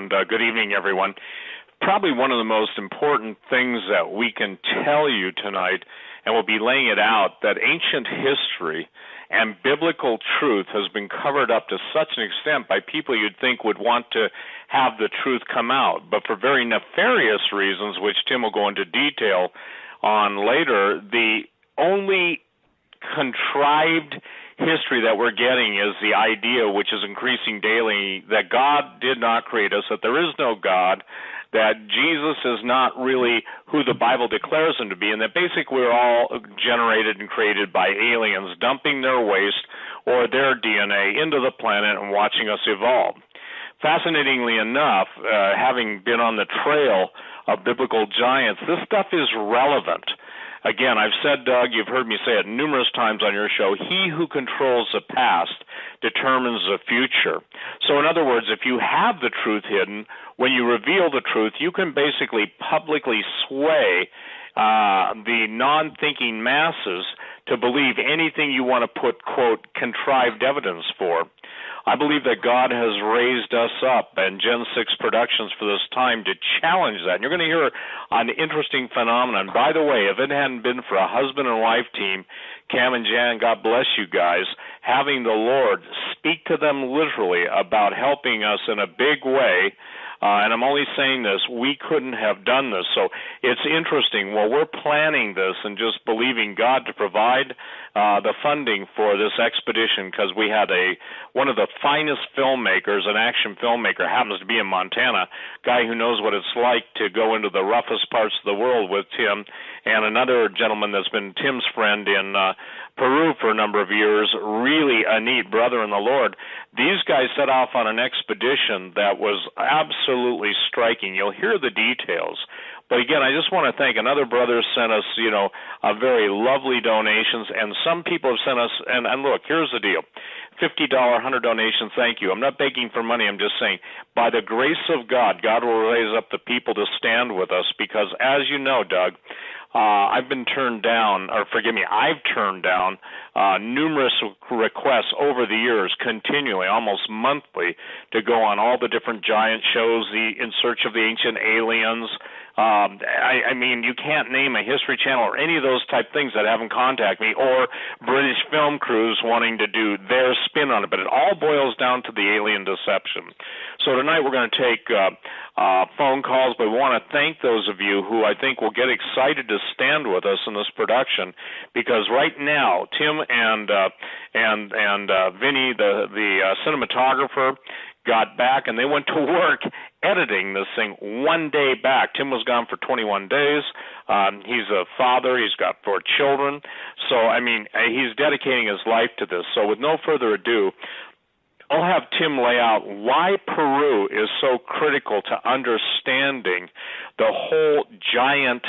and good evening, everyone. Probably one of the most important things that we can tell you tonight, and we'll be laying it out, that ancient history and biblical truth has been covered up to such an extent by people you'd think would want to have the truth come out, but for very nefarious reasons, which Tim will go into detail on later, the only contrived history that we're getting is the idea, which is increasing daily, that God did not create us, that there is no God, that Jesus is not really who the Bible declares him to be, and that basically we're all generated and created by aliens dumping their waste or their DNA into the planet and watching us evolve. Fascinatingly enough, having been on the trail of biblical giants, this stuff is relevant. Again, I've said, Doug, you've heard me say it numerous times on your show, he who controls the past determines the future. So in other words, if you have the truth hidden, when you reveal the truth, you can basically publicly sway the non-thinking masses to believe anything you want to put, quote, contrived evidence for. I believe that God has raised us up and Gen 6 Productions for this time to challenge that. And you're going to hear an interesting phenomenon. By the way, if it hadn't been for a husband and wife team, Cam and Jan, God bless you guys, having the Lord speak to them literally about helping us in a big way, and I'm only saying this, we couldn't have done this. So it's interesting. While we're planning this and just believing God to provide the funding for this expedition, because we had one of the finest filmmakers, an action filmmaker, happens to be in Montana, guy who knows what it's like to go into the roughest parts of the world with Tim, and another gentleman that's been Tim's friend in Peru for a number of years, really a neat brother in the Lord. These guys set off on an expedition that was absolutely striking. You'll hear the details. But again, I just want to thank another brother sent us, a very lovely donations, and some people have sent us, and look, here's the deal. $50, 100 donations, thank you. I'm not begging for money. I'm just saying, by the grace of God, God will raise up the people to stand with us because, as you know, Doug, I've turned down numerous requests over the years, continually, almost monthly, to go on all the different giant shows, In Search of the Ancient Aliens. I mean, you can't name a History Channel or any of those type things that haven't contacted me, or British film crews wanting to do their spin on it. But it all boils down to the alien deception. So tonight we're going to take phone calls, but we want to thank those of you who I think will get excited to stand with us in this production, because right now Tim and Vinny, the cinematographer, got back and they went to work editing this thing one day back. Tim was gone for 21 days. He's a father. He's got 4 children. So, I mean, he's dedicating his life to this. So with no further ado, I'll have Tim lay out why Peru is so critical to understanding the whole giant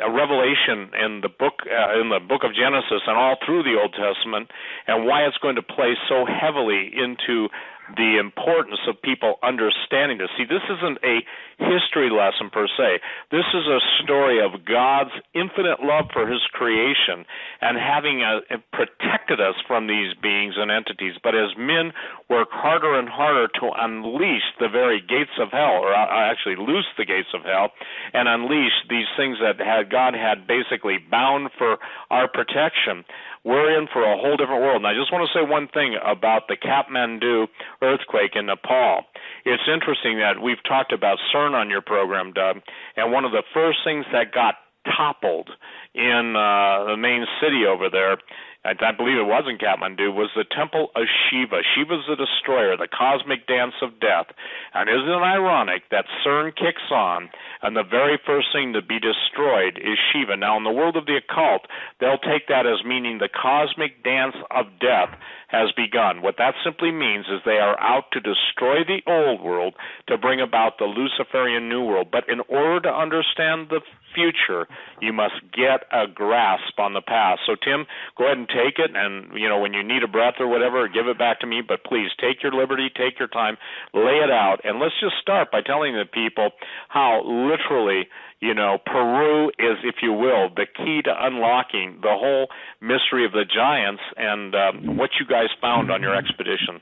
revelation in the book of Genesis and all through the Old Testament, and why it's going to play so heavily into the importance of people understanding this. See, this isn't a history lesson per se. This is a story of God's infinite love for his creation and having protected us from these beings and entities. But as men work harder and harder to unleash the very gates of hell, or actually loose the gates of hell, and unleash these things that God had basically bound for our protection, we're in for a whole different world. And I just want to say one thing about the Kathmandu earthquake in Nepal. It's interesting that we've talked about CERN on your program, Doug, and one of the first things that got toppled in the main city over there, I believe it was in Kathmandu, was the temple of Shiva. Shiva's the destroyer, the cosmic dance of death. And isn't it ironic that CERN kicks on, and the very first thing to be destroyed is Shiva? Now, in the world of the occult, they'll take that as meaning the cosmic dance of death has begun. What that simply means is they are out to destroy the old world to bring about the Luciferian new world. But in order to understand the future, you must get a grasp on the past. So, Tim, go ahead and take it, and, when you need a breath or whatever, give it back to me, but please take your liberty, take your time, lay it out, and let's just start by telling the people how literally, Peru is, if you will, the key to unlocking the whole mystery of the giants and what you guys found on your expedition.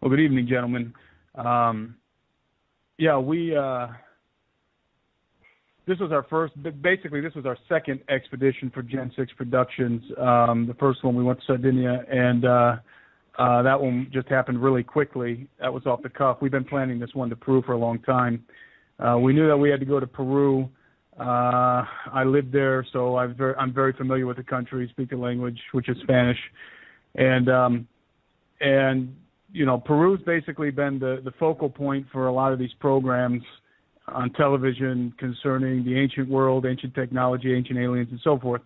Well, good evening, gentlemen. This was our first, basically this was our second expedition for Gen 6 Productions. The first one we went to Sardinia, and that one just happened really quickly. That was off the cuff. We've been planning this one to Peru for a long time. We knew that we had to go to Peru. I lived there, so I'm very familiar with the country, speak the language, which is Spanish. And you know, Peru's basically been the focal point for a lot of these programs on television concerning the ancient world, ancient technology, ancient aliens, and so forth.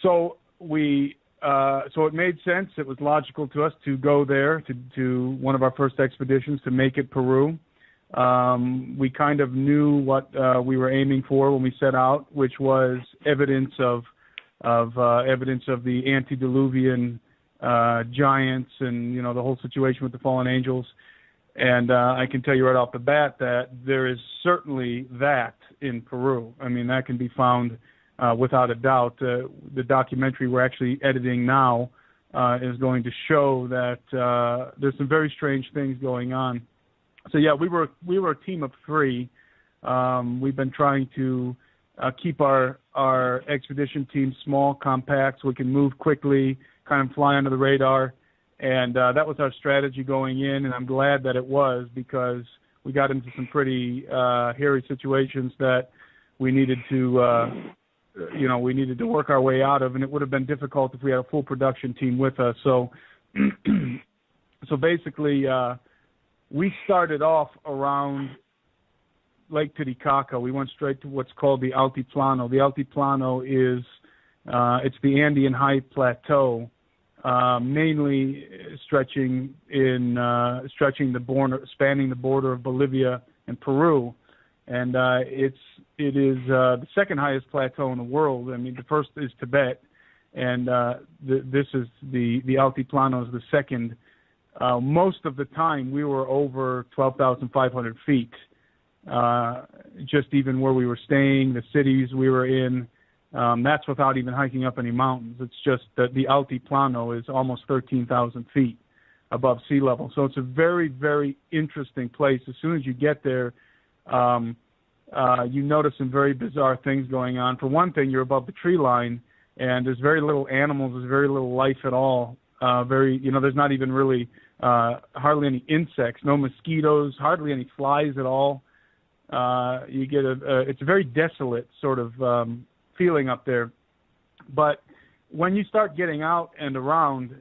So so it made sense. It was logical to us to go there to one of our first expeditions to make it Peru. We kind of knew what we were aiming for when we set out, which was evidence of the antediluvian giants and, you know, the whole situation with the fallen angels. And I can tell you right off the bat that there is certainly that in Peru. I mean, that can be found without a doubt. The documentary we're actually editing now is going to show that there's some very strange things going on. So yeah, we were a team of three. We've been trying to keep our expedition team small, compact, so we can move quickly, kind of fly under the radar. And that was our strategy going in, and I'm glad that it was, because we got into some pretty hairy situations that we needed to, work our way out of, and it would have been difficult if we had a full production team with us. So, so basically, we started off around Lake Titicaca. We went straight to what's called the Altiplano. The Altiplano is it's the Andean high plateau. Mainly spanning the border of Bolivia and Peru, and it is the second highest plateau in the world. I mean, the first is Tibet, and this is the Altiplano is the second. Most of the time, we were over 12,500 feet. Just even where we were staying, the cities we were in. That's without even hiking up any mountains. It's just that the Altiplano is almost 13,000 feet above sea level. So it's a very, very interesting place. As soon as you get there, you notice some very bizarre things going on. For one thing, you're above the tree line, and there's very little animals. There's very little life at all. There's not even really hardly any insects, no mosquitoes, hardly any flies at all. You get it's a very desolate sort of feeling up there. But when you start getting out and around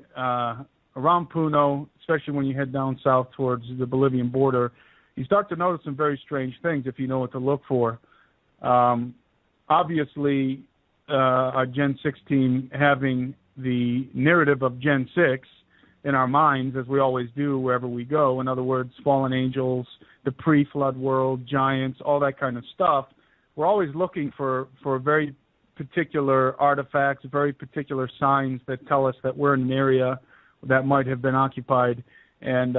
Puno, especially when you head down south towards the Bolivian border, you start to notice some very strange things if you know what to look for. Obviously, our Gen 6 team having the narrative of Gen 6 in our minds, as we always do wherever we go. In other words, fallen angels, the pre-flood world, giants, all that kind of stuff. We're always looking for very particular artifacts, very particular signs that tell us that we're in an area that might have been occupied. And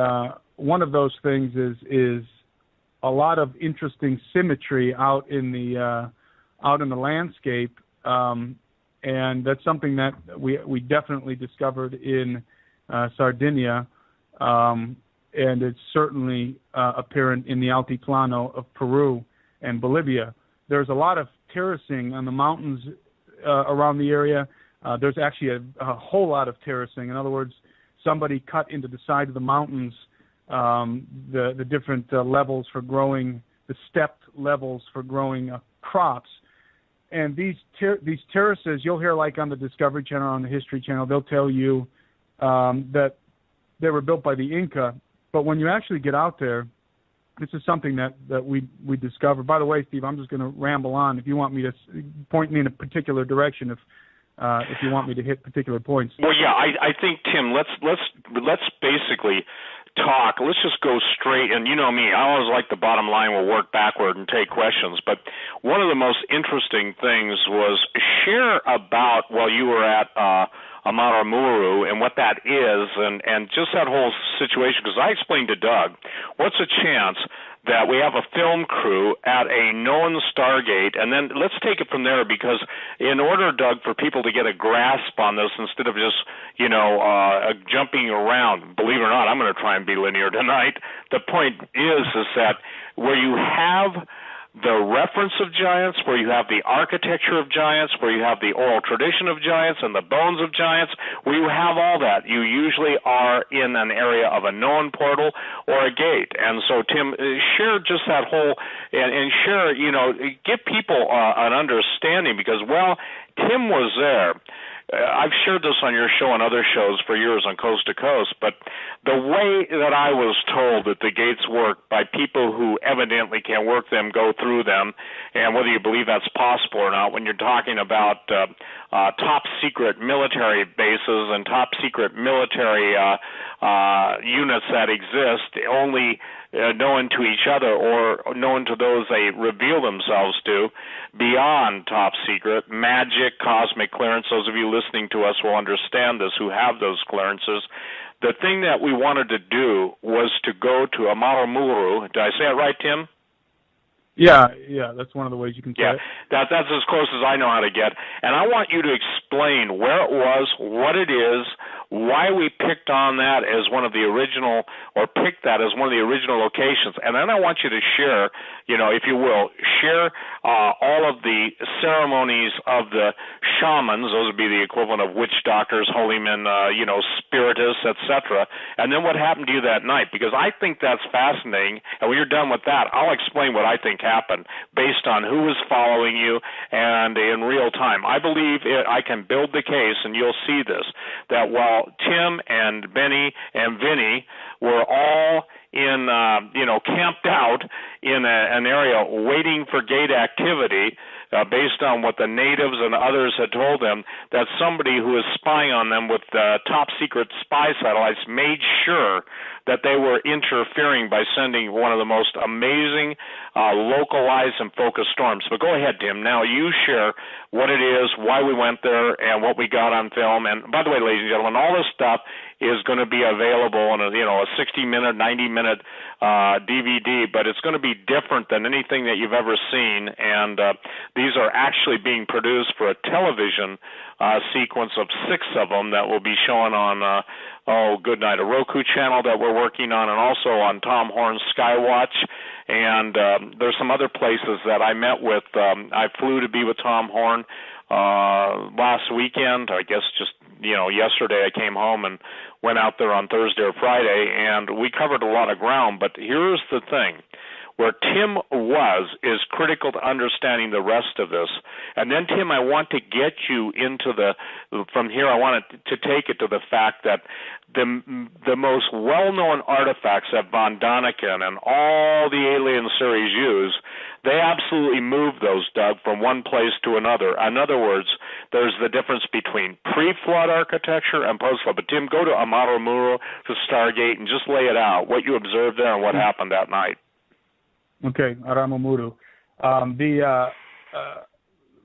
one of those things is a lot of interesting symmetry out in the landscape, and that's something that we definitely discovered in Sardinia, and it's certainly apparent in the Altiplano of Peru and Bolivia. There's a lot of terracing on the mountains around the area. There's actually a whole lot of terracing. In other words, somebody cut into the side of the mountains the different levels for growing, the stepped levels for growing crops. And these terraces, you'll hear like on the Discovery Channel, on the History Channel, they'll tell you that they were built by the Inca. But when you actually get out there, this is something that we discovered. By the way, Steve, I'm just going to ramble on. If you want me to point me in a particular direction, if you want me to hit particular points. Well, yeah, I think, Tim, let's basically talk. Let's just go straight. And you know me, I always like the bottom line. We'll work backward and take questions. But one of the most interesting things was share about while you were at Amaramuru and what that is, and just that whole situation, because I explained to Doug, what's a chance that we have a film crew at a known Stargate, and then let's take it from there, because in order, Doug, for people to get a grasp on this instead of just, jumping around, believe it or not, I'm going to try and be linear tonight. The point is that where you have the reference of giants, where you have the architecture of giants, where you have the oral tradition of giants and the bones of giants, where you have all that, you usually are in an area of a known portal or a gate. And so, Tim, share just that whole, and share, give people an understanding, because, well, Tim was there. I've shared this on your show and other shows for years on Coast to Coast, but the way that I was told that the gates work by people who evidently can work them, go through them, and whether you believe that's possible or not, when you're talking about top secret military bases and top secret military units that exist only known to each other or known to those they reveal themselves to, beyond top secret, magic, cosmic clearance. Those of you listening to us will understand this who have those clearances. The thing that we wanted to do was to go to Amaramuru. Did I say it right, Tim? Yeah, that's one of the ways you can say it. That's as close as I know how to get. And I want you to explain where it was, what it is, why we picked on that as one of the original, or picked that as one of the original locations. And then I want you to share, if you will, share all of the ceremonies of the shamans. Those would be the equivalent of witch doctors, holy men, spiritists, etc. And then what happened to you that night? Because I think that's fascinating. And when you're done with that, I'll explain what I think happened based on who was following you and in real time. I believe I can build the case, and you'll see this, that while Tim and Benny and Vinny were all in, camped out in an area waiting for gate activity, based on what the natives and others had told them, that somebody who was spying on them with top secret spy satellites made sure that they were interfering by sending one of the most amazing localized and focused storms. But go ahead, Tim. Now you share what it is, why we went there, and what we got on film. And by the way, ladies and gentlemen, all this stuff is going to be available in a 60-minute, 90-minute DVD, but it's going to be different than anything that you've ever seen. And these are actually being produced for a television sequence of 6 of them that will be shown on a Roku channel that we're working on, and also on Tom Horn's Skywatch. And there's some other places that I met with. I flew to be with Tom Horn last weekend. I guess just yesterday I came home and went out there on Thursday or Friday, and we covered a lot of ground. But here's the thing. Where Tim was is critical to understanding the rest of this. And then, Tim, I want to get you into from here I want to take it to the fact that the most well-known artifacts that von Däniken and all the alien series use, they absolutely move those, Doug, from one place to another. In other words, there's the difference between pre-flood architecture and post-flood. But, Tim, go to Amaramuro, to Stargate, and just lay it out, what you observed there and what happened that night. Okay, Aramamuru.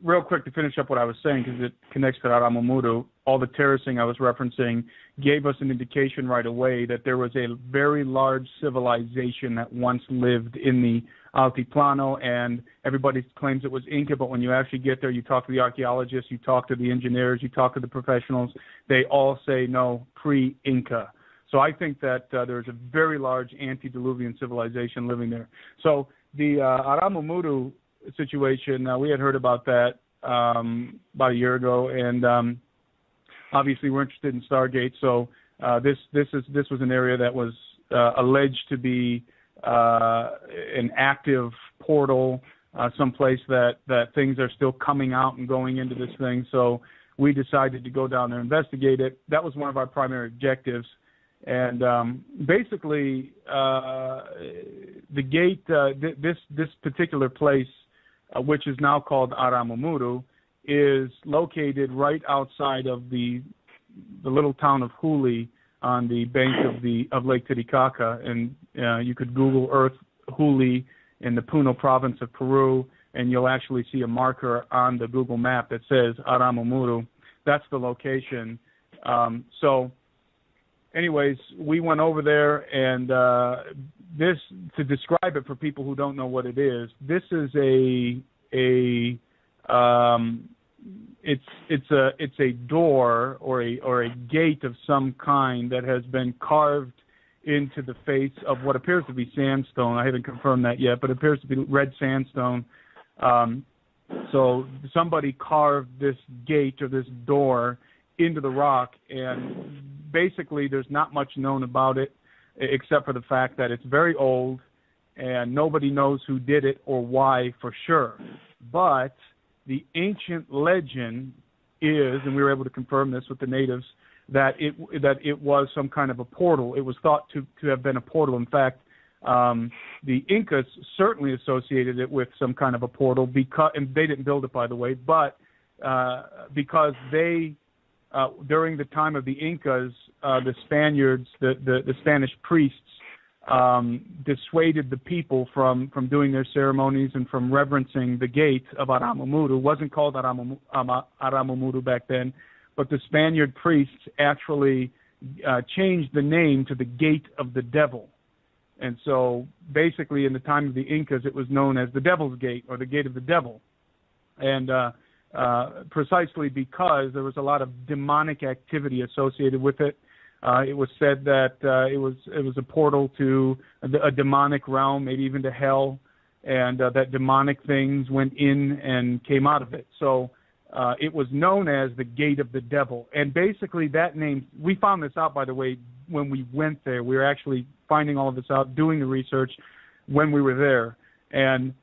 Real quick to finish up what I was saying, because it connects to Aramamuru, all the terracing I was referencing gave us an indication right away that there was a very large civilization that once lived in the Altiplano, and everybody claims it was Inca, but when you actually get there, you talk to the archaeologists, you talk to the engineers, you talk to the professionals, they all say no, pre-Inca. So I think that there's a very large antediluvian civilization living there. So the Aramamuru situation, we had heard about that about a year ago, and obviously we're interested in Stargate. So this was an area that was alleged to be an active portal, someplace that things are still coming out and going into this thing. So we decided to go down there and investigate it. That was one of our primary objectives. And basically, the gate, this particular place, which is now called Aramamuru, is located right outside of the little town of Huli on the bank of Lake Titicaca. And you could Google Earth Huli in the Puno province of Peru, and you'll actually see a marker on the Google map that says Aramamuru. That's the location. Anyways, we went over there, and this, to describe it for people who don't know what it is, this is it's a door or a gate of some kind that has been carved into the face of what appears to be sandstone. I haven't confirmed that yet, but it appears to be red sandstone. So somebody carved this gate or this door into the rock, and basically there's not much known about it except for the fact that it's very old and nobody knows who did it or why for sure. But the ancient legend is, and we were able to confirm this with the natives, that it was some kind of a portal. It was thought to have been a portal. In fact, the Incas certainly associated it with some kind of a portal, because, and they didn't build it, by the way, but because they, during the time of the Incas, the Spaniards, the Spanish priests, dissuaded the people from doing their ceremonies and from reverencing the gate of Aramumudu. It wasn't called Aramumudu back then, but the Spaniard priests actually changed the name to the Gate of the Devil. And so basically in the time of the Incas, it was known as the Devil's Gate or the Gate of the Devil. And precisely because there was a lot of demonic activity associated with it. It was said that it was a portal to a demonic realm, maybe even to hell, and that demonic things went in and came out of it. So it was known as the Gate of the Devil. And basically that name, we found this out, by the way, when we went there. We were actually finding all of this out, doing the research when we were there. And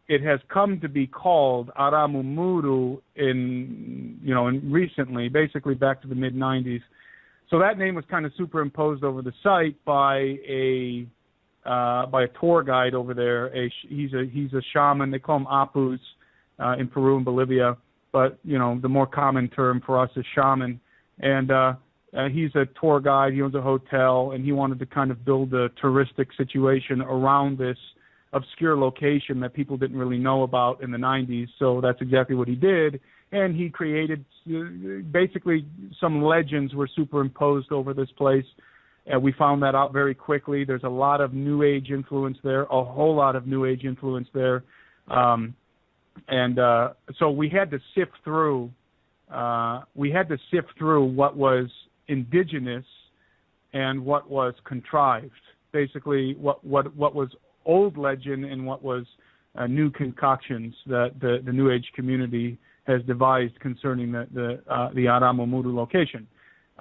it has come to be called Aramumudu in recently, basically back to the mid-90s. So that name was kind of superimposed over the site by a tour guide over there. He's a shaman. They call him Apus in Peru and Bolivia, but the more common term for us is shaman. And he's a tour guide. He owns a hotel, and he wanted to kind of build a touristic situation around this obscure location that people didn't really know about in the 90s. So that's exactly what he did. And he created, basically, some legends were superimposed over this place. We found that out very quickly. There's a lot of New Age influence there, a whole lot of New Age influence there. So we had to sift through. What was indigenous and what was contrived. Basically, what was old legend and what was new concoctions that the New Age community has devised concerning the Aramumudu location.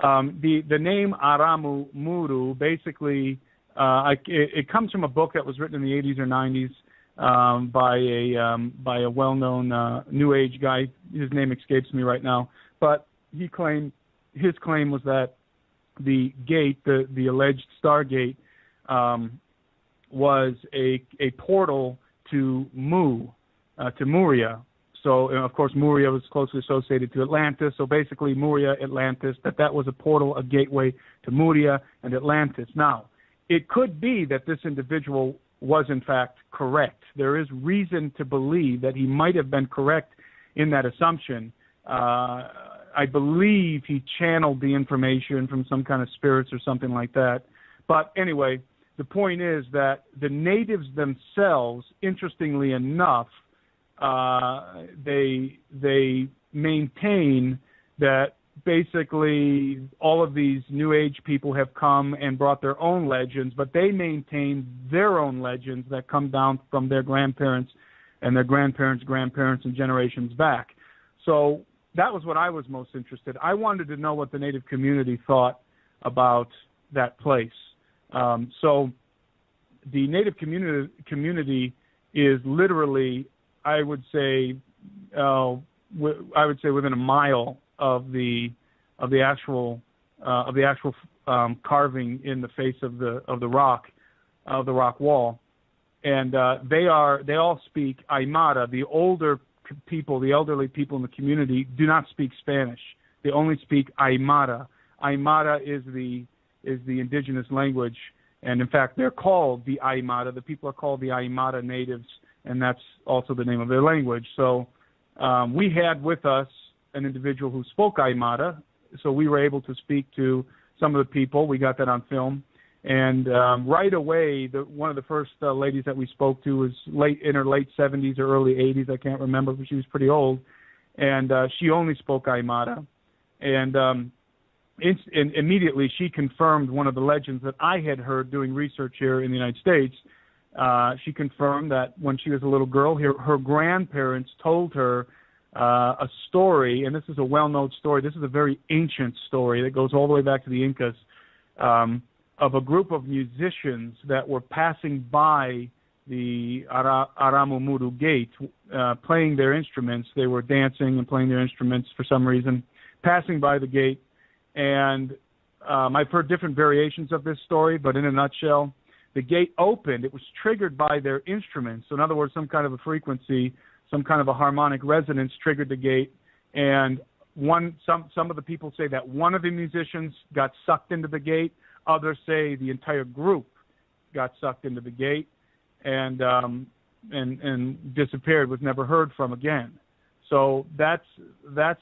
The name Aramumudu basically it comes from a book that was written in the 80s or 90s by a well-known New Age guy. His name escapes me right now, but his claim was that the gate, the alleged Stargate, was a portal to Muria. So, of course, Muria was closely associated to Atlantis. So basically, Muria, Atlantis, that was a portal, a gateway to Muria and Atlantis. Now, it could be that this individual was, in fact, correct. There is reason to believe that he might have been correct in that assumption. I believe he channeled the information from some kind of spirits or something like that. But anyway, the point is that the natives themselves, interestingly enough, they maintain that basically all of these New Age people have come and brought their own legends, but they maintain their own legends that come down from their grandparents and their grandparents' grandparents and generations back. So that was what I was most interested. I wanted to know what the native community thought about that place. So the native community is literally, I would say within a mile of the actual carving in the face of the rock wall, and they all speak Aymara. The older people, the elderly people in the community, do not speak Spanish. They only speak Aymara. Aymara is the indigenous language, and in fact, they're called the Aymara. The people are called the Aymara natives, and that's also the name of their language. So we had with us an individual who spoke Aymara, so we were able to speak to some of the people. We got that on film, And right away, one of the first ladies that we spoke to was in her late 70s or early 80s. I can't remember, but she was pretty old. And she only spoke Aymara. And immediately she confirmed one of the legends that I had heard doing research here in the United States. She confirmed that when she was a little girl, her grandparents told her a story, and this is a well-known story. This is a very ancient story that goes all the way back to the Incas, of a group of musicians that were passing by the Aramumuru gate, playing their instruments. They were dancing and playing their instruments for some reason, passing by the gate. And I've heard different variations of this story, but in a nutshell, the gate opened. It was triggered by their instruments. So in other words, some kind of a frequency, some kind of a harmonic resonance triggered the gate. And some of the people say that one of the musicians got sucked into the gate. Others say the entire group got sucked into the gate and disappeared, was never heard from again. So that's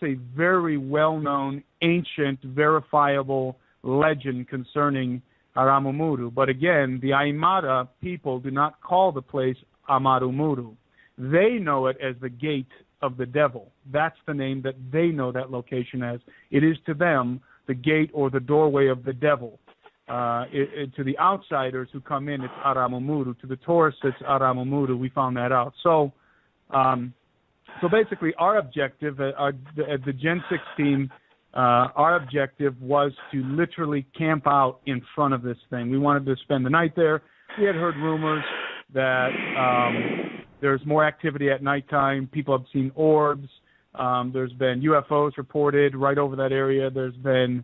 a very well-known, ancient, verifiable legend concerning Aramumuru. But again, the Aymara people do not call the place Amarumuru. They know it as the gate of the devil. That's the name that they know that location as. It is to them the gate or the doorway of the devil. To the outsiders who come in, it's Aramumuru. To the tourists, it's Aramumuru. We found that out. So basically, our objective at the Gen 6 team, our objective was to literally camp out in front of this thing. We wanted to spend the night there. We had heard rumors that there's more activity at nighttime. People have seen orbs. There's been UFOs reported right over that area. There's been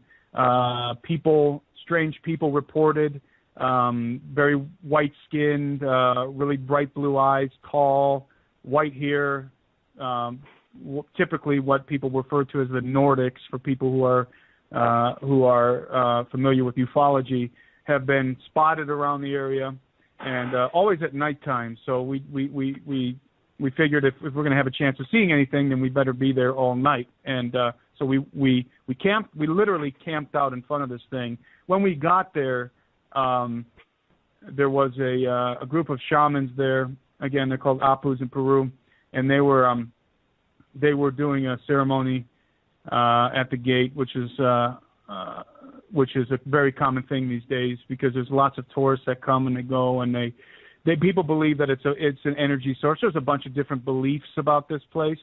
strange people reported, very white-skinned, really bright blue eyes, tall, white hair, typically what people refer to as the Nordics, for people who are familiar with ufology, have been spotted around the area, and always at nighttime. So we figured if we're going to have a chance of seeing anything, then we better be there all night. And so we camped. We literally camped out in front of this thing. When we got there, there was a group of shamans there. Again, they're called Apus in Peru, and they were doing a ceremony at the gate, which is a very common thing these days, because there's lots of tourists that come and they go, and people believe that it's an energy source. There's a bunch of different beliefs about this place,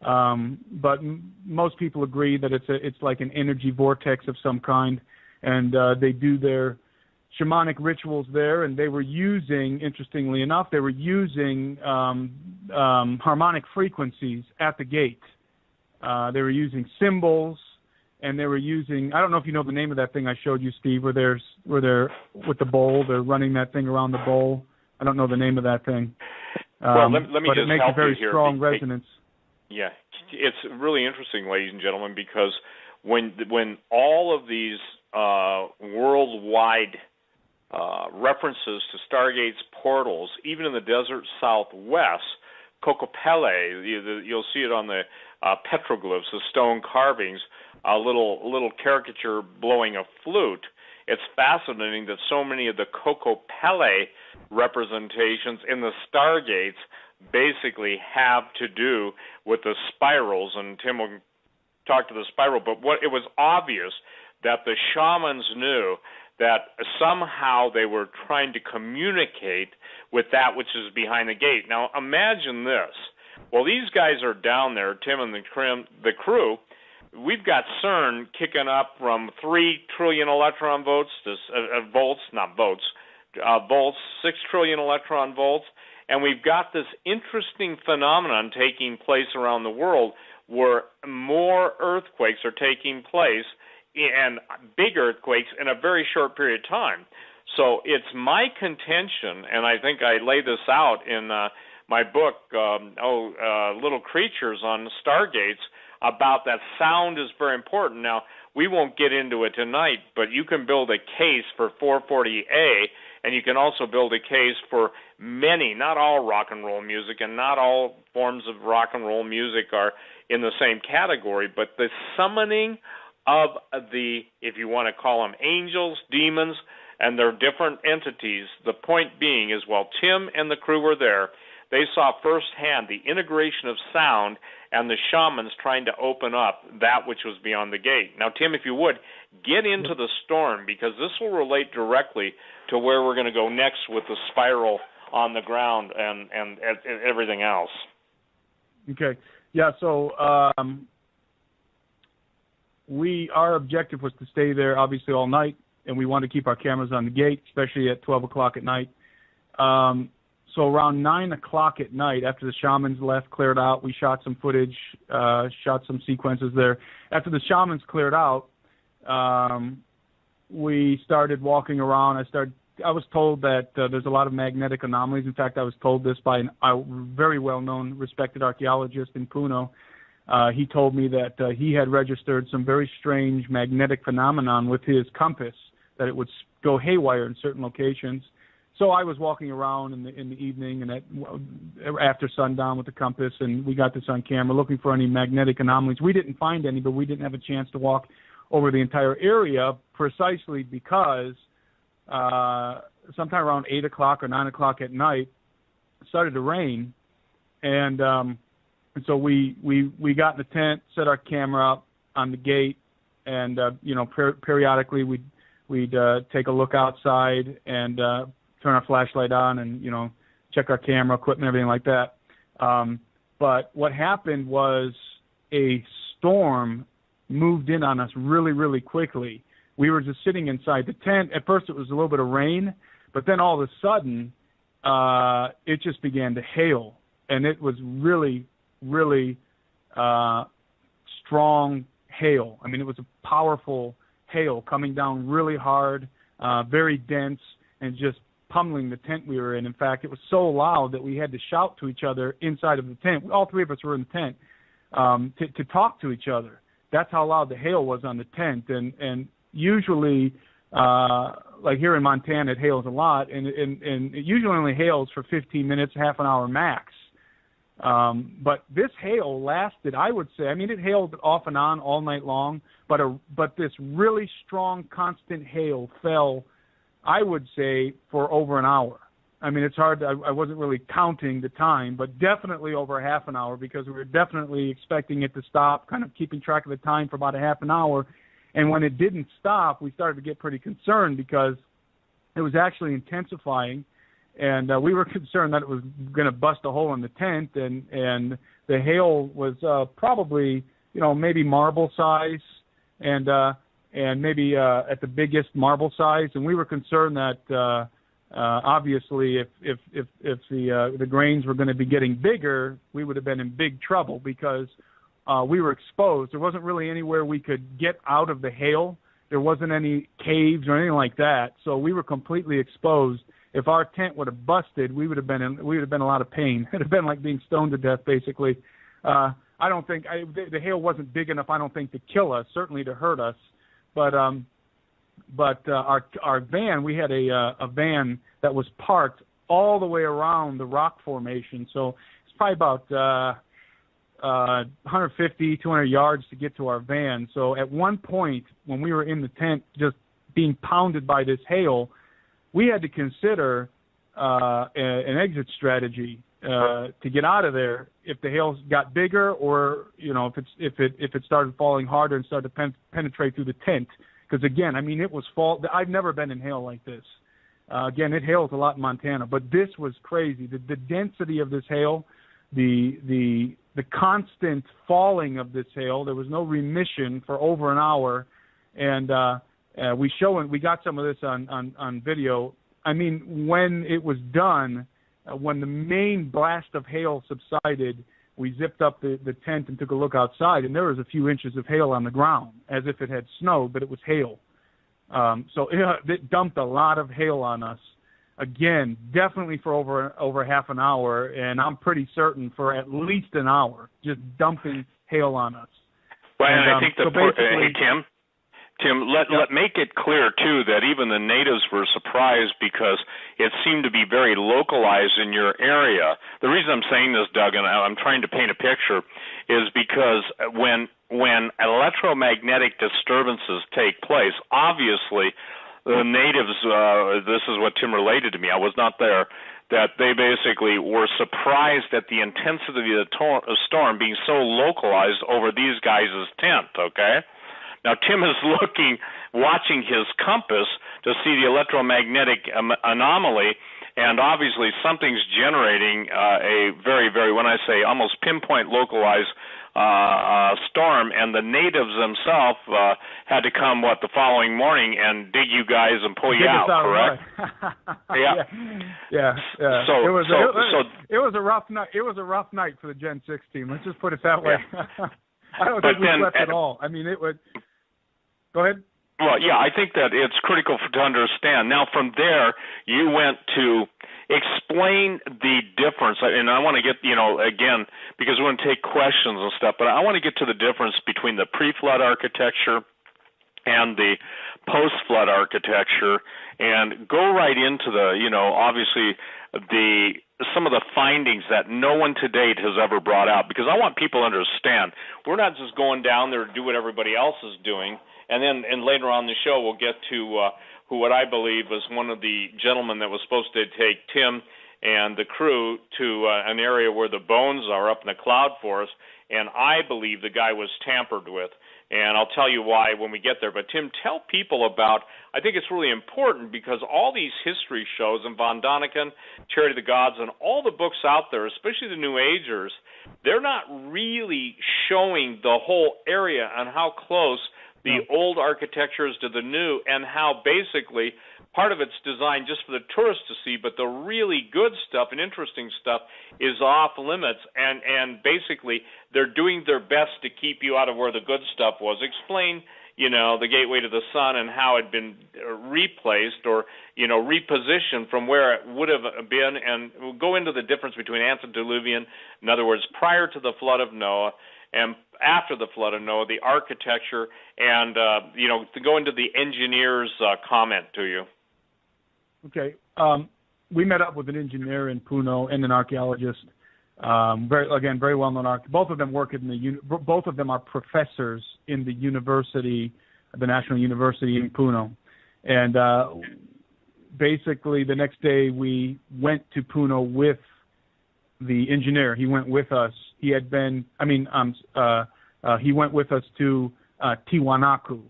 but most people agree that it's like an energy vortex of some kind, and they do their shamanic rituals there, and they were using, interestingly enough, harmonic frequencies at the gate. They were using symbols, and they were using, I don't know if you know the name of that thing I showed you, Steve, where they're with the bowl, they're running that thing around the bowl. I don't know the name of that thing. Well, let me but just it makes help a very you here. strong resonance. Yeah, it's really interesting, ladies and gentlemen, because when all of these worldwide references to stargates, portals, even in the desert southwest, Kokopele, you'll see it on the petroglyphs, the stone carvings, a little caricature blowing a flute. It's fascinating that so many of the Kokopele representations in the stargates basically have to do with the spirals, and Tim will talk to the spiral, but it was obvious that the shamans knew that somehow they were trying to communicate with that which is behind the gate. Now, imagine this. Well, these guys are down there, Tim and the crew. We've got CERN kicking up from 3 trillion electron volts to volts, 6 trillion electron volts, and we've got this interesting phenomenon taking place around the world where more earthquakes are taking place, and big earthquakes in a very short period of time. So it's my contention, and I think I lay this out in my book, Little Creatures on Stargates, about that sound is very important. Now, we won't get into it tonight, but you can build a case for 440A, and you can also build a case for many, not all rock and roll music, and not all forms of rock and roll music are in the same category, but the summoning of the, if you want to call them angels, demons, and they're different entities. The point being is while Tim and the crew were there, they saw firsthand the integration of sound and the shamans trying to open up that which was beyond the gate. Now, Tim, if you would, get into the storm, because this will relate directly to where we're going to go next with the spiral on the ground and everything else. Okay. Yeah, so our objective was to stay there, obviously, all night, and we wanted to keep our cameras on the gate, especially at 12 o'clock at night. So around 9 o'clock at night, after the shamans left, cleared out, we shot some footage, shot some sequences there. After the shamans cleared out, we started walking around. I was told that there's a lot of magnetic anomalies. In fact, I was told this by a very well-known, respected archaeologist in Puno. He told me that he had registered some very strange magnetic phenomenon with his compass, that it would go haywire in certain locations. So I was walking around in the evening and after sundown with the compass, and we got this on camera, looking for any magnetic anomalies. We didn't find any, but we didn't have a chance to walk over the entire area precisely because sometime around 8 o'clock or 9 o'clock at night, it started to rain, and so we got in the tent, set our camera up on the gate, and periodically we'd take a look outside and turn our flashlight on and, check our camera equipment, everything like that. But what happened was a storm moved in on us really, really quickly. We were just sitting inside the tent. At first it was a little bit of rain, but then all of a sudden it just began to hail. And it was really, really strong hail. I mean, it was a powerful hail coming down really hard, very dense, and just pummeling the tent we were in. In fact, it was so loud that we had to shout to each other inside of the tent. All three of us were in the tent to talk to each other. That's how loud the hail was on the tent. And usually, like here in Montana, it hails a lot, and it usually only hails for 15 minutes, half an hour max. But this hail lasted, I would say, it hailed off and on all night long, but this really strong, constant hail fell, I would say, for over an hour. It's hard. I wasn't really counting the time, but definitely over half an hour, because we were definitely expecting it to stop, kind of keeping track of the time for about a half an hour. And when it didn't stop, we started to get pretty concerned because it was actually intensifying, and we were concerned that it was going to bust a hole in the tent. And the hail was probably, maybe marble size, and maybe at the biggest marble size, and we were concerned that obviously if the grains were going to be getting bigger, we would have been in big trouble because we were exposed. There wasn't really anywhere we could get out of the hail. There wasn't any caves or anything like that, so we were completely exposed. If our tent would have busted, we would have been in a lot of pain. It would have been like being stoned to death, basically. I don't think the hail wasn't big enough, I don't think, to kill us, certainly to hurt us. But our van, we had a van that was parked all the way around the rock formation. So it's probably about 150, 200 yards to get to our van. So at one point when we were in the tent just being pounded by this hail, we had to consider an exit strategy to get out of there if the hail got bigger, or if it started falling harder and started to penetrate through the tent. Because again, it was fall. I've never been in hail like this. Again, it hails a lot in Montana, but this was crazy. The density of this hail, the constant falling of this hail. There was no remission for over an hour, and we got some of this on video. When it was done, when the main blast of hail subsided, we zipped up the tent and took a look outside, and there was a few inches of hail on the ground, as if it had snowed, but it was hail. So it dumped a lot of hail on us. Again, definitely for over half an hour, and I'm pretty certain for at least an hour, just dumping hail on us. Well, and I think Tim, let make it clear, too, that even the natives were surprised because it seemed to be very localized in your area. The reason I'm saying this, Doug, and I'm trying to paint a picture, is because when electromagnetic disturbances take place, obviously the natives, this is what Tim related to me, I was not there, that they basically were surprised at the intensity of the storm being so localized over these guys' tent, okay? Now, Tim is watching his compass to see the electromagnetic anomaly, and obviously something's generating a very, very, when I say almost pinpoint localized storm, and the natives themselves had to come, the following morning and dig you guys and pull you out, correct? Yeah. So it was a rough night. It was a rough night for the Gen 6 team. Let's just put it that way. Yeah. I don't think we slept at all. I mean, it would. Go ahead. Well, yeah, I think that it's critical to understand. Now, from there, you went to explain the difference, and I want to get, again, because we're going to take questions and stuff, but I want to get to the difference between the pre-flood architecture and the post-flood architecture, and go right into the, obviously, some of the findings that no one to date has ever brought out, because I want people to understand we're not just going down there to do what everybody else is doing. And later on in the show, we'll get to what I believe was one of the gentlemen that was supposed to take Tim and the crew to an area where the bones are up in the cloud forest, and I believe the guy was tampered with. And I'll tell you why when we get there. But, Tim, tell people about, I think it's really important because all these history shows, and Von Däniken, Chariots of the Gods, and all the books out there, especially the New Agers, they're not really showing the whole area and how close the old architectures to the new, and how basically part of it's designed just for the tourists to see, but the really good stuff and interesting stuff is off limits, and basically they're doing their best to keep you out of where the good stuff was. Explain, the gateway to the sun and how it had been replaced or, repositioned from where it would have been, and we'll go into the difference between antediluvian, in other words, prior to the flood of Noah, and after the flood of Noah, the architecture, and, to go into the engineer's comment to you. Okay. We met up with an engineer in Puno and an archaeologist. Very well-known both of them work both of them are professors in the university, the National University in Puno. And basically the next day we went to Puno with the engineer. He went with us. He went with us to Tiwanaku.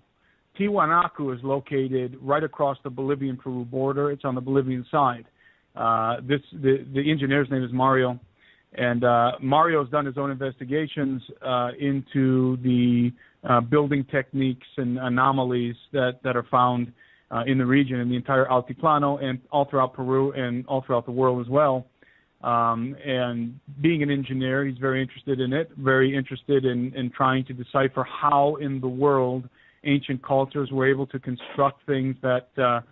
Tiwanaku is located right across the Bolivian-Peru border. It's on the Bolivian side. The engineer's name is Mario, and Mario's done his own investigations into the building techniques and anomalies that are found in the region, in the entire Altiplano, and all throughout Peru and all throughout the world as well. And being an engineer, he's very interested in it, very interested in trying to decipher how in the world ancient cultures were able to construct things that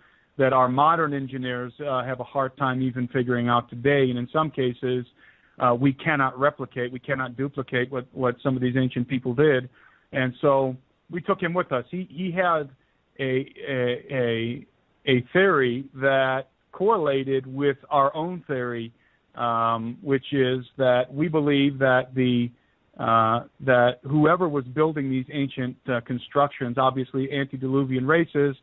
our modern engineers have a hard time even figuring out today. And in some cases, we cannot replicate, we cannot duplicate what some of these ancient people did. And so we took him with us. He had a theory that correlated with our own theory, which is that we believe that that whoever was building these ancient constructions, obviously antediluvian races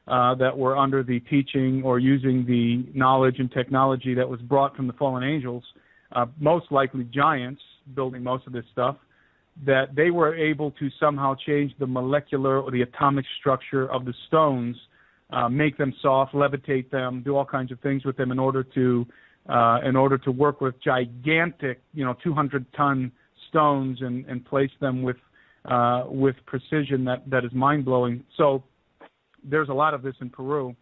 that were under the teaching or using the knowledge and technology that was brought from the fallen angels, most likely giants building most of this stuff, that they were able to somehow change the molecular or the atomic structure of the stones, make them soft, levitate them, do all kinds of things with them in order to work with gigantic, 200-ton stones and place them with precision that is mind-blowing. So there's a lot of this in Peru.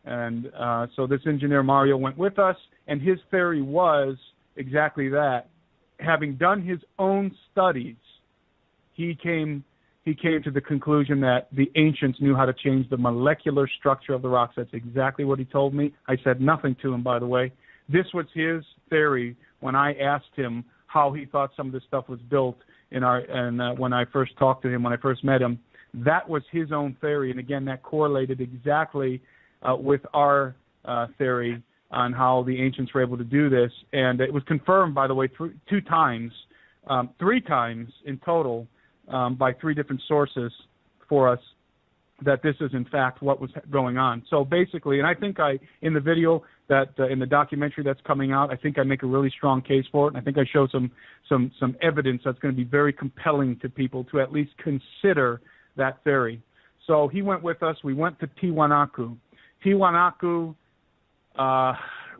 And so this engineer Mario went with us, and his theory was exactly that. Having done his own studies, he came to the conclusion that the ancients knew how to change the molecular structure of the rocks. That's exactly what he told me. I said nothing to him, by the way. This was his theory when I asked him how he thought some of this stuff was built when I first talked to him, when I first met him. That was his own theory, and again, that correlated exactly with our theory on how the ancients were able to do this. And it was confirmed, by the way, three times in total, by three different sources for us. that this is in fact what was going on. So basically, and I think in the video that in the documentary that's coming out, I think I make a really strong case for it, and I think I show some evidence that's going to be very compelling to people to at least consider that theory. So he went with us. We went to Tiwanaku. Tiwanaku,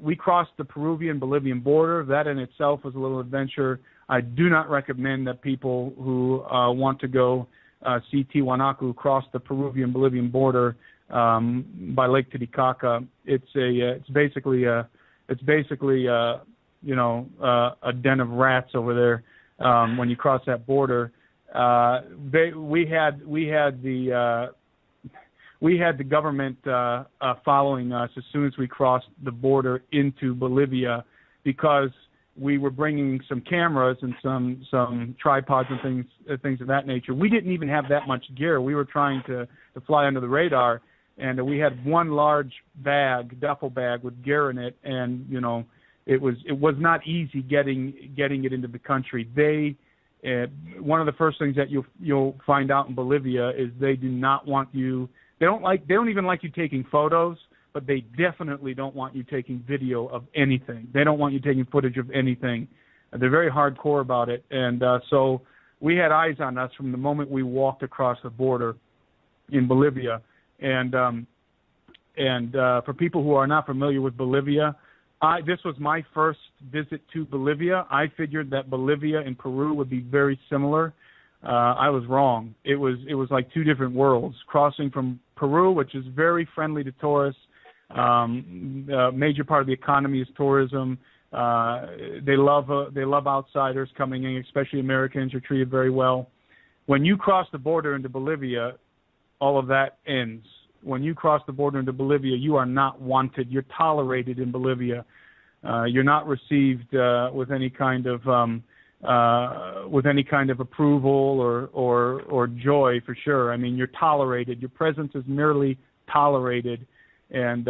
we crossed the Peruvian-Bolivian border. That in itself was a little adventure. I do not recommend that people who want to go see Tiwanaku cross the Peruvian-Bolivian border by Lake Titicaca. It's basically a den of rats over there when you cross that border. We had the government following us as soon as we crossed the border into Bolivia, because we were bringing some cameras and some tripods and things of that nature. We didn't even have that much gear. We were trying to fly under the radar, and we had one large duffel bag with gear in it, and it was not easy getting it into the country. One of the first things that you'll find out in Bolivia is they do not want you. They don't even like you taking photos, but they definitely don't want you taking video of anything. They don't want you taking footage of anything. They're very hardcore about it. And so we had eyes on us from the moment we walked across the border in Bolivia. And for people who are not familiar with Bolivia, this was my first visit to Bolivia. I figured that Bolivia and Peru would be very similar. I was wrong. It was like two different worlds. Crossing from Peru, which is very friendly to tourists, a major part of the economy is tourism. They love outsiders coming in, especially Americans are treated very well. When you cross the border into Bolivia, all of that ends. When you cross the border into Bolivia, you are not wanted. You're tolerated in Bolivia. You're not received with any kind of approval or joy, for sure. I mean, you're tolerated. Your presence is merely tolerated, and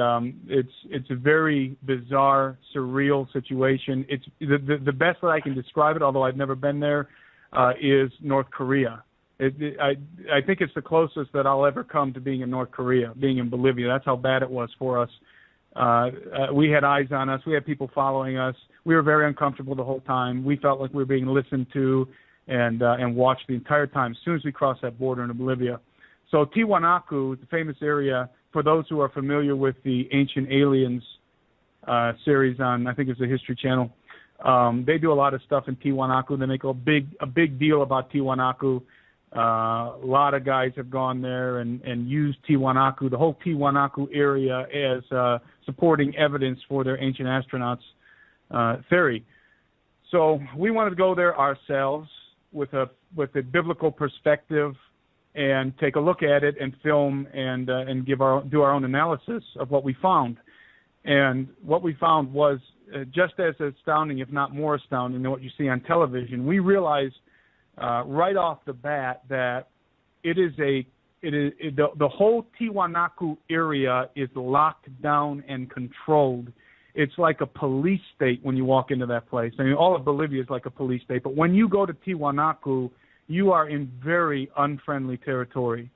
it's a very bizarre, surreal situation. It's the best that I can describe it, although I've never been there, is North Korea. I think it's the closest that I'll ever come to being in North Korea, being in Bolivia. That's how bad it was for us. We had eyes on us. We had people following us. We were very uncomfortable the whole time. We felt like we were being listened to and watched the entire time as soon as we crossed that border into Bolivia. So Tiwanaku, the famous area, for those who are familiar with the Ancient Aliens series on, I think it's the History Channel, they do a lot of stuff in Tiwanaku. They make a big deal about Tiwanaku. A lot of guys have gone there and used Tiwanaku, the whole Tiwanaku area, as supporting evidence for their ancient astronauts theory. So we wanted to go there ourselves with a biblical perspective and take a look at it and film and do our own analysis of what we found. And what we found was just as astounding, if not more astounding, than what you see on television. We realized right off the bat that the whole Tiwanaku area is locked down and controlled. It's like a police state when you walk into that place. I mean, all of Bolivia is like a police state, but when you go to Tiwanaku, you are in very unfriendly territory.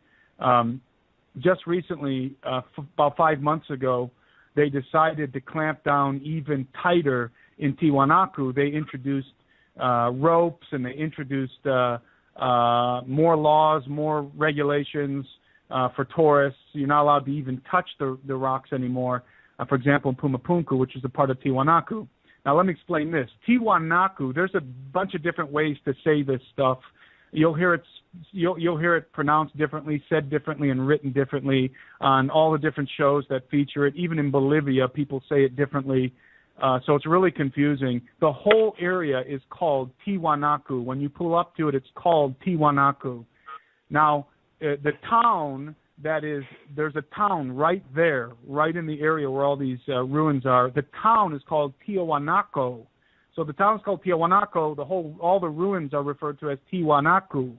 Just recently, about 5 months ago, they decided to clamp down even tighter in Tiwanaku. They introduced ropes, and they introduced more laws, more regulations for tourists. You're not allowed to even touch the rocks anymore. For example, in Pumapunku, which is a part of Tiwanaku. Now, let me explain this. Tiwanaku, there's a bunch of different ways to say this stuff. You'll hear it pronounced differently, said differently, and written differently on all the different shows that feature it. Even in Bolivia, people say it differently. So it's really confusing. The whole area is called Tiwanaku. When you pull up to it, it's called Tiwanaku. Now, the town there's a town right there, right in the area where all these ruins are. The town is called Tiwanaku. So the town is called Tiwanaku. All the ruins are referred to as Tiwanaku.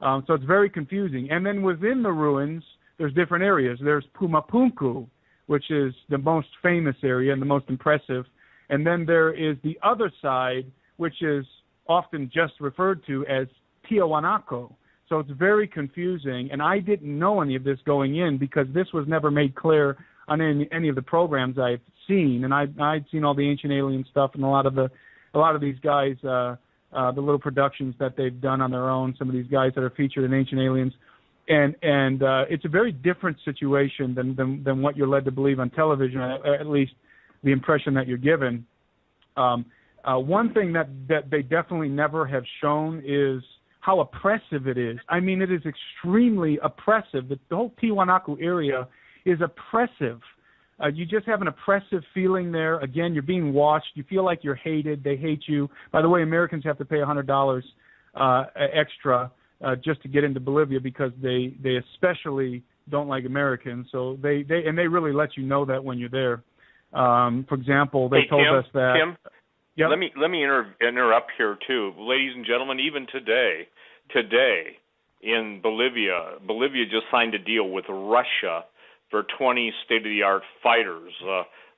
So it's very confusing. And then within the ruins, there's different areas. There's Pumapunku, which is the most famous area and the most impressive. And then there is the other side, which is often just referred to as Tiwanaku. So it's very confusing, and I didn't know any of this going in because this was never made clear on any of the programs I've seen. And I'd seen all the Ancient Alien stuff and a lot of these guys, the little productions that they've done on their own. Some of these guys that are featured in Ancient Aliens, and it's a very different situation than what you're led to believe on television, at least the impression that you're given. One thing that they definitely never have shown is how oppressive it is. I mean, it is extremely oppressive. The whole Tiwanaku area is oppressive. You just have an oppressive feeling there. Again, you're being watched. You feel like you're hated. They hate you. By the way, Americans have to pay $100 extra just to get into Bolivia because they especially don't like Americans. So they really let you know that when you're there. For example, they told us that. Tim, yep. Let me interrupt here too, ladies and gentlemen. Even today in Bolivia just signed a deal with Russia for 20 state-of-the-art fighters.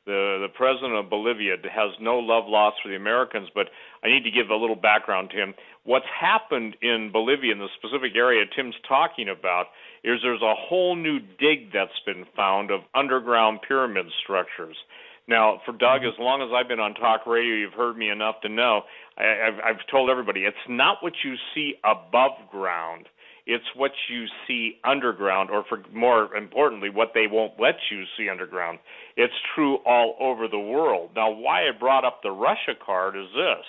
The president of Bolivia has no love lost for the Americans, but I need to give a little background, Tim. What's happened in Bolivia, in the specific area Tim's talking about, is there's a whole new dig that's been found of underground pyramid structures. Now, for Doug, as long as I've been on talk radio, you've heard me enough to know, I've told everybody, it's not what you see above ground. It's what you see underground, or for more importantly, what they won't let you see underground. It's true all over the world. Now, why I brought up the Russia card is this.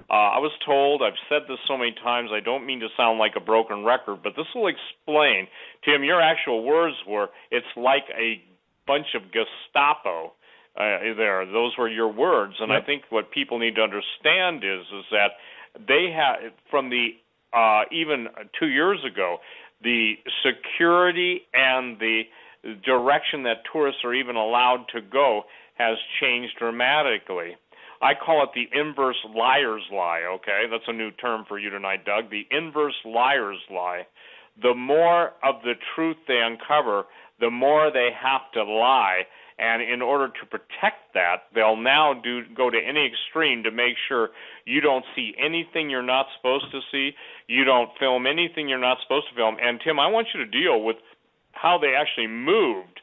I was told, I've said this so many times, I don't mean to sound like a broken record, but this will explain. Tim, your actual words were, it's like a bunch of Gestapo. Those were your words, and yep. I think what people need to understand is that they have, from the even 2 years ago, the security and the direction that tourists are even allowed to go has changed dramatically. I call it the inverse liar's lie, okay? That's a new term for you tonight, Doug. The inverse liar's lie. The more of the truth they uncover, the more they have to lie. And in order to protect that, they'll now go to any extreme to make sure you don't see anything you're not supposed to see, you don't film anything you're not supposed to film. And, Tim, I want you to deal with how they actually moved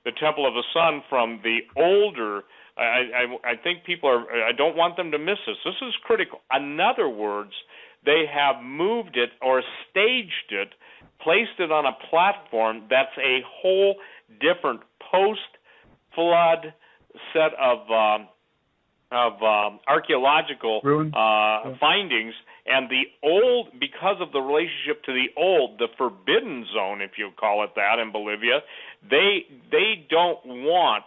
the Temple of the Sun from the older, I think people are, I don't want them to miss this. This is critical. In other words, they have moved it or staged it, placed it on a platform that's a whole different post-flood set of archaeological findings, and the old, because of the relationship to the old, the forbidden zone, if you call it that, in Bolivia, they don't want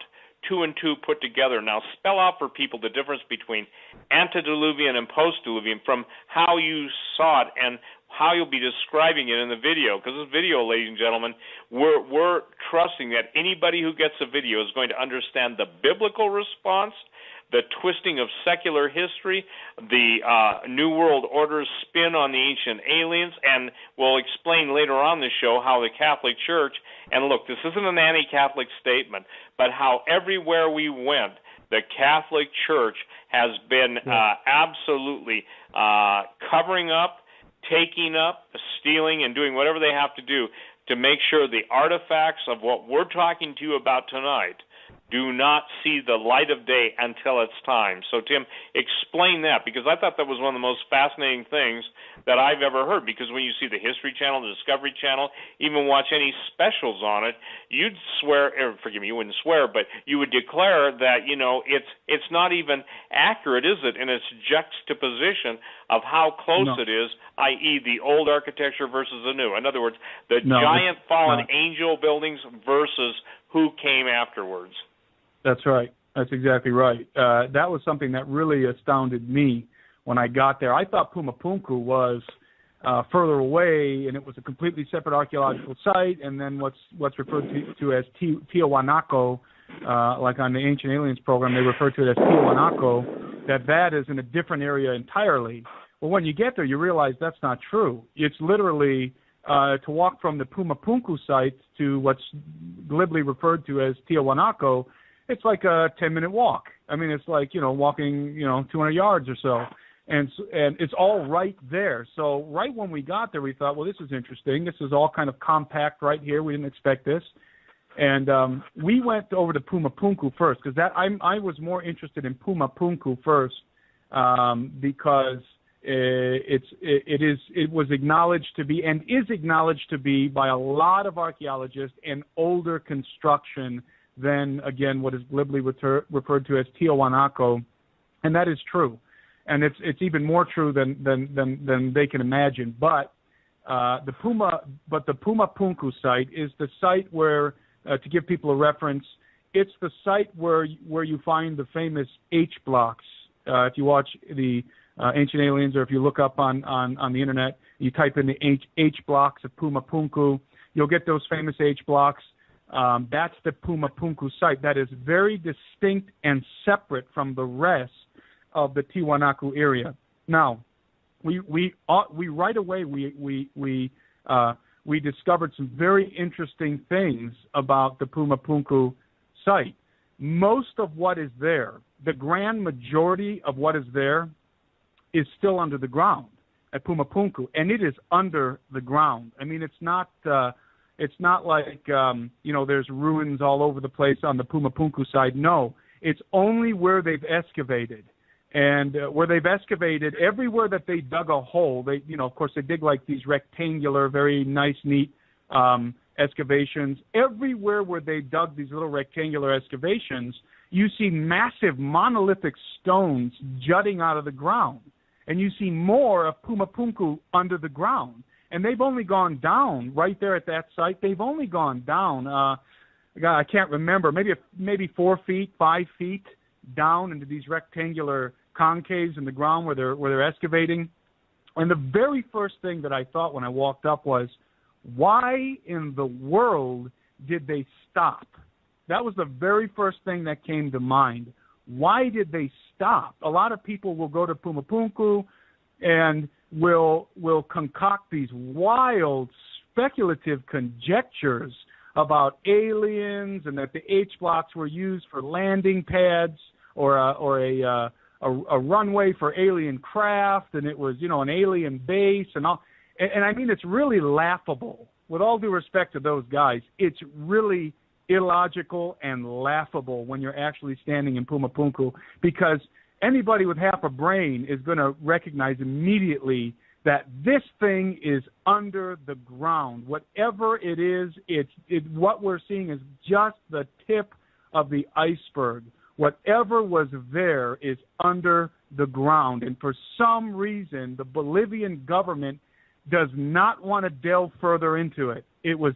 two and two put together. Now, spell out for people the difference between antediluvian and post-diluvian from how you saw it and how you'll be describing it in the video. Because this video, ladies and gentlemen, we're trusting that anybody who gets the video is going to understand the biblical response, the twisting of secular history, the New World Order's spin on the ancient aliens, and we'll explain later on the show how the Catholic Church, and look, this isn't an anti-Catholic statement, but how everywhere we went, the Catholic Church has been absolutely covering up, taking up, stealing, and doing whatever they have to do to make sure the artifacts of what we're talking to you about tonight do not see the light of day until it's time. So, Tim, explain that, because I thought that was one of the most fascinating things that I've ever heard, because when you see the History Channel, the Discovery Channel, even watch any specials on it, you'd swear, forgive me, you wouldn't swear, but you would declare that, you know, it's not even accurate, is it, in its juxtaposition of how close it is, i.e. the old architecture versus the new. In other words, the giant fallen angel buildings versus who came afterwards. That's right. That's exactly right. That was something that really astounded me when I got there. I thought Pumapunku was further away, and it was a completely separate archaeological site, and then what's referred to as Tiwanaku, like on the Ancient Aliens program, they refer to it as Tiwanaku, that is in a different area entirely. Well, when you get there, you realize that's not true. It's literally to walk from the Pumapunku site to what's glibly referred to as Tiwanaku. It's like a 10-minute walk. I mean, it's like, walking, 200 yards or so. And it's all right there. So right when we got there, we thought, well, this is interesting. This is all kind of compact right here. We didn't expect this. And we went over to Pumapunku first because I was more interested in Pumapunku first because it was acknowledged to be and is acknowledged to be by a lot of archaeologists an older construction than, again, what is glibly referred to as Tiwanaku, and that is true. And it's even more true than they can imagine. But the Pumapunku site is the site where, to give people a reference, it's the site where you find the famous H blocks. If you watch the Ancient Aliens, or if you look up on the internet, you type in the H blocks of Pumapunku, you'll get those famous H blocks. That's the Pumapunku site. That is very distinct and separate from the rest of the Tiwanaku area. Now, we right away we discovered some very interesting things about the Pumapunku site. Most of what is there, the grand majority of what is there, is still under the ground at Pumapunku, and it is under the ground. I mean, it's not like there's ruins all over the place on the Pumapunku side. No, it's only where they've excavated. And where they've excavated, everywhere that they dug a hole, they, of course, they dig like these rectangular, very nice, neat excavations. Everywhere where they dug these little rectangular excavations, you see massive monolithic stones jutting out of the ground. And you see more of Pumapunku under the ground. And they've only gone down right there at that site. They've only gone down, I can't remember, maybe 4 feet, 5 feet down into these rectangular concaves in the ground where they're excavating. And the very first thing that I thought when I walked up was, why in the world did they stop? That was the very first thing that came to mind. Why did they stop? A lot of people will go to Pumapunku and will concoct these wild speculative conjectures about aliens and that the H blocks were used for landing pads or a runway for alien craft, and it was an alien base and all. And I mean, it's really laughable. With all due respect to those guys, it's really illogical and laughable when you're actually standing in Pumapunku, because anybody with half a brain is going to recognize immediately that this thing is under the ground. Whatever it is, what we're seeing is just the tip of the iceberg. Whatever was there is under the ground. And for some reason, the Bolivian government does not want to delve further into it. It was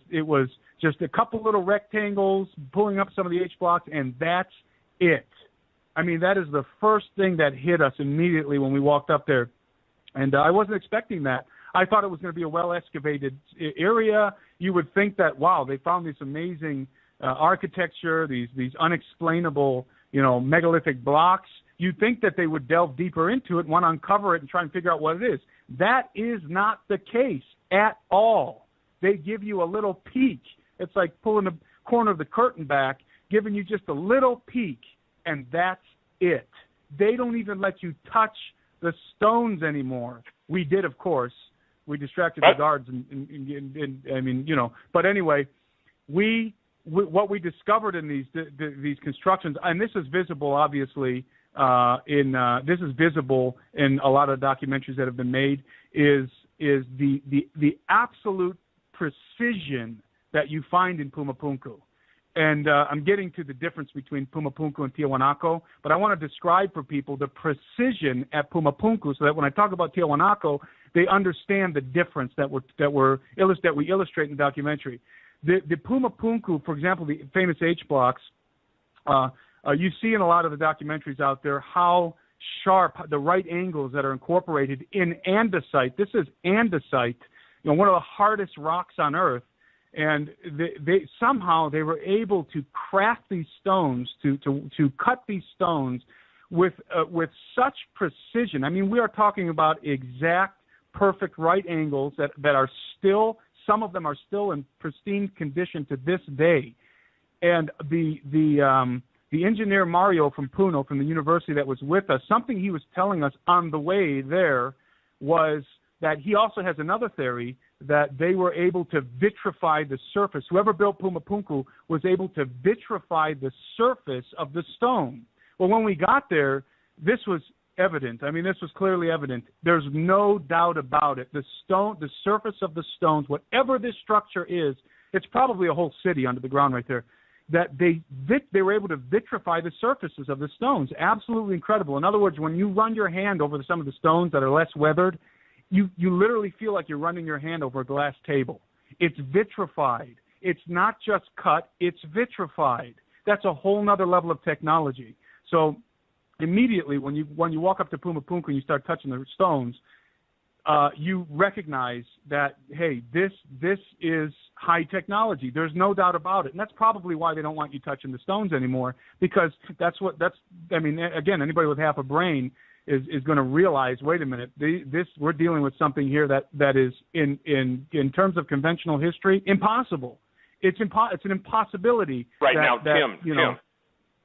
just a couple little rectangles pulling up some of the H blocks, and that's it. I mean, that is the first thing that hit us immediately when we walked up there. And I wasn't expecting that. I thought it was going to be a well-excavated area. You would think that, wow, they found this amazing architecture, these unexplainable, megalithic blocks. You'd think that they would delve deeper into it, want to uncover it and try and figure out what it is. That is not the case at all. They give you a little peek. It's like pulling the corner of the curtain back, giving you just a little peek, and that's it. They don't even let you touch the stones anymore. We did, of course. We distracted the guards, But anyway, what we discovered in these constructions, and this is visible, obviously, this is visible in a lot of documentaries that have been made, is the absolute precision that you find in Pumapunku. And I'm getting to the difference between Pumapunku and Tiwanaku, but I want to describe for people the precision at Pumapunku so that when I talk about Tiwanaku, they understand the difference that we illustrate in the documentary. The Pumapunku, for example, the famous H blocks, you see in a lot of the documentaries out there how sharp the right angles that are incorporated in andesite. This is andesite, one of the hardest rocks on Earth. And they somehow were able to craft these stones, to cut these stones with such precision. I mean, we are talking about exact, perfect right angles that are still, some of them are still in pristine condition to this day. And the the engineer Mario from Puno, from the university that was with us, something he was telling us on the way there was that he also has another theory that they were able to vitrify the surface. Whoever built Pumapunku was able to vitrify the surface of the stone. Well, when we got there, this was evident. I mean, this was clearly evident. There's no doubt about it. The surface of the stones, whatever this structure is, it's probably a whole city under the ground right there, that they were able to vitrify the surfaces of the stones. Absolutely incredible. In other words, when you run your hand over some of the stones that are less weathered, you literally feel like you're running your hand over a glass table. It's vitrified. It's not just cut, it's vitrified. That's a whole nother level of technology. So immediately when you walk up to Pumapunku and you start touching the stones, you recognize that, hey, this is high technology. There's no doubt about it. And that's probably why they don't want you touching the stones anymore, because again, anybody with half a brain is going to realize, wait a minute, we're dealing with something here that is in terms of conventional history impossible. It's an impossibility. Right. Now, Tim,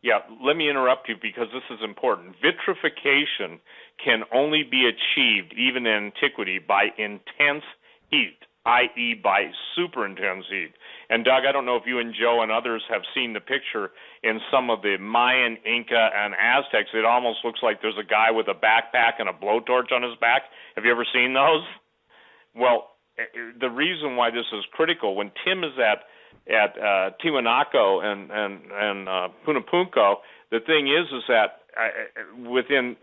yeah, let me interrupt you because this is important. Vitrification can only be achieved, even in antiquity, by intense heat, i.e. by super intense heat. And Doug, I don't know if you and Joe and others have seen the picture in some of the Mayan, Inca, and Aztecs. It almost looks like there's a guy with a backpack and a blowtorch on his back. Have you ever seen those? Well, the reason why this is critical, when Tim is at Tiwanaku and Punapunku, the thing is that within,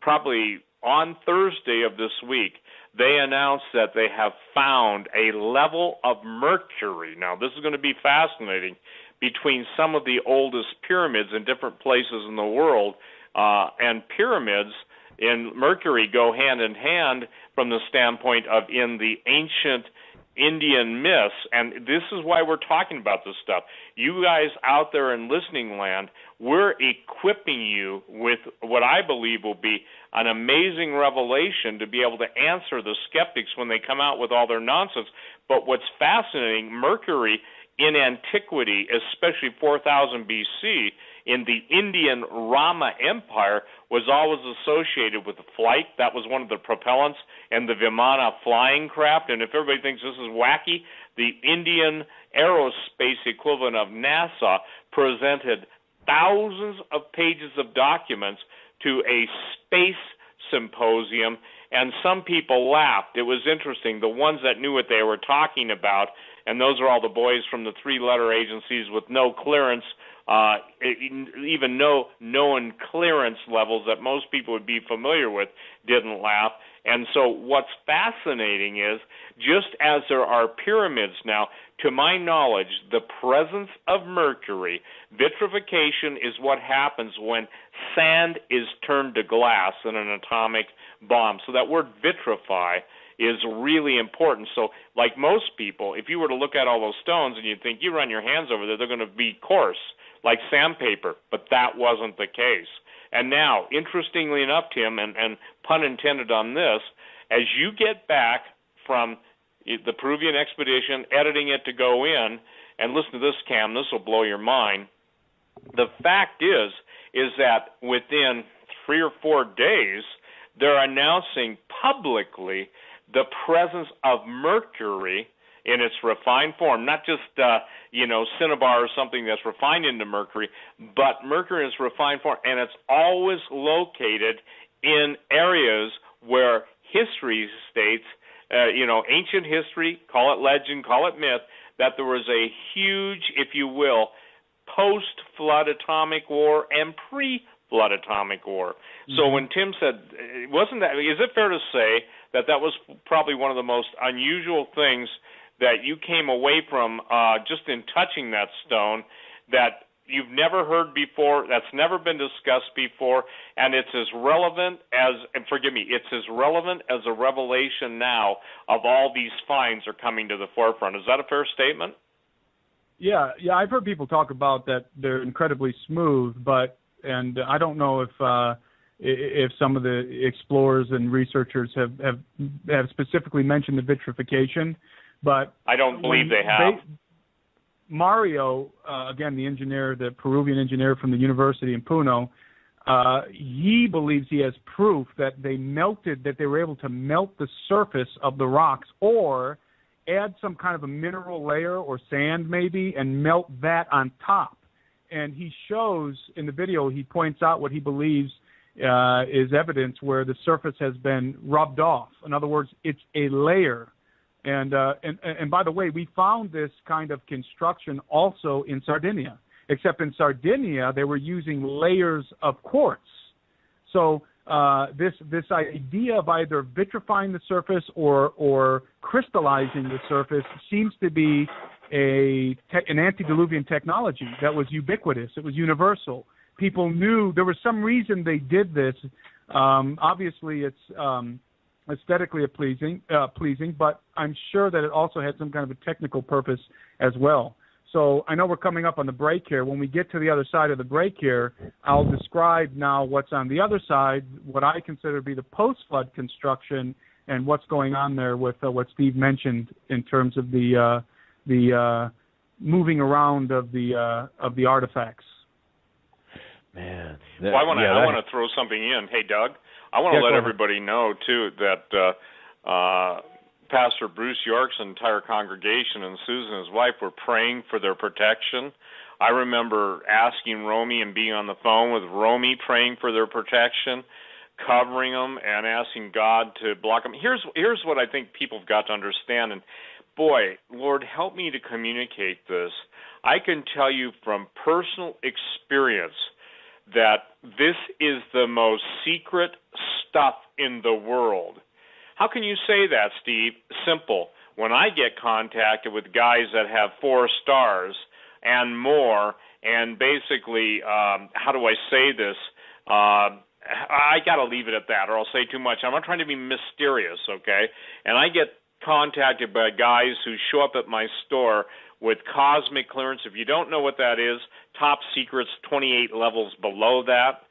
probably on Thursday of this week, they announced that they have found a level of mercury. Now, this is going to be fascinating, between some of the oldest pyramids in different places in the world, and pyramids and mercury go hand in hand from the standpoint of in the ancient Indian myths, and this is why we're talking about this stuff. You guys out there in listening land, we're equipping you with what I believe will be an amazing revelation to be able to answer the skeptics when they come out with all their nonsense. But what's fascinating, mercury in antiquity, especially 4000 BC, in the Indian Rama Empire, was always associated with flight. That was one of the propellants, and the Vimana flying craft. And if everybody thinks this is wacky, the Indian aerospace equivalent of NASA presented thousands of pages of documents to a space symposium, and some people laughed. It was interesting. The ones that knew what they were talking about, and those are all the boys from the three-letter agencies with no clearance, even no known clearance levels that most people would be familiar with, didn't laugh. And so what's fascinating is, just as there are pyramids now, to my knowledge, the presence of mercury, vitrification is what happens when sand is turned to glass in an atomic bomb. So that word vitrify is really important. So like most people, if you were to look at all those stones and you think you run your hands over there, they're going to be coarse, like sandpaper, but that wasn't the case. And now, interestingly enough, Tim, and pun intended on this, as you get back from the Peruvian expedition, editing it to go in, and listen to this, Cam, this will blow your mind. The fact is that within 3 or 4 days, they're announcing publicly the presence of mercury in its refined form, not just, cinnabar or something that's refined into mercury, but mercury in its refined form, and it's always located in areas where history states, ancient history, call it legend, call it myth, that there was a huge, if you will, post-flood atomic war and pre-flood atomic war. Mm-hmm. So when Tim said, is it fair to say that was probably one of the most unusual things that you came away from just in touching that stone that you've never heard before, that's never been discussed before, and it's as relevant as, it's as relevant as a revelation now of all these finds are coming to the forefront. Is that a fair statement? Yeah, I've heard people talk about that they're incredibly smooth, and I don't know if some of the explorers and researchers have specifically mentioned the vitrification, but I don't believe they have. Mario, again, the engineer, the Peruvian engineer from the university in Puno, he believes he has proof that they were able to melt the surface of the rocks or add some kind of a mineral layer or sand maybe and melt that on top. And he shows in the video, he points out what he believes is evidence where the surface has been rubbed off. In other words, it's a layer. And by the way, we found this kind of construction also in Sardinia, except in Sardinia they were using layers of quartz. So this idea of either vitrifying the surface or crystallizing the surface seems to be an antediluvian technology that was ubiquitous. It was universal. People knew there was some reason they did this. Obviously, it's aesthetically pleasing, but I'm sure that it also had some kind of a technical purpose as well. So I know we're coming up on the break here. When we get to the other side of the break here, I'll describe now what's on the other side, what I consider to be the post-flood construction, and what's going on there with what Steve mentioned in terms of the moving around of the artifacts. Man, well, I want to throw something in. Hey, Doug, I want to let everybody know too that Pastor Bruce York's entire congregation and Susan, his wife, were praying for their protection. I remember asking Romy and being on the phone with Romy, praying for their protection, covering them, and asking God to block them. Here's what I think people have got to understand, and boy, Lord, help me to communicate this. I can tell you from personal experience that this is the most secret stuff in the world. How can you say that, Steve? Simple. When I get contacted with guys that have 4 stars and more, and basically, how do I say this? I got to leave it at that, or I'll say too much. I'm not trying to be mysterious, okay? And I get contacted by guys who show up at my store with cosmic clearance. If you don't know what that is, top secret's 28 levels below that.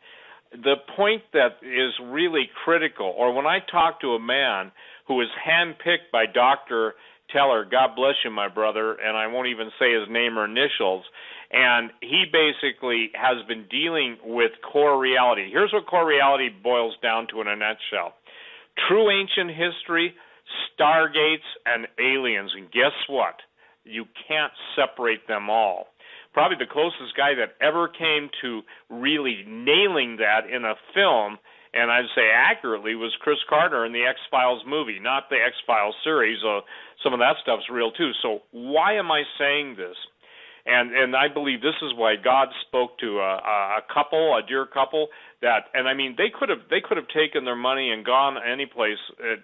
The point that is really critical, or when I talk to a man who is handpicked by Dr. Teller, God bless you, my brother, and I won't even say his name or initials, and he basically has been dealing with core reality. Here's what core reality boils down to in a nutshell. True ancient history, stargates, and aliens, and guess what? You can't separate them all. Probably the closest guy that ever came to really nailing that in a film, and I'd say accurately, was Chris Carter in the X-Files movie, not the X-Files series. Some of that stuff's real too. So why am I saying this? And I believe this is why God spoke to a couple, a dear couple, that, and I mean, they could have taken their money and gone any place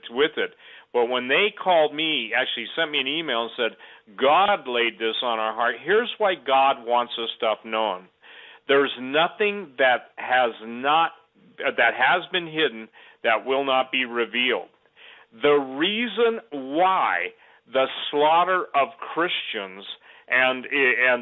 with it. But when they called me, actually sent me an email and said, God laid this on our heart. Here's why God wants this stuff known. There's nothing that has been hidden that will not be revealed. The reason why the slaughter of Christians and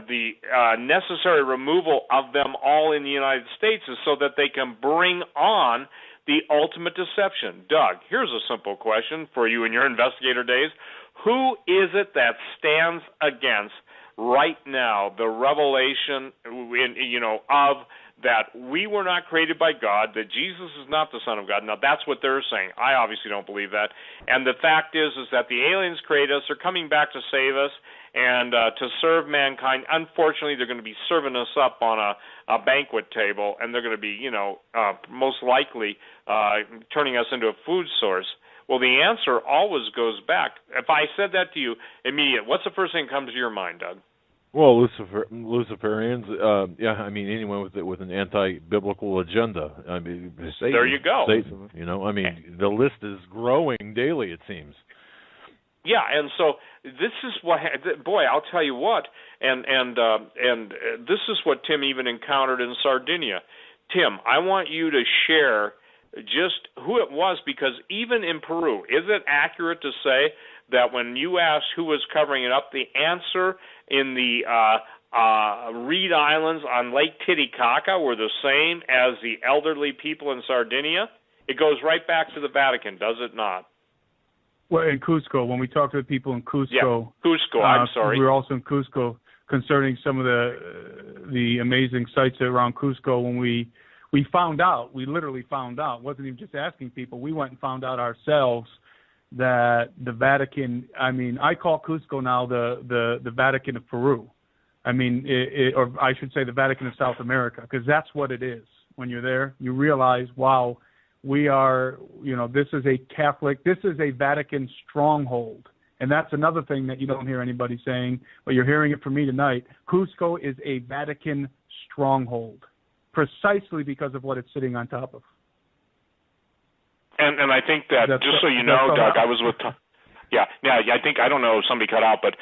the necessary removal of them all in the United States is so that they can bring on the ultimate deception. Doug, here's a simple question for you in your investigator days. Who is it that stands against right now the revelation of that we were not created by God, that Jesus is not the Son of God? Now, that's what they're saying. I obviously don't believe that. And the fact is that the aliens created us. They're coming back to save us and to serve mankind. Unfortunately, they're going to be serving us up on a banquet table, and they're going to be, most likely turning us into a food source. Well, the answer always goes back. If I said that to you immediately, what's the first thing that comes to your mind, Doug? Well, Luciferians, anyone with an anti-biblical agenda. I mean, Satan, there you go. Satan, the list is growing daily, it seems. Yeah, and so this is what, boy, I'll tell you what, and this is what Tim even encountered in Sardinia. Tim, I want you to share just who it was, because even in Peru, is it accurate to say that when you asked who was covering it up, the answer in the Reed Islands on Lake Titicaca were the same as the elderly people in Sardinia? It goes right back to the Vatican, does it not? Well, in Cusco, when we talked to the people in Cusco. Yeah, Cusco, I'm sorry. We were also in Cusco. concerning some of the amazing sites around Cusco. When we found out, we literally found out, wasn't even just asking people, we went and found out ourselves that the Vatican, I mean, I call Cusco now the Vatican of Peru. I mean, or I should say the Vatican of South America, because that's what it is. When you're there, you realize, wow, we are, this is a Catholic, this is a Vatican stronghold. And that's another thing that you don't hear anybody saying, but you're hearing it from me tonight. Cusco is a Vatican stronghold, precisely because of what it's sitting on top of. And I think that, just so you know, Doug, I was with Tom. Yeah, I think, I don't know if somebody cut out, but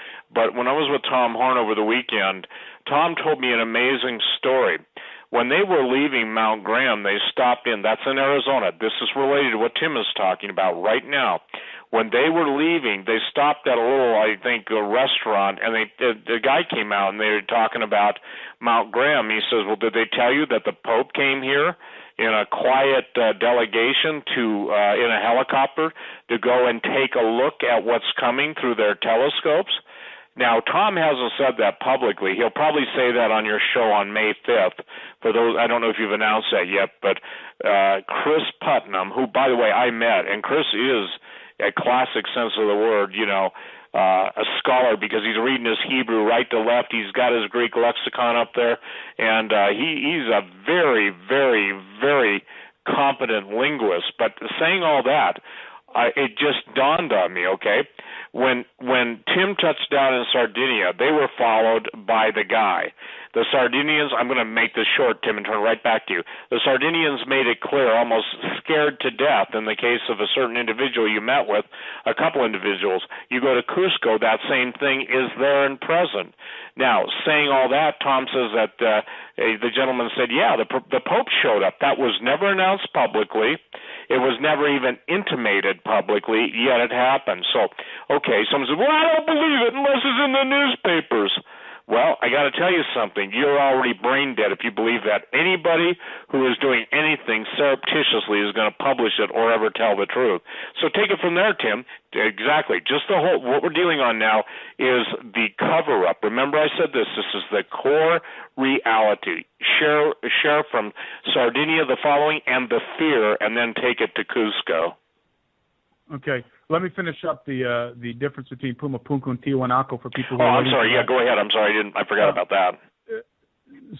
when I was with Tom Horn over the weekend, Tom told me an amazing story. When they were leaving Mount Graham, they stopped in. That's in Arizona. This is related to what Tim is talking about right now. When they were leaving, they stopped at a little, I think, a restaurant, and the guy came out, and they were talking about Mount Graham. He says, well, did they tell you that the Pope came here in a quiet delegation in a helicopter to go and take a look at what's coming through their telescopes? Now, Tom hasn't said that publicly. He'll probably say that on your show on May 5th. For those, I don't know if you've announced that yet, but Chris Putnam, who, by the way, I met, and Chris is a classic sense of the word, a scholar, because he's reading his Hebrew right to left. He's got his Greek lexicon up there, and he's a very, very, very competent linguist. But saying all that, it just dawned on me, okay? When Tim touched down in Sardinia, they were followed by the guy. The Sardinians, I'm going to make this short, Tim, and turn right back to you. The Sardinians made it clear, almost scared to death in the case of a certain individual you met with, a couple individuals. You go to Cusco, that same thing is there and present. Now, saying all that, Tom says that the gentleman said, yeah, the Pope showed up. That was never announced publicly. It was never even intimated publicly, yet it happened. So, okay, someone says, well, I don't believe it unless it's in the newspapers. Well, I got to tell you something. You're already brain dead if you believe that. Anybody who is doing anything surreptitiously is going to publish it or ever tell the truth. So take it from there, Tim. Exactly. Just what we're dealing on now is the cover-up. Remember I said this. This is the core reality. Share from Sardinia the following and the fear, and then take it to Cusco. Okay. Let me finish up the difference between Pumapunku and Tiwanaku for people who I'm sorry. Yeah, go ahead. I'm sorry. I forgot about that.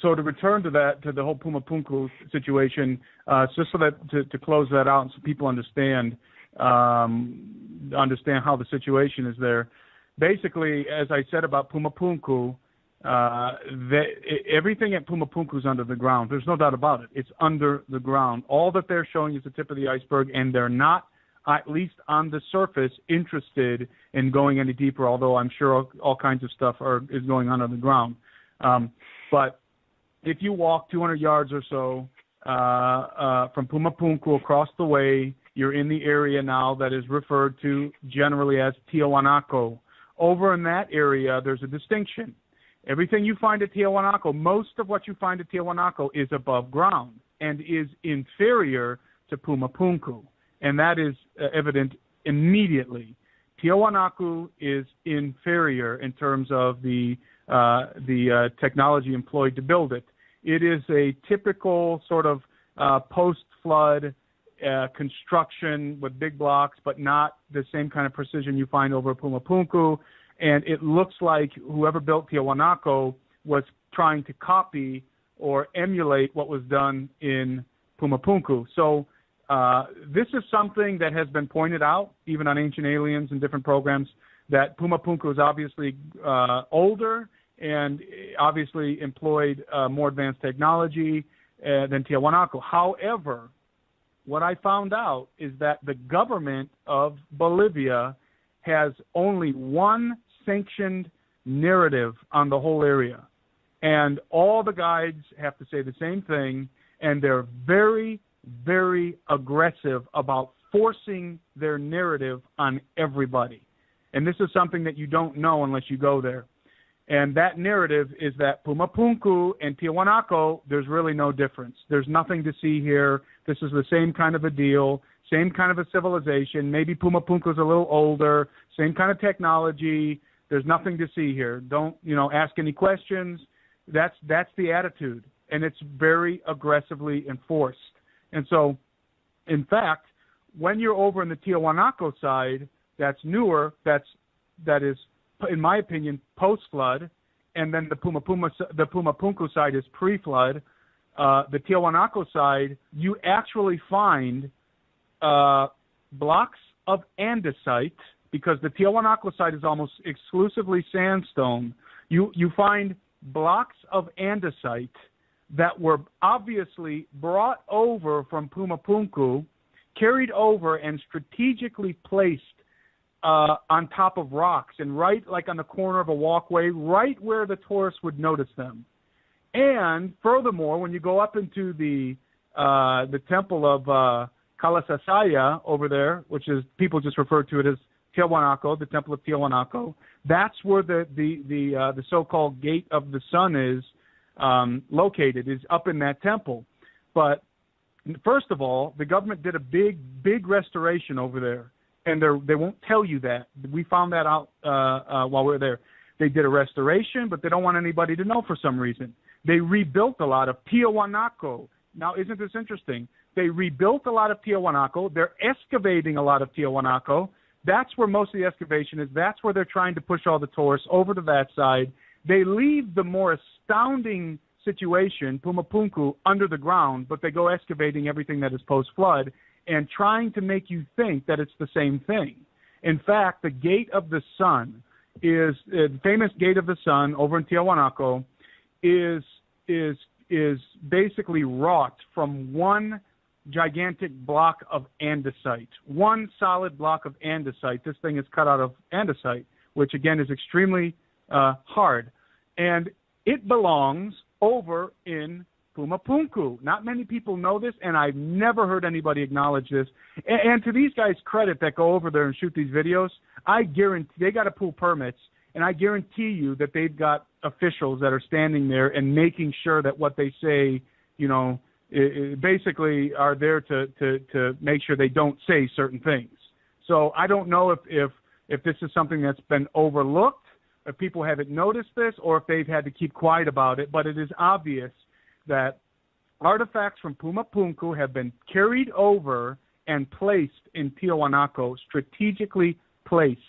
So to return to the whole Pumapunku situation, just so that to close that out, so people understand how the situation is there. Basically, as I said about Pumapunku, everything at Pumapunku is under the ground. There's no doubt about it. It's under the ground. All that they're showing is the tip of the iceberg, and they're not, at least on the surface, interested in going any deeper, although I'm sure all kinds of stuff is going on the ground. But if you walk 200 yards or so from Pumapunku across the way, you're in the area now that is referred to generally as Tiwanaku. Over in that area, there's a distinction. Everything you find at Tiwanaku, most of what you find at Tiwanaku is above ground and is inferior to Pumapunku. And that is evident immediately. Tiwanaku is inferior in terms of the technology employed to build it. It is a typical sort of post-flood construction with big blocks, but not the same kind of precision you find over Pumapunku. And it looks like whoever built Tiwanaku was trying to copy or emulate what was done in Pumapunku. So this is something that has been pointed out, even on Ancient Aliens and different programs, that Pumapunku is obviously older and obviously employed more advanced technology than Tiwanaku. However, what I found out is that the government of Bolivia has only one sanctioned narrative on the whole area. And all the guides have to say the same thing, and they're very, very aggressive about forcing their narrative on everybody. And this is something that you don't know unless you go there. And that narrative is that Pumapunku and Tiwanaku, there's really no difference. There's nothing to see here. This is the same kind of a deal, same kind of a civilization. Maybe Pumapunku is a little older, same kind of technology, There's nothing to see here. Don't, ask any questions. That's the attitude, and it's very aggressively enforced. And so, in fact, when you're over in the Tiahuanaco side, that's newer, that is, in my opinion, post-flood, and then the Pumapunku side is pre-flood. The Tiahuanaco side, you actually find blocks of andesite, because the Tiahuanaco side is almost exclusively sandstone. You find blocks of andesite that were obviously brought over from Pumapunku, carried over and strategically placed on top of rocks, and right like on the corner of a walkway, right where the tourists would notice them. And furthermore, when you go up into the temple of Kalasasaya over there, which is, people just refer to it as Tiahuanaco, the temple of Tiahuanaco, that's where the so-called gate of the sun is located, is up in that temple. But first of all, the government did a big restoration over there, and they won't tell you that. We found that out while we were there. They did a restoration, but they don't want anybody to know for some reason. They rebuilt a lot of Tiahuanaco. Now, isn't this interesting? They rebuilt a lot of Tiahuanaco. They're excavating a lot of Tiahuanaco. That's where most of the excavation is. That's where they're trying to push all the tourists over to that side. They leave the more astounding situation, Pumapunku, under the ground, but they go excavating everything that is post-flood and trying to make you think that it's the same thing. In fact, the Gate of the Sun is the famous Gate of the Sun over in Tiahuanaco is basically wrought from one gigantic block of andesite, one solid block of andesite. This thing is cut out of andesite, which again is extremely hard, and it belongs over in Pumapunku. Not many people know this, and I've never heard anybody acknowledge this. And to these guys' credit that go over there and shoot these videos, I guarantee they got to pull permits, and I guarantee you that they've got officials that are standing there and making sure that what they say, basically are there to make sure they don't say certain things. So I don't know if this is something that's been overlooked, if people haven't noticed this, or if they've had to keep quiet about it, but it is obvious that artifacts from Pumapunku have been carried over and placed in Tiahuanaco, strategically placed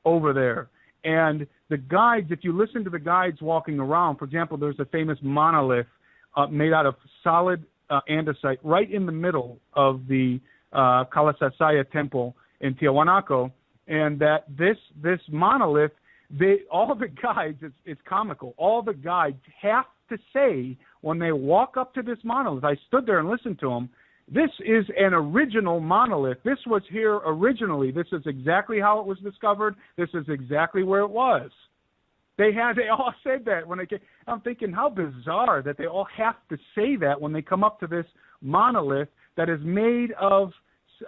over there. And the guides, if you listen to the guides walking around, for example, there's a famous monolith made out of solid andesite right in the middle of the Kalasasaya temple in Tiahuanaco, and that this monolith, all the guides, it's comical, all the guides have to say when they walk up to this monolith, I stood there and listened to them, this is an original monolith. This was here originally. This is exactly how it was discovered. This is exactly where it was. They all said that when they came. I'm thinking, how bizarre that they all have to say that when they come up to this monolith that is made of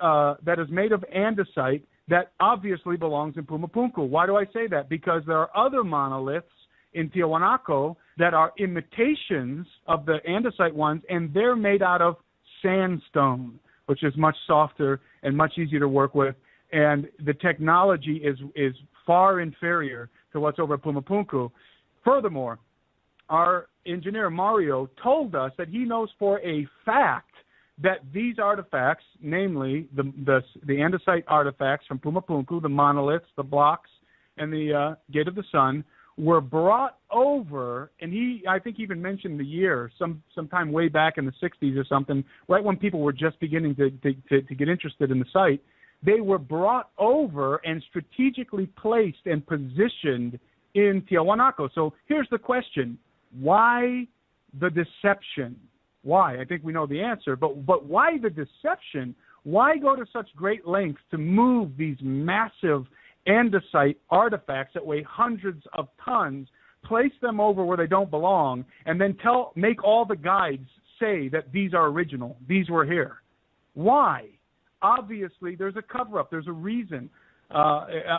andesite that obviously belongs in Pumapunku. Why do I say that? Because there are other monoliths in Tiahuanaco that are imitations of the andesite ones, and they're made out of sandstone, which is much softer and much easier to work with, and the technology is far inferior to what's over at Pumapunku. Furthermore, our engineer Mario told us that he knows for a fact that these artifacts, namely the andesite artifacts from Pumapunku, the monoliths, the blocks, and the Gate of the Sun, were brought over, and I think he even mentioned the year, sometime way back in the 60s or something, right when people were just beginning to get interested in the site. They were brought over and strategically placed and positioned in Tiahuanaco. So here's the question. Why the deception? Why? I think we know the answer, but why the deception? Why go to such great lengths to move these massive andesite artifacts that weigh hundreds of tons, place them over where they don't belong, and then make all the guides say that these are original, these were here? Why? Obviously, there's a cover-up. There's a reason.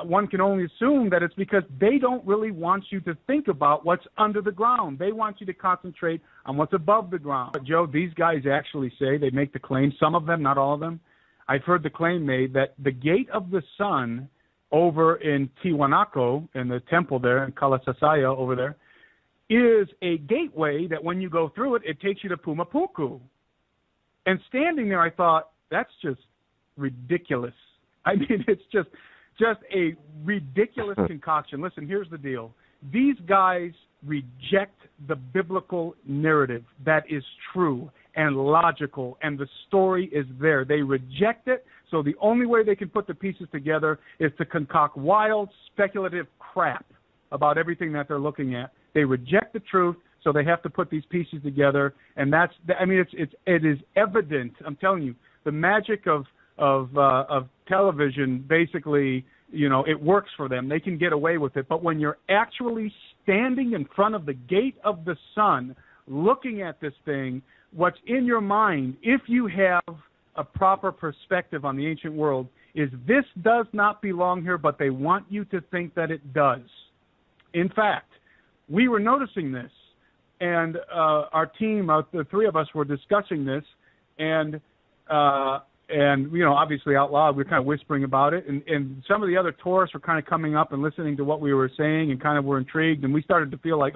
One can only assume that it's because they don't really want you to think about what's under the ground. They want you to concentrate on what's above the ground. But, Joe, these guys actually say, they make the claim, some of them, not all of them. I've heard the claim made that the Gate of the Sun over in Tiwanaku, in the temple there, in Kalasasaya over there, is a gateway that when you go through it, it takes you to Pumapunku. And standing there, I thought, that's just ridiculous. I mean, it's just a ridiculous concoction. Listen, here's the deal. These guys reject the biblical narrative that is true and logical, and the story is there. They reject it, so the only way they can put the pieces together is to concoct wild, speculative crap about everything that they're looking at. They reject the truth, so they have to put these pieces together, and it is evident. I'm telling you, the magic of television, basically, it works for them. They can get away with it. But when you're actually standing in front of the gate of the sun, looking at this thing, what's in your mind, if you have a proper perspective on the ancient world, is this does not belong here, but they want you to think that it does. In fact, we were noticing this, and our team, the three of us, were discussing this, and obviously out loud, we were kind of whispering about it, and some of the other tourists were kind of coming up and listening to what we were saying and kind of were intrigued, and we started to feel like,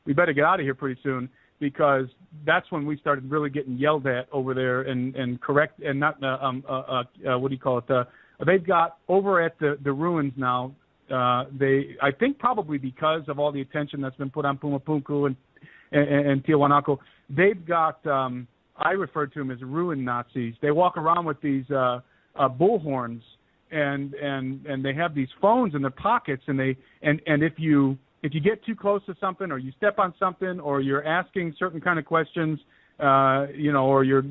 we better get out of here pretty soon, because that's when we started really getting yelled at over there and correct, and not, they've got over at the ruins now, I think probably because of all the attention that's been put on Pumapunku and Tiwanaku, they've got, I refer to them as ruin Nazis. They walk around with these bullhorns, and they have these phones in their pockets, and if you get too close to something, or you step on something, or you're asking certain kind of questions, or you're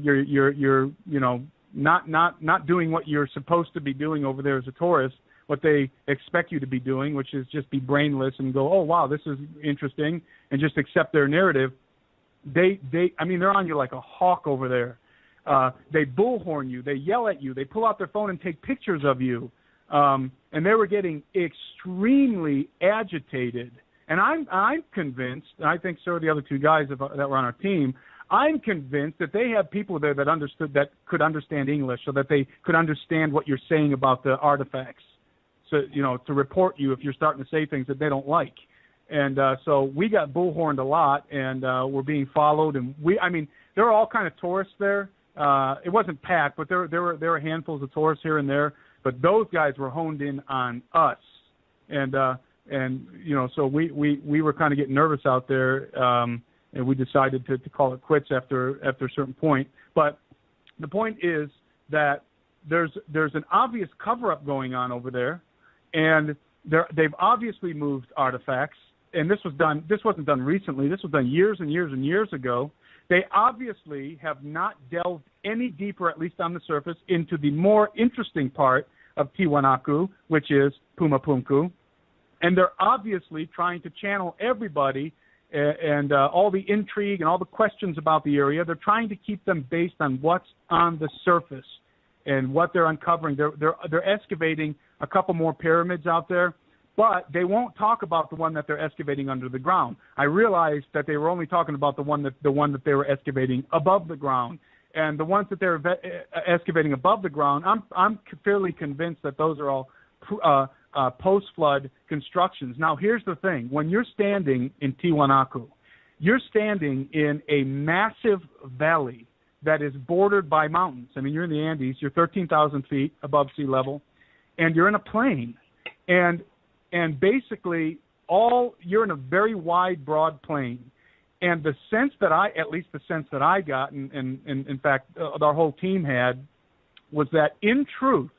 not doing what you're supposed to be doing over there as a tourist, what they expect you to be doing, which is just be brainless and go, oh wow, this is interesting, and just accept their narrative. They're on you like a hawk over there. They bullhorn you. They yell at you. They pull out their phone and take pictures of you. And they were getting extremely agitated. And I'm convinced, and I think so are the other two guys that were on our team, I'm convinced that they have people there that could understand English, so that they could understand what you're saying about the artifacts. So, to report you if you're starting to say things that they don't like. And so we got bullhorned a lot, and we're being followed. And there were all kind of tourists there. It wasn't packed, but there were handfuls of tourists here and there. But those guys were honed in on us, and so we were kind of getting nervous out there, and we decided to call it quits after a certain point. But the point is that there's an obvious cover-up going on over there, and they've obviously moved artifacts. And this wasn't done recently. This was done years and years and years ago. They obviously have not delved any deeper, at least on the surface, into the more interesting part of Tiwanaku, which is Pumapunku. And they're obviously trying to channel everybody and all the intrigue and all the questions about the area. They're trying to keep them based on what's on the surface and what they're uncovering. They're excavating a couple more pyramids out there, but they won't talk about the one that they're excavating under the ground. I realized that they were only talking about the one that they were excavating above the ground, and the ones that they're excavating above the ground. I'm fairly convinced that those are all post-flood constructions. Now, here's the thing: when you're standing in Tiwanaku, you're standing in a massive valley that is bordered by mountains. I mean, you're in the Andes. You're 13,000 feet above sea level, and you're in a plain, and basically you're in a very wide, broad plain. And the sense that I got, and in fact our whole team had, was that in truth,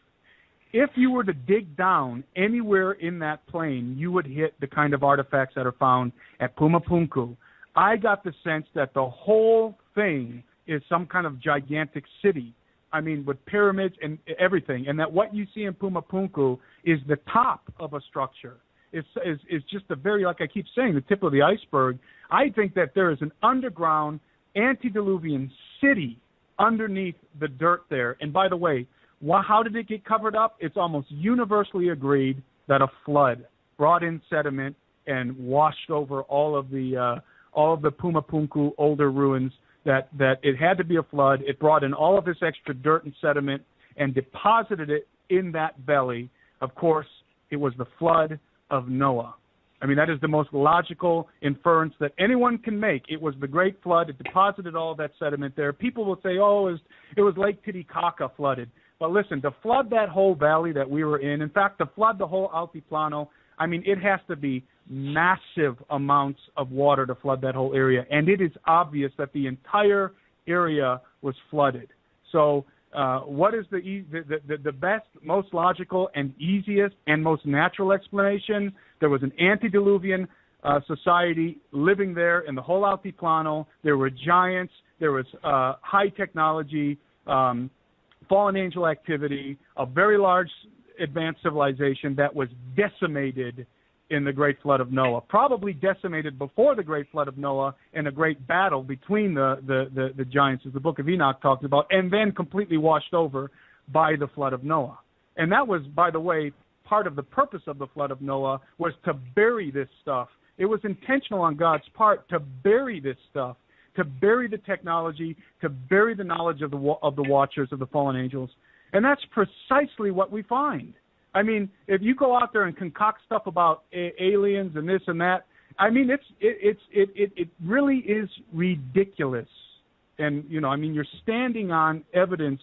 if you were to dig down anywhere in that plain, you would hit the kind of artifacts that are found at Pumapunku. I got the sense that the whole thing is some kind of gigantic city. I mean, with pyramids and everything, and that what you see in Pumapunku is the top of a structure. It's just the very, like I keep saying, the tip of the iceberg. I think that there is an underground antediluvian city underneath the dirt there. And by the way, how did it get covered up? It's almost universally agreed that a flood brought in sediment and washed over all of the Pumapunku older ruins. That it had to be a flood. It brought in all of this extra dirt and sediment and deposited it in that valley. Of course, it was the flood of Noah. I mean, that is the most logical inference that anyone can make. It was the great flood. It deposited all that sediment there. People will say, oh, it was Lake Titicaca flooded. But listen, to flood that whole valley that we were in fact, to flood the whole Altiplano, I mean, it has to be massive amounts of water to flood that whole area. And it is obvious that the entire area was flooded. So what is the best, most logical, and easiest, and most natural explanation? There was an antediluvian society living there in the whole Altiplano. There were giants. There was high technology, fallen angel activity, a very large advanced civilization that was decimated in the great flood of Noah, probably decimated before the great flood of Noah in a great battle between the giants, as the book of Enoch talks about, and then completely washed over by the flood of Noah. And that was, by the way, part of the purpose of the flood of Noah was to bury this stuff. It was intentional on God's part to bury this stuff, to bury the technology, to bury the knowledge of the watchers, of the fallen angels. And that's precisely what we find. I mean, if you go out there and concoct stuff about aliens and this and that, I mean, it really is ridiculous. And, you know, I mean, you're standing on evidence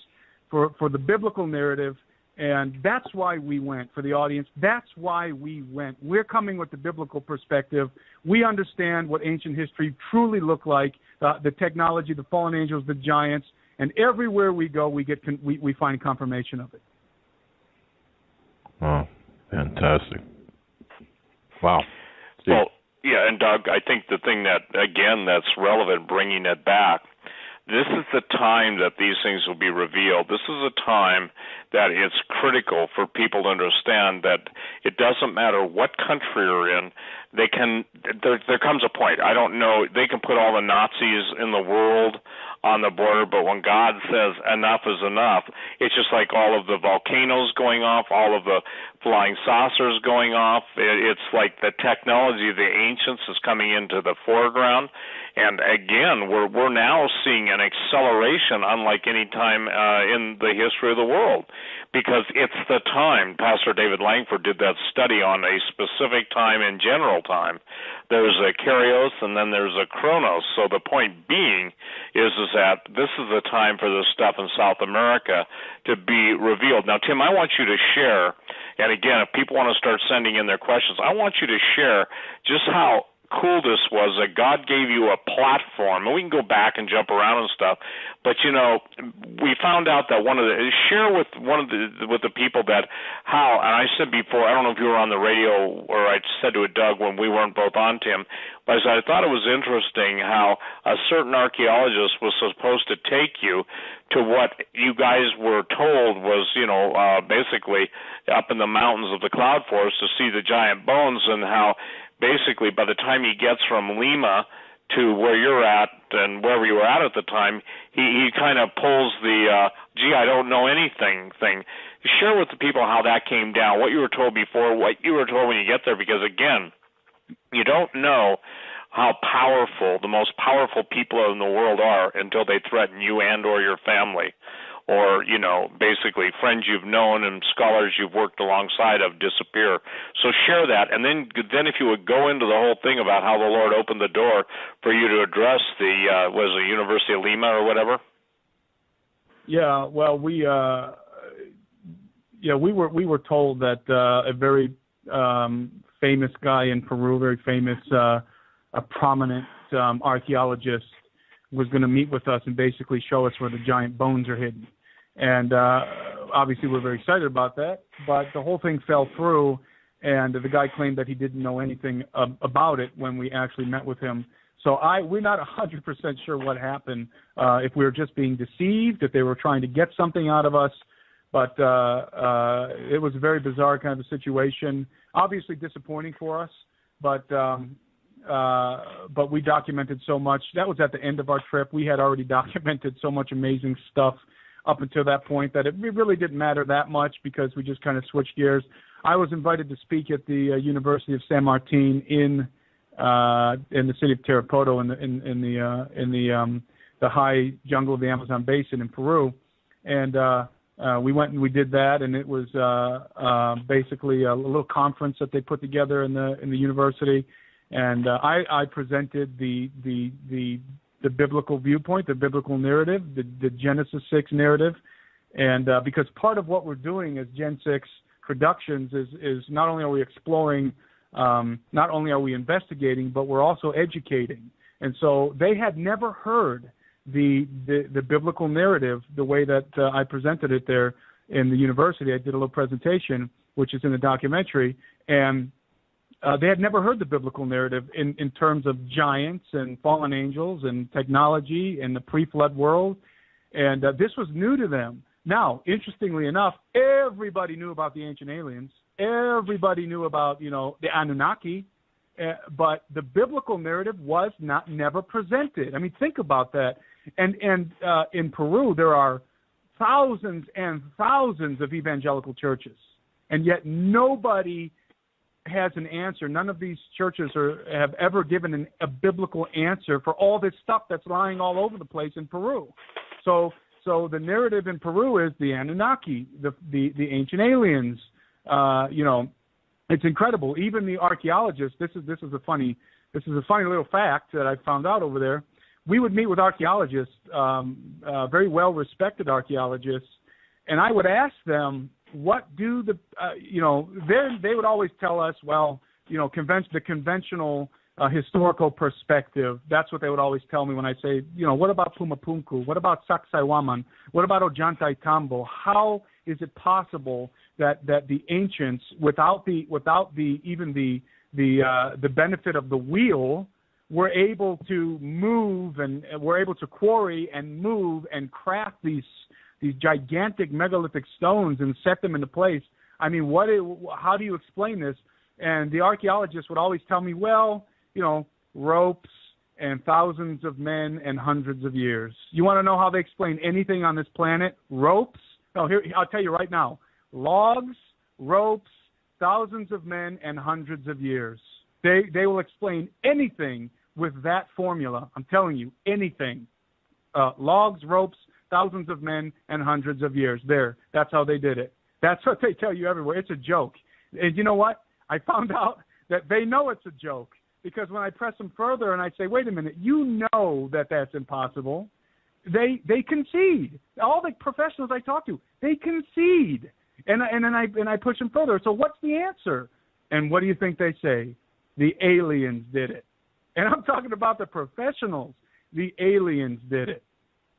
for the biblical narrative, and that's why we went, for the audience. That's why we went. We're coming with the biblical perspective. We understand what ancient history truly looked like, the technology, the fallen angels, the giants, and everywhere we go, we find confirmation of it. Oh, fantastic. Wow. Steve. Well, yeah, and Doug, I think the thing that, again, that's relevant, bringing it back, this is the time that these things will be revealed. This is a time that it's critical for people to understand that it doesn't matter what country you're in. There comes a point, I don't know, they can put all the Nazis in the world on the border, but when God says enough is enough, it's just like all of the volcanoes going off, all of the flying saucers going off. It's like the technology of the ancients is coming into the foreground. And again, we're now seeing an acceleration unlike any time in the history of the world, because it's the time. Pastor David Langford did that study on a specific time and general time. There's a Kairos and then there's a Chronos. So the point being is that this is the time for this stuff in South America to be revealed. Now, Tim, I want you to share, and again, if people want to start sending in their questions, I want you to share just how cool this was, that God gave you a platform, and we can go back and jump around and stuff, but you know, we found out that share with the people that how, and I said before, I don't know if you were on the radio or I said to it, Doug, when we weren't both on, Tim, but I thought it was interesting how a certain archaeologist was supposed to take you to what you guys were told was, you know, basically up in the mountains of the cloud forest to see the giant bones, and how basically by the time he gets from Lima to where you're at and wherever you were at the time, he kind of pulls the, gee, I don't know anything thing. Share with the people how that came down, what you were told before, what you were told when you get there, because, again, you don't know how powerful the most powerful people in the world are until they threaten you and or your family, or, you know, basically friends you've known and scholars you've worked alongside of disappear. So share that, and then if you would go into the whole thing about how the Lord opened the door for you to address the University of Lima or whatever. Yeah, well, we were told that a very famous guy in Peru, very famous, a prominent archaeologist, was going to meet with us and basically show us where the giant bones are hidden. And obviously we're very excited about that, but the whole thing fell through, and the guy claimed that he didn't know anything about it when we actually met with him. So we're not 100% sure what happened, if we were just being deceived, if they were trying to get something out of us, but it was a very bizarre kind of a situation, obviously disappointing for us, but we documented so much. That was at the end of our trip. We had already documented so much amazing stuff up until that point that it really didn't matter that much, because we just kind of switched gears. I was invited to speak at the University of San Martin in the city of Tarapoto in the high jungle of the Amazon basin in Peru, and We went and we did that, and it was basically a little conference that they put together in the university, and I presented the biblical viewpoint, the biblical narrative, the Genesis 6 narrative, and because part of what we're doing as Gen 6 Productions is not only are we exploring, not only are we investigating, but we're also educating, and so they had never heard the biblical narrative the way that I presented it there in the university. I did a little presentation, which is in the documentary, and they had never heard the biblical narrative in terms of giants and fallen angels and technology and the pre-flood world, and this was new to them. Now, interestingly enough, everybody knew about the ancient aliens. Everybody knew about, the Anunnaki, but the biblical narrative was never presented. I mean, think about that. And in Peru, there are thousands and thousands of evangelical churches, and yet nobody has an answer. None of these churches have ever given a biblical answer for all this stuff that's lying all over the place in Peru. So the narrative in Peru is the Anunnaki, the ancient aliens. It's incredible. Even the archaeologists. This is a funny little fact that I found out over there. We would meet with archaeologists, very well respected archaeologists, and I would ask them, what do they would always tell us, the conventional historical perspective. That's what they would always tell me when I say, what about Pumapunku? What about Sacsayhuaman? What about Ollantaytambo? How is it possible that the ancients, without the benefit of the wheel, were able to move and were able to quarry and move and craft these gigantic megalithic stones and set them into place? I mean, how do you explain this? And the archaeologists would always tell me, ropes and thousands of men and hundreds of years. You want to know how they explain anything on this planet? Ropes? No, here, I'll tell you right now. Logs, ropes, thousands of men and hundreds of years. They will explain anything with that formula. I'm telling you, anything. Logs, ropes, thousands of men and hundreds of years. There. That's how they did it. That's what they tell you everywhere. It's a joke. And you know what? I found out that they know it's a joke, because when I press them further and I say, wait a minute, you know that that's impossible, they concede. All the professionals I talk to, they concede. And I push them further. So what's the answer? And what do you think they say? The aliens did it. And I'm talking about the professionals. The aliens did it.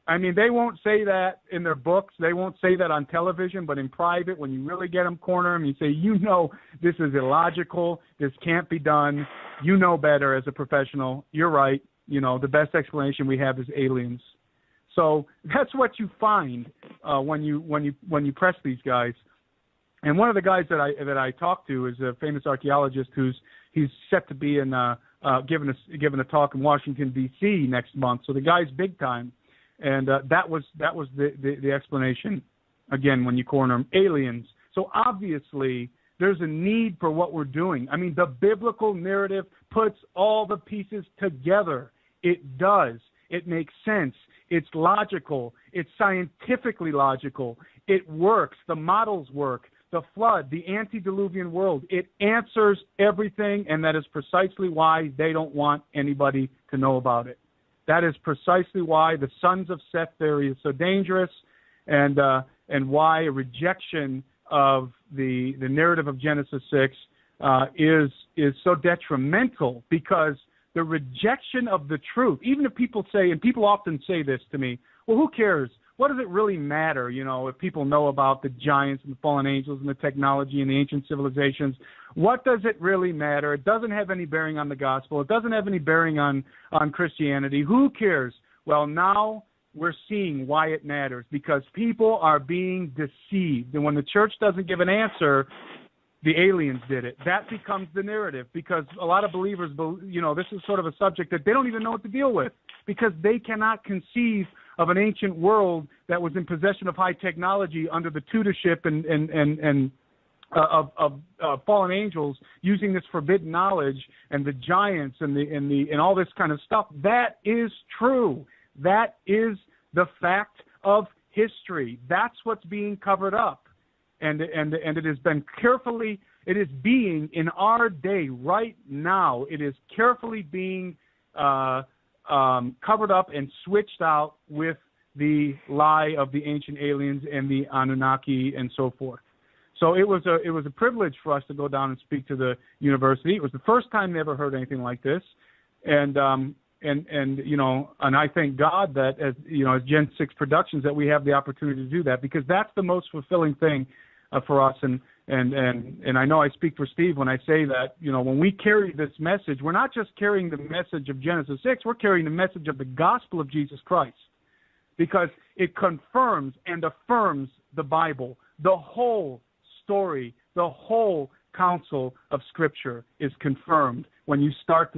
I mean, they won't say that in their books. They won't say that on television, but in private, when you really get them, corner them, you say, this is illogical. This can't be done. You know better as a professional. You're right. The best explanation we have is aliens. So that's what you find when you press these guys. And one of the guys that I talked to is a famous archaeologist he's set to be giving a talk in Washington D.C. next month. So the guy's big time. And that was the explanation, again, when you corner them, aliens. So obviously there's a need for what we're doing. I mean, the biblical narrative puts all the pieces together. It does. It makes sense. It's logical. It's scientifically logical. It works. The models work. The flood, the antediluvian world, it answers everything, and that is precisely why they don't want anybody to know about it. That is precisely why the sons of Seth theory is so dangerous, and why a rejection of the narrative of Genesis 6 is so detrimental, because the rejection of the truth, even if people say, and people often say this to me, well, who cares? What does it really matter, if people know about the giants and the fallen angels and the technology and the ancient civilizations? What does it really matter? It doesn't have any bearing on the gospel. It doesn't have any bearing on Christianity. Who cares? Well, now we're seeing why it matters, because people are being deceived. And when the church doesn't give an answer, the aliens did it. That becomes the narrative, because a lot of believers, this is sort of a subject that they don't even know what to deal with, because they cannot conceive of an ancient world that was in possession of high technology under the tutorship and of fallen angels, using this forbidden knowledge and the giants and all this kind of stuff. That is true. That is the fact of history. That's what's being covered up. And it has been carefully, it is being, in our day, right now, it is carefully being covered up and switched out with the lie of the ancient aliens and the Anunnaki and so forth. So it was a privilege for us to go down and speak to the university. It was the first time they ever heard anything like this, and I thank God that as Gen 6 Productions that we have the opportunity to do that, because that's the most fulfilling thing for us. And I know I speak for Steve when I say that when we carry this message, we're not just carrying the message of Genesis 6, we're carrying the message of the gospel of Jesus Christ, because it confirms and affirms the Bible. The whole story, the whole counsel of Scripture is confirmed when you start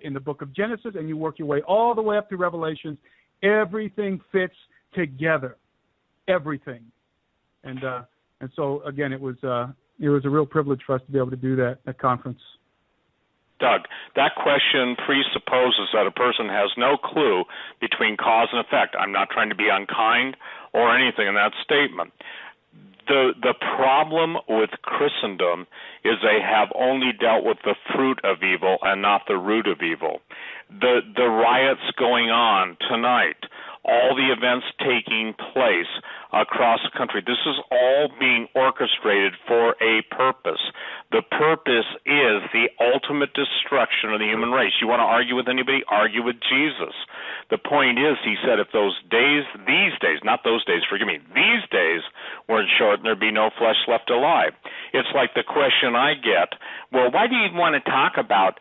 in the book of Genesis and you work your way all the way up to Revelations. Everything fits together, everything, and so again, it was a real privilege for us to be able to do that at conference. Doug, that question presupposes that a person has no clue between cause and effect. I'm not trying to be unkind or anything in that statement. The problem with Christendom is they have only dealt with the fruit of evil and not the root of evil. The riots going on tonight, all the events taking place across the country, this is all being orchestrated for a purpose. The purpose is the ultimate destruction of the human race. You want to argue with anybody? Argue with Jesus. The point is, he said, if these days, weren't short, and there'd be no flesh left alive. It's like the question I get, well, why do you want to talk about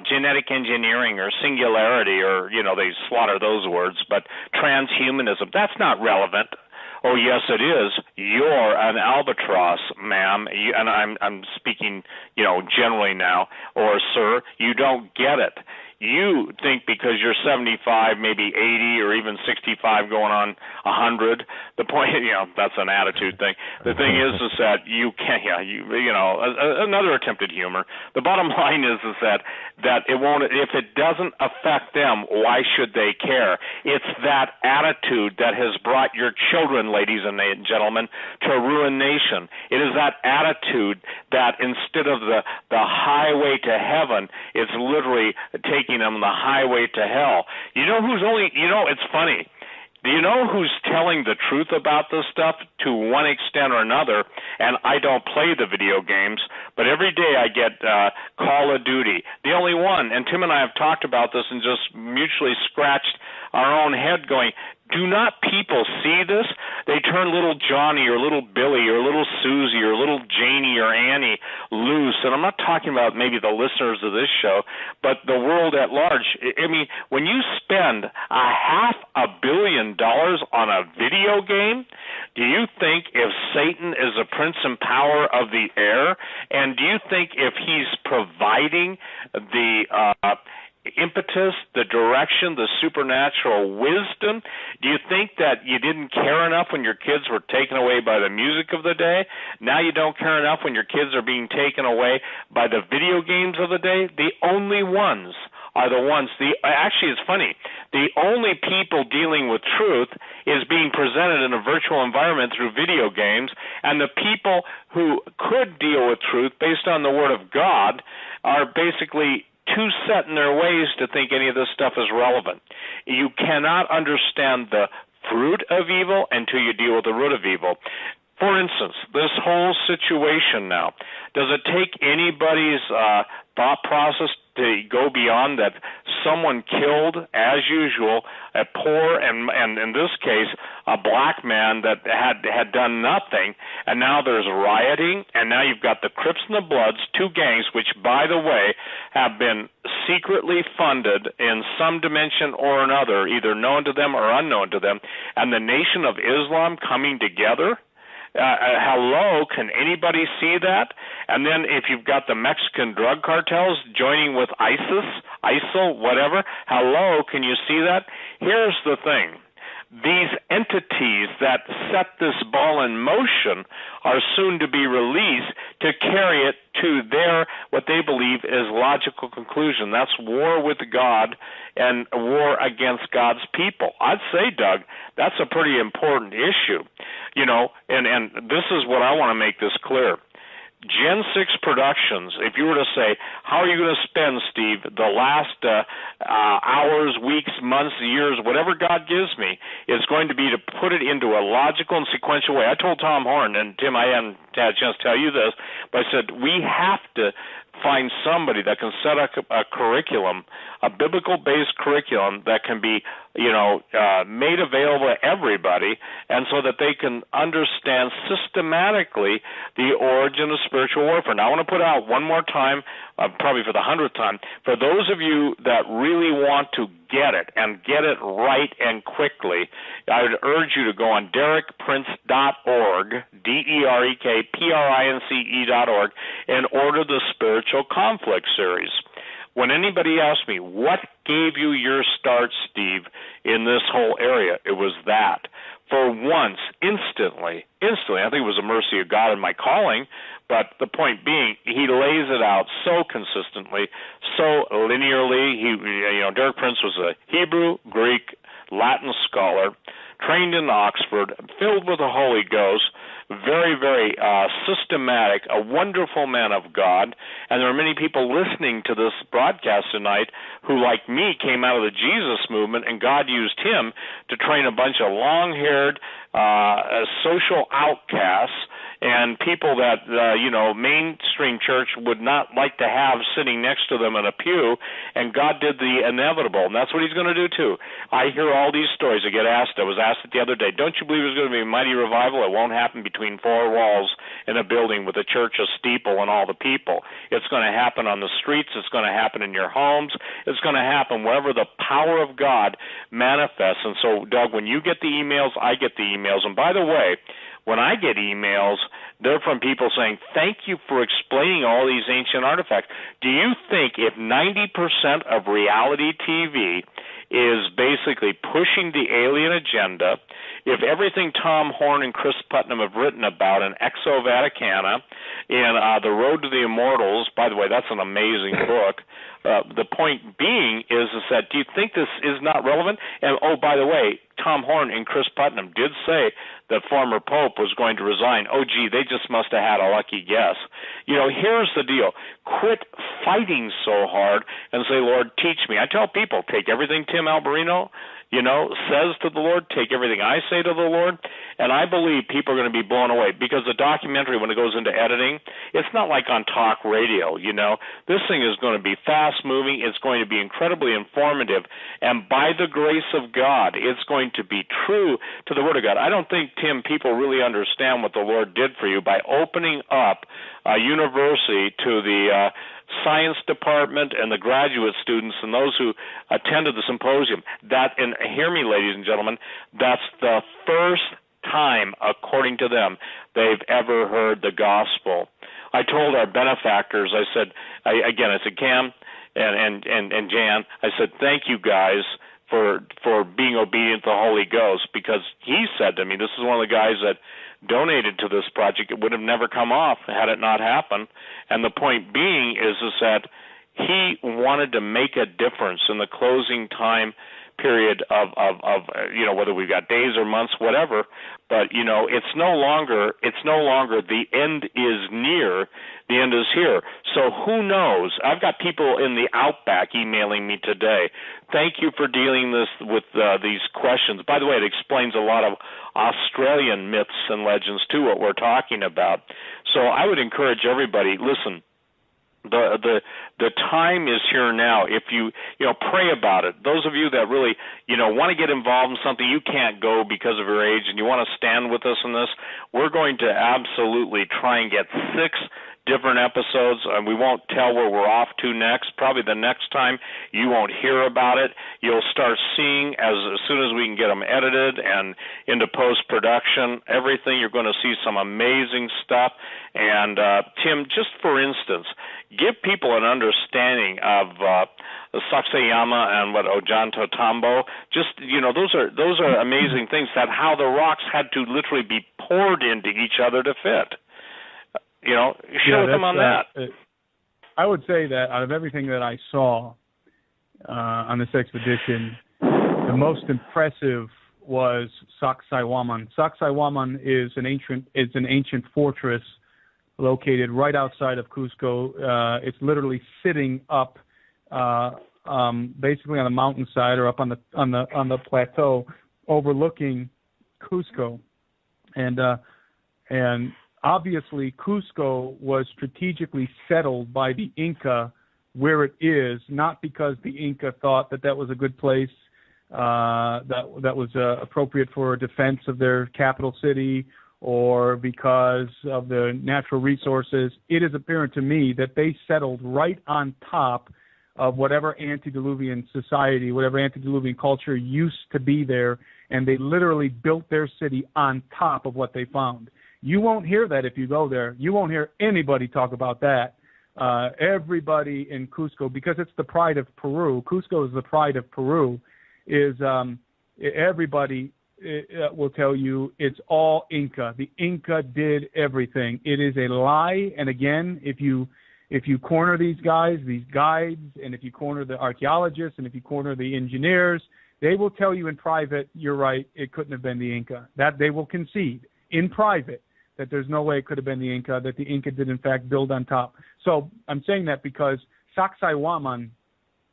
genetic engineering or singularity, or, they slaughter those words, but transhumanism? That's not relevant. Oh, yes, it is. You're an albatross, ma'am, and I'm speaking, generally now, or sir, you don't get it. You think because you're 75, maybe 80, or even 65 going on 100, the point, that's an attitude thing. The thing is that you can't, another attempted humor. The bottom line is that it won't, if it doesn't affect them, why should they care? It's that attitude that has brought your children, ladies and gentlemen, to a ruined nation. It is that attitude that instead of the highway to heaven, it's literally taking them the highway to hell. It's funny. Do you know who's telling the truth about this stuff to one extent or another? And I don't play the video games, but every day I get Call of Duty, the only one. And Tim and I have talked about this and just mutually scratched our own head going, do not people see this? They turn little Johnny or little Billy or little Susie or little Janie or Annie loose. And I'm not talking about maybe the listeners of this show, but the world at large. I mean, when you spend $500 million on a video game, do you think if Satan is the prince and power of the air, and do you think if he's providing the impetus, the direction, the supernatural wisdom, do you think that you didn't care enough when your kids were taken away by the music of the day? Now you don't care enough when your kids are being taken away by the video games of the day? The only ones are the ones, actually it's funny, the only people dealing with truth is being presented in a virtual environment through video games, and the people who could deal with truth based on the Word of God are basically too set in their ways to think any of this stuff is relevant. You cannot understand the fruit of evil until you deal with the root of evil. For instance, this whole situation now, does it take anybody's thought process to go beyond that someone killed, as usual, a poor and in this case, a black man that had done nothing, and now there's rioting, and now you've got the Crips and the Bloods, two gangs, which, by the way, have been secretly funded in some dimension or another, either known to them or unknown to them, and the Nation of Islam coming together. Hello, can anybody see that? And then if you've got the Mexican drug cartels joining with ISIL, whatever, hello, can you see that? Here's the thing. these entities that set this ball in motion are soon to be released to carry it to their, what they believe is logical conclusion. That's war with God and war against God's people. I'd say, Doug, that's a pretty important issue. And this is what I want to make this clear. Gen 6 Productions, if you were to say, how are you going to spend, Steve, the last hours, weeks, months, years, whatever God gives me, is going to be to put it into a logical and sequential way. I told Tom Horn, and Tim, I hadn't had a chance to tell you this, but I said, we have to find somebody that can set up a curriculum, a biblical-based curriculum that can be, made available to everybody, and so that they can understand systematically the origin of spiritual warfare. Now, I want to put out one more time, probably for the 100th time, for those of you that really want to get it and get it right and quickly, I would urge you to go on DerekPrince.org, DerekPrince.org, and order the Spiritual Conflict Series. When anybody asks me, what gave you your start, Steve, in this whole area, it was that. For once, instantly, I think it was a mercy of God in my calling, but the point being, he lays it out so consistently, so linearly. Derek Prince was a Hebrew, Greek, Latin scholar, trained in Oxford, filled with the Holy Ghost, very, very systematic, a wonderful man of God, and there are many people listening to this broadcast tonight who, like me, came out of the Jesus movement, and God used him to train a bunch of long-haired social outcasts and people that, mainstream church would not like to have sitting next to them in a pew, and God did the inevitable, and that's what he's going to do too. I hear all these stories. I was asked it the other day, don't you believe there's going to be a mighty revival? It won't happen between four walls in a building with a church, a steeple, and all the people. It's going to happen on the streets. It's going to happen in your homes. It's going to happen wherever the power of God manifests. And so, Doug, when you get the emails, I get the emails. And by the way, when I get emails, they're from people saying, thank you for explaining all these ancient artifacts. Do you think if 90% of reality TV is basically pushing the alien agenda, if everything Tom Horn and Chris Putnam have written about in Exo Vaticana, in The Road to the Immortals, by the way, that's an amazing book, the point being is that, do you think this is not relevant? And, oh, by the way, Tom Horn and Chris Putnam did say that former Pope was going to resign. Oh, gee, they just must have had a lucky guess. Here's the deal. Quit fighting so hard and say, Lord, teach me. I tell people, take everything Tim Alberino says to the Lord, take everything I say to the Lord, and I believe people are going to be blown away, because the documentary, when it goes into editing, it's not like on talk radio, This thing is going to be fast-moving, it's going to be incredibly informative, and by the grace of God, it's going to be true to the Word of God. I don't think, Tim, people really understand what the Lord did for you by opening up a university to the science department and the graduate students and those who attended the symposium. And hear me, ladies and gentlemen, that's the first time, according to them, they've ever heard the gospel. I told our benefactors, I said, Cam and Jan, I said, thank you guys for being obedient to the Holy Ghost, because he said to me, this is one of the guys that donated to this project. It would have never come off had it not happened. And the point being is that he wanted to make a difference in the closing time period of whether we've got days or months, whatever. But it's no longer the end is near, the end is here. So who knows? I've got people in the Outback emailing me today. Thank you for dealing with these questions. By the way, it explains a lot of Australian myths and legends too, what we're talking about. So I would encourage everybody, listen, the time is here now. If you pray about it. Those of you that really want to get involved in something, you can't go because of your age, and you want to stand with us in this, we're going to absolutely try and get 6 different episodes, and we won't tell where we're off to next. Probably the next time you won't hear about it. You'll start seeing as soon as we can get them edited and into post-production, everything. You're going to see some amazing stuff. And Tim, just for instance, give people an understanding of Sacsayhuaman and what Ollantaytambo. Just those are amazing things. That how the rocks had to literally be poured into each other to fit. Show them on that. I would say that out of everything that I saw on this expedition, the most impressive was Sacsayhuaman. Sacsayhuaman is an ancient fortress located right outside of Cusco. It's literally sitting up, basically on the mountainside or up on the plateau, overlooking Cusco, and obviously Cusco was strategically settled by the Inca where it is, not because the Inca thought that was a good place, that was appropriate for defense of their capital city, or because of the natural resources. It is apparent to me that they settled right on top of whatever antediluvian society, whatever antediluvian culture used to be there, and they literally built their city on top of what they found. You won't hear that if you go there. You won't hear anybody talk about that. Everybody in Cusco, because it's the pride of Peru, Cusco is the pride of Peru, is everybody will tell you it's all Inca. The Inca did everything. It is a lie, and again, if you corner these guys, these guides, and if you corner the archaeologists, and if you corner the engineers, they will tell you in private, you're right, it couldn't have been the Inca. That they will concede in private that there's no way it could have been the Inca, that the Inca did in fact build on top. So I'm saying that because Sacsayhuaman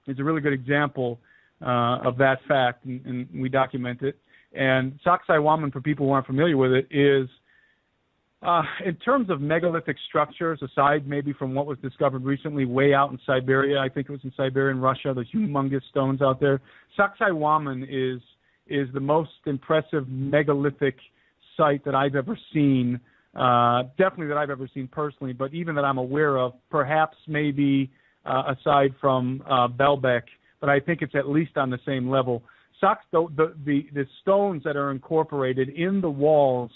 is a really good example of that fact, and we document it. And Sacsayhuaman, for people who aren't familiar with it, is in terms of megalithic structures, aside maybe from what was discovered recently way out in Siberia, I think it was in Siberia and Russia, those humongous stones out there, Sacsayhuaman is the most impressive megalithic site that I've ever seen, definitely that I've ever seen personally, but even that I'm aware of, perhaps maybe aside from Baalbek, but I think it's at least on the same level. The stones that are incorporated in the walls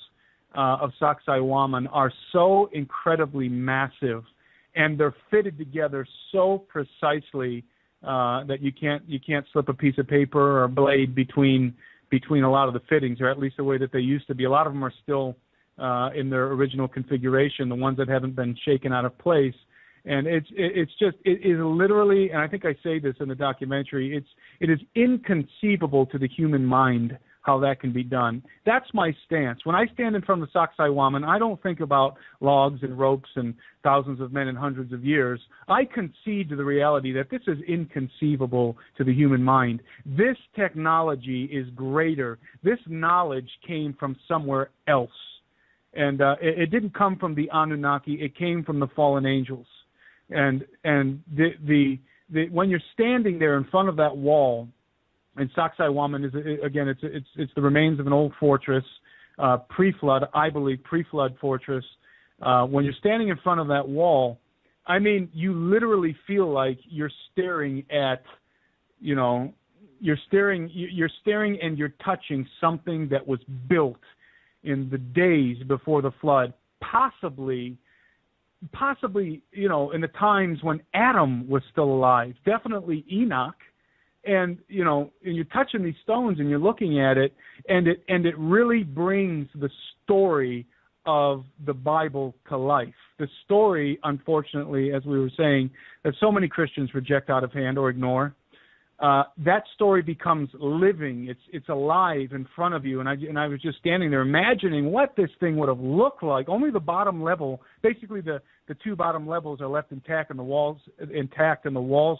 of Sacsayhuaman are so incredibly massive, and they're fitted together so precisely that you can't slip a piece of paper or a blade between a lot of the fittings, or at least the way that they used to be. A lot of them are still in their original configuration, the ones that haven't been shaken out of place. And it is literally, and I think I say this in the documentary, it is inconceivable to the human mind how that can be done. That's my stance. When I stand in front of Sacsayhuaman, I don't think about logs and ropes and thousands of men and hundreds of years. I concede to the reality that this is inconceivable to the human mind. This technology is greater. This knowledge came from somewhere else. And it didn't come from the Anunnaki. It came from the fallen angels. And when you're standing there in front of that wall, and Sacsayhuaman is, again, it's the remains of an old fortress, pre-flood, I believe, pre-flood fortress. When you're standing in front of that wall, I mean, you literally feel like you're staring at, you're staring and you're touching something that was built in the days before the flood, possibly, in the times when Adam was still alive, definitely Enoch. And and you're touching these stones and you're looking at it, and it really brings the story of the Bible to life. The story, unfortunately, as we were saying, that so many Christians reject out of hand or ignore. That story becomes living. It's alive in front of you. And I was just standing there imagining what this thing would have looked like. Only the bottom level, basically the two bottom levels are left intact, and the walls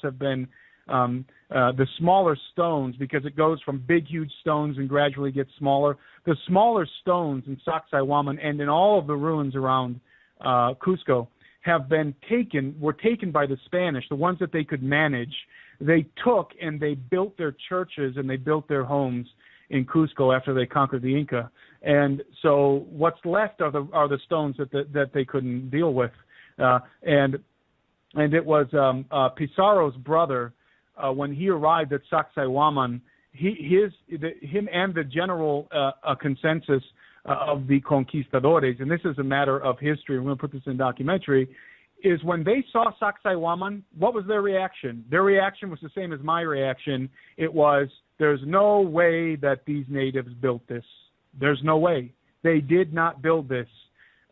have been the smaller stones, because it goes from big, huge stones and gradually gets smaller. The smaller stones in Sacsayhuaman and in all of the ruins around Cusco were taken by the Spanish, the ones that they could manage. They took and they built their churches and they built their homes in Cusco after they conquered the Inca. And so what's left are the stones that they couldn't deal with. And it was Pizarro's brother, when he arrived at Sacsayhuaman, him and the general consensus of the conquistadores, and this is a matter of history, I'm going to put this in documentary, is when they saw Sacsayhuaman, what was their reaction? Their reaction was the same as my reaction. It was, there's no way that these natives built this. There's no way. They did not build this.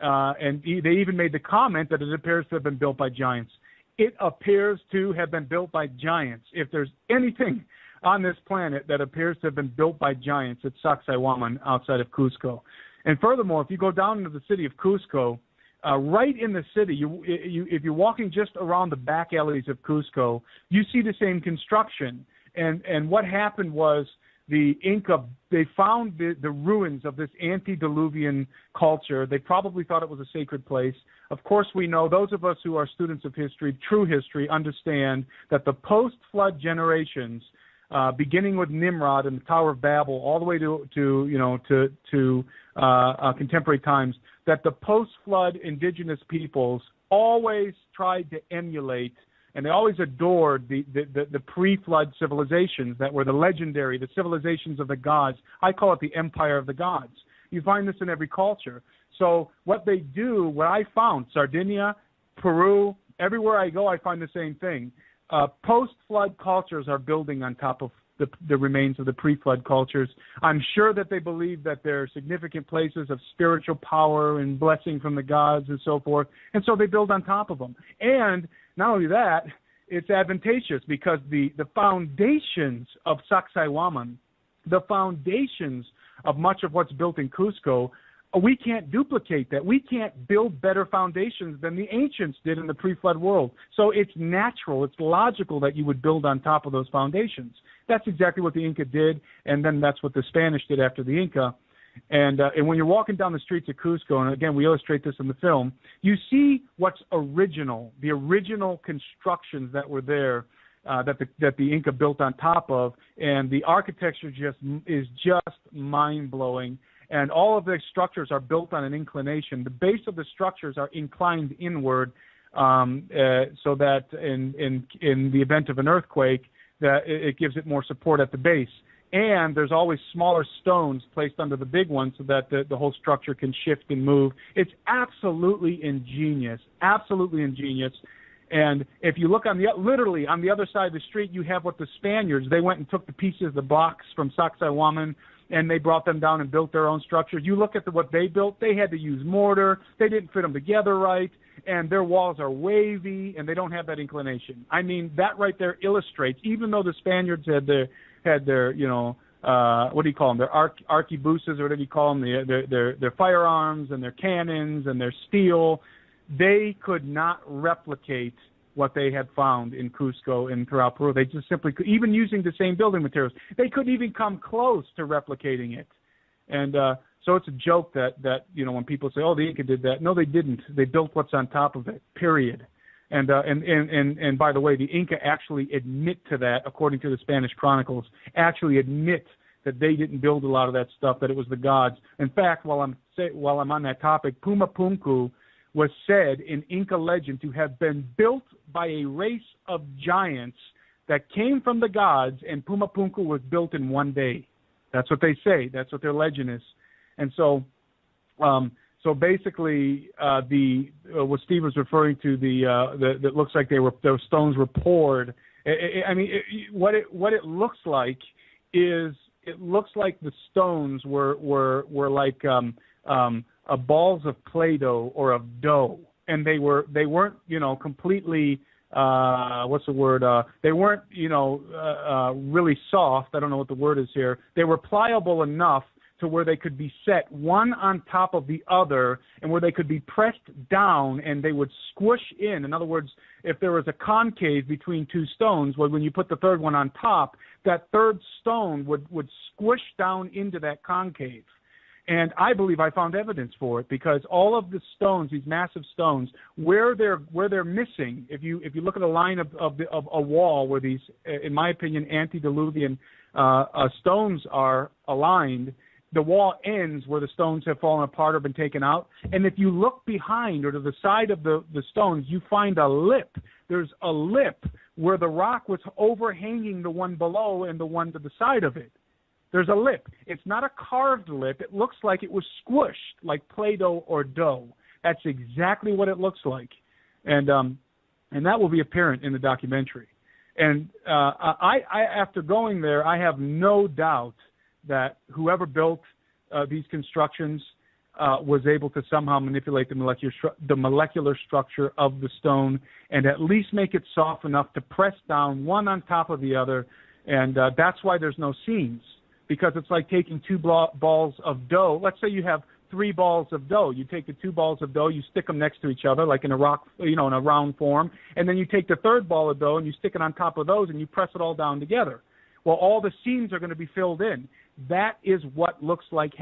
And they even made the comment that it appears to have been built by giants. It appears to have been built by giants. If there's anything on this planet that appears to have been built by giants, it's Sacsayhuaman outside of Cusco. And furthermore, if you go down into the city of Cusco, right in the city, if you're walking just around the back alleys of Cusco, you see the same construction. And what happened was the Inca, they found the ruins of this antediluvian culture. They probably thought it was a sacred place. Of course, we know, those of us who are students of history, true history, understand that the post-flood generations, beginning with Nimrod and the Tower of Babel, all the way to contemporary times, that the post-flood indigenous peoples always tried to emulate, and they always adored the pre-flood civilizations that were the legendary, the civilizations of the gods. I call it the empire of the gods. You find this in every culture. So what they do, what I found, Sardinia, Peru, everywhere I go, I find the same thing. Post-flood cultures are building on top of the remains of the pre-flood cultures. I'm sure that they believe that there are significant places of spiritual power and blessing from the gods and so forth, and so they build on top of them. And not only that, it's advantageous because the foundations of Sacsayhuaman, the foundations of much of what's built in Cusco, we can't duplicate that. We can't build better foundations than the ancients did in the pre-flood world. So it's natural, it's logical that you would build on top of those foundations. That's exactly what the Inca did, and then that's what the Spanish did after the Inca. And when you're walking down the streets of Cusco, and again, we illustrate this in the film, you see what's original, the original constructions that were there, that the Inca built on top of, and the architecture is just mind-blowing. And all of the structures are built on an inclination. The base of the structures are inclined inward, so that in the event of an earthquake, that it gives it more support at the base. And there's always smaller stones placed under the big ones so that the whole structure can shift and move. It's absolutely ingenious, absolutely ingenious. And if you look literally on the other side of the street, you have what the Spaniards, they went and took the pieces of the blocks from Sacsayhuaman, and they brought them down and built their own structures. You look at what they built, they had to use mortar, they didn't fit them together right, and their walls are wavy, and they don't have that inclination. I mean, that right there illustrates, even though the Spaniards had their what do you call them, their arquebuses, or whatever you call them, their firearms and their cannons and their steel, they could not replicate what they had found in Cusco and throughout Peru. They just simply could, even using the same building materials, they couldn't even come close to replicating it. And so it's a joke that when people say, "Oh, the Inca did that," no, they didn't. They built what's on top of it. Period. And by the way, the Inca actually admit to that, according to the Spanish chronicles, actually admit that they didn't build a lot of that stuff, that it was the gods. In fact, while I'm on that topic, Pumapunku was said in Inca legend to have been built by a race of giants that came from the gods, and Pumapunku was built in one day. That's what they say. That's what their legend is. And so basically, what Steve was referring to, that looks like those stones were poured. What it looks like is, it looks like the stones were like balls of Play-Doh or of dough, and they weren't completely what's the word? They weren't really soft. I don't know what the word is here. They were pliable enough to where they could be set one on top of the other, and where they could be pressed down and they would squish in. In other words, if there was a concave between two stones, well, when you put the third one on top, that third stone would squish down into that concave. And I believe I found evidence for it, because all of the stones, these massive stones, where they're missing, if you look at a line of a wall where these, in my opinion, antediluvian stones are aligned, the wall ends where the stones have fallen apart or been taken out. And if you look behind or to the side of the stones, you find a lip. There's a lip where the rock was overhanging the one below and the one to the side of it. There's a lip. It's not a carved lip. It looks like it was squished, like Play-Doh or dough. That's exactly what it looks like. And that will be apparent in the documentary. And I after going there, I have no doubt that whoever built these constructions was able to somehow manipulate the molecular structure of the stone and at least make it soft enough to press down one on top of the other. And that's why there's no seams, because it's like taking two balls of dough. Let's say you have 3 balls of dough. You take the 2 balls of dough, you stick them next to each other, like in a rock, in a round form, and then you take the 3rd ball of dough and you stick it on top of those and you press it all down together. Well, all the seams are going to be filled in. That is what looks like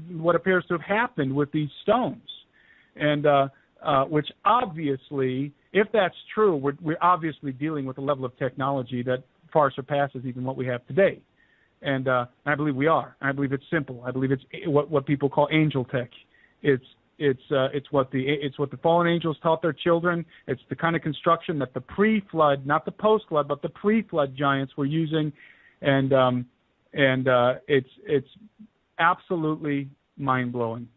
what appears to have happened with these stones, and which obviously, if that's true, we're obviously dealing with a level of technology that far surpasses even what we have today. And I believe we are. I believe it's simple. I believe it's what people call angel tech. It's what the fallen angels taught their children. It's the kind of construction that the pre-flood, not the post-flood, but the pre-flood giants were using, and it's absolutely mind-blowing.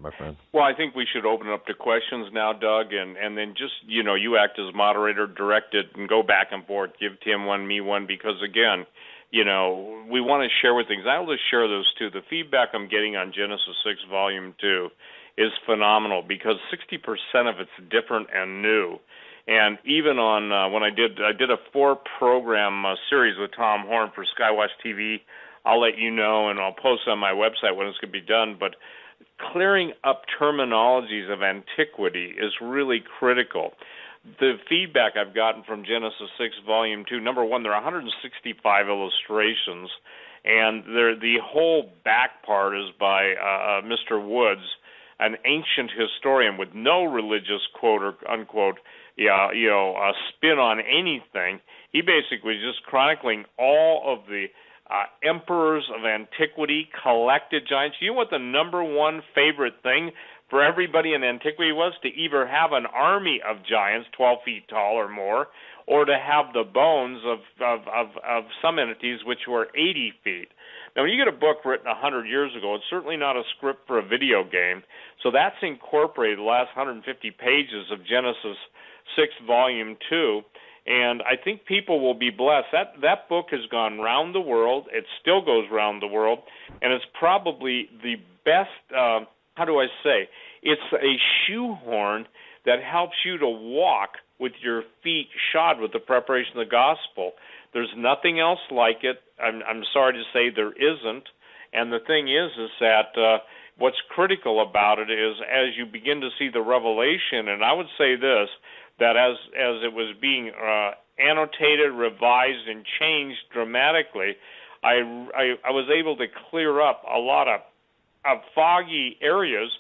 My friend. Well, I think we should open it up to questions now, Doug, and then just, you act as moderator, direct it, and go back and forth. Give Tim one, me one, because, again, we want to share with things. I'll just share those too. The feedback I'm getting on Genesis 6 Volume 2 is phenomenal because 60% of it's different and new. And even on when I did a 4-program series with Tom Horn for Skywatch TV, I'll let you know, and I'll post on my website when it's going to be done, but clearing up terminologies of antiquity is really critical. The feedback I've gotten from Genesis 6 Volume 2, number one, there are 165 illustrations, and the whole back part is by Mr. Woods, an ancient historian with no religious quote or unquote spin on anything. He basically is just chronicling all of the emperors of antiquity, collected giants. You know what the number one favorite thing for everybody in antiquity was? To either have an army of giants 12 feet tall or more, or to have the bones of some entities which were 80 feet. Now, when you get a book written 100 years ago, it's certainly not a script for a video game, so that's incorporated the last 150 pages of Genesis 6 Volume 2, and I think people will be blessed. That book has gone round the world. It still goes round the world, and it's probably the best, it's a shoehorn that helps you to walk with your feet shod with the preparation of the gospel. There's nothing else like it. I'm sorry to say there isn't, and the thing is that what's critical about it is as you begin to see the revelation, and I would say this, that as it was being annotated, revised, and changed dramatically, I was able to clear up a lot of foggy areas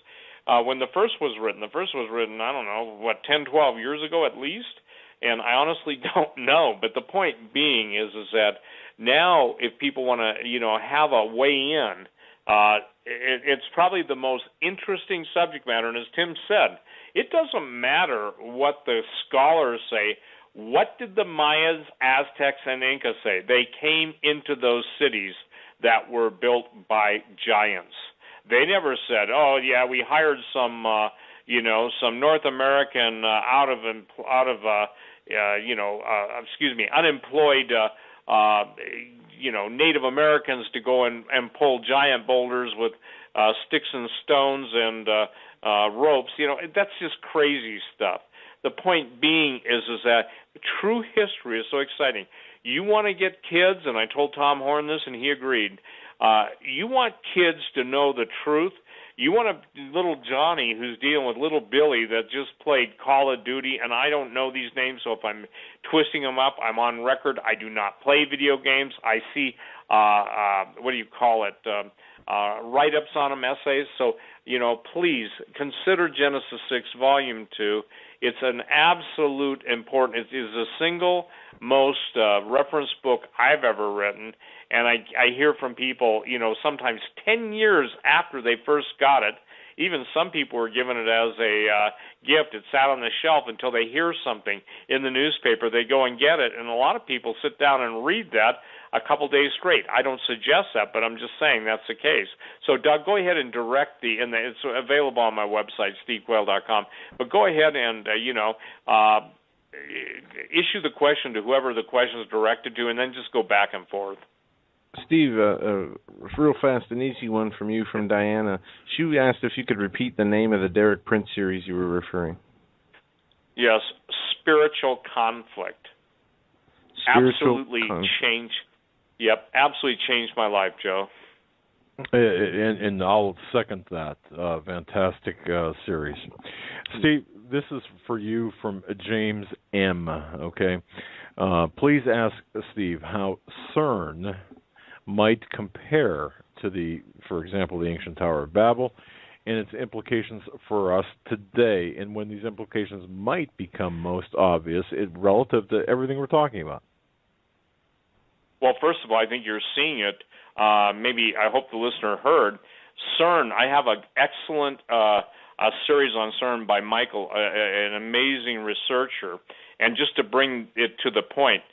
when the first was written. The first was written, 10, 12 years ago at least, and I honestly don't know. But the point being is that now if people want to, have a way in, it's probably the most interesting subject matter, and as Tim said, it doesn't matter what the scholars say. What did the Mayas, Aztecs, and Incas say? They came into those cities that were built by giants. They never said, "Oh yeah, we hired some North American unemployed Native Americans to go and pull giant boulders with sticks and stones and ropes." That's just crazy stuff. The point being is that true history is so exciting. You want to get kids, and I told Tom Horn this, and he agreed. You want kids to know the truth. You want little Johnny who's dealing with little Billy that just played Call of Duty, and I don't know these names, so if I'm twisting them up, I'm on record. I do not play video games. I see what do you call it, write-ups on them, essays. So, please consider Genesis 6 Volume 2. It's an absolute important, it is the single most reference book I've ever written, and I hear from people, sometimes 10 years after they first got it. Even some people were given it as a gift. It sat on the shelf until they hear something in the newspaper. They go and get it, and a lot of people sit down and read that a couple days straight. I don't suggest that, but I'm just saying that's the case. So, Doug, go ahead and direct it's available on my website, stevequayle.com, but go ahead and, issue the question to whoever the question is directed to, and then just go back and forth. Steve, real fast, an easy one from you, from Diana. She asked if you could repeat the name of the Derek Prince series you were referring. Yes, Spiritual Conflict. Absolutely changed. Yep, absolutely changed my life, Joe. And I'll second that. Fantastic series. Steve, this is for you from James M. Okay, please ask Steve how CERN might compare to for example, the ancient Tower of Babel, and its implications for us today, and when these implications might become most obvious relative to everything we're talking about. Well, first of all, I think you're seeing it. Maybe I hope the listener heard CERN. I have an excellent a series on CERN by Michael, an amazing researcher. And just to bring it to the point,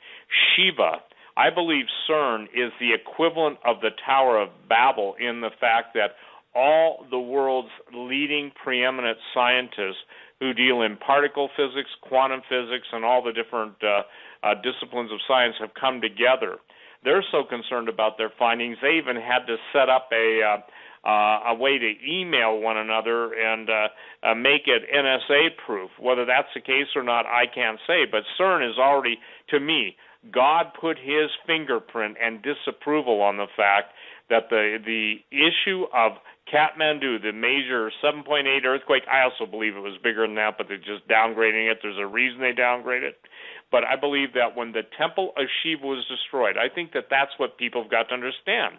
Shiva, I believe CERN is the equivalent of the Tower of Babel in the fact that all the world's leading preeminent scientists who deal in particle physics, quantum physics, and all the different disciplines of science have come together. They're so concerned about their findings, they even had to set up a way to email one another and make it NSA proof. Whether that's the case or not, I can't say. But CERN is already, to me, God put his fingerprint and disapproval on the fact that the issue of Kathmandu, the major 7.8 earthquake, I also believe it was bigger than that, but they're just downgrading it. There's a reason they downgrade it. But I believe that when the temple of Shiva was destroyed, I think that that's what people have got to understand.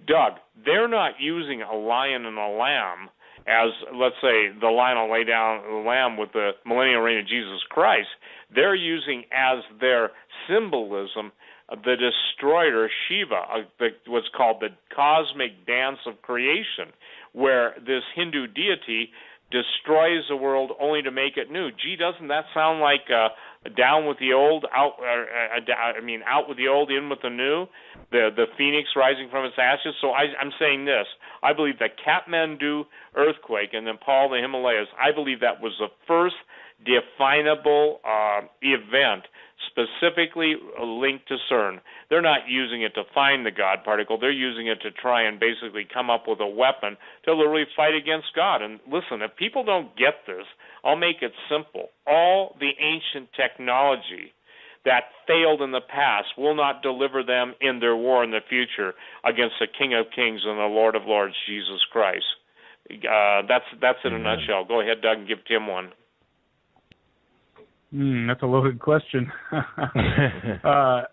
Doug, they're not using a lion and a lamb as, let's say, the lion will lay down the lamb with the millennial reign of Jesus Christ. They're using as their symbolism the destroyer Shiva, what's called the cosmic dance of creation, where this Hindu deity destroys the world only to make it new. Gee, doesn't that sound like down with the old, out with the old, in with the new, the phoenix rising from its ashes? So I'm saying this. I believe the Kathmandu earthquake in Nepal, the Himalayas, I believe that was the first definable event specifically linked to CERN. They're not using it to find the God particle. They're using it to try and basically come up with a weapon to literally fight against God. And listen, if people don't get this, I'll make it simple. All the ancient technology that failed in the past will not deliver them in their war in the future against the King of Kings and the Lord of Lords, Jesus Christ. That's in a nutshell. Go ahead, Doug, and give Tim one. That's a loaded question. My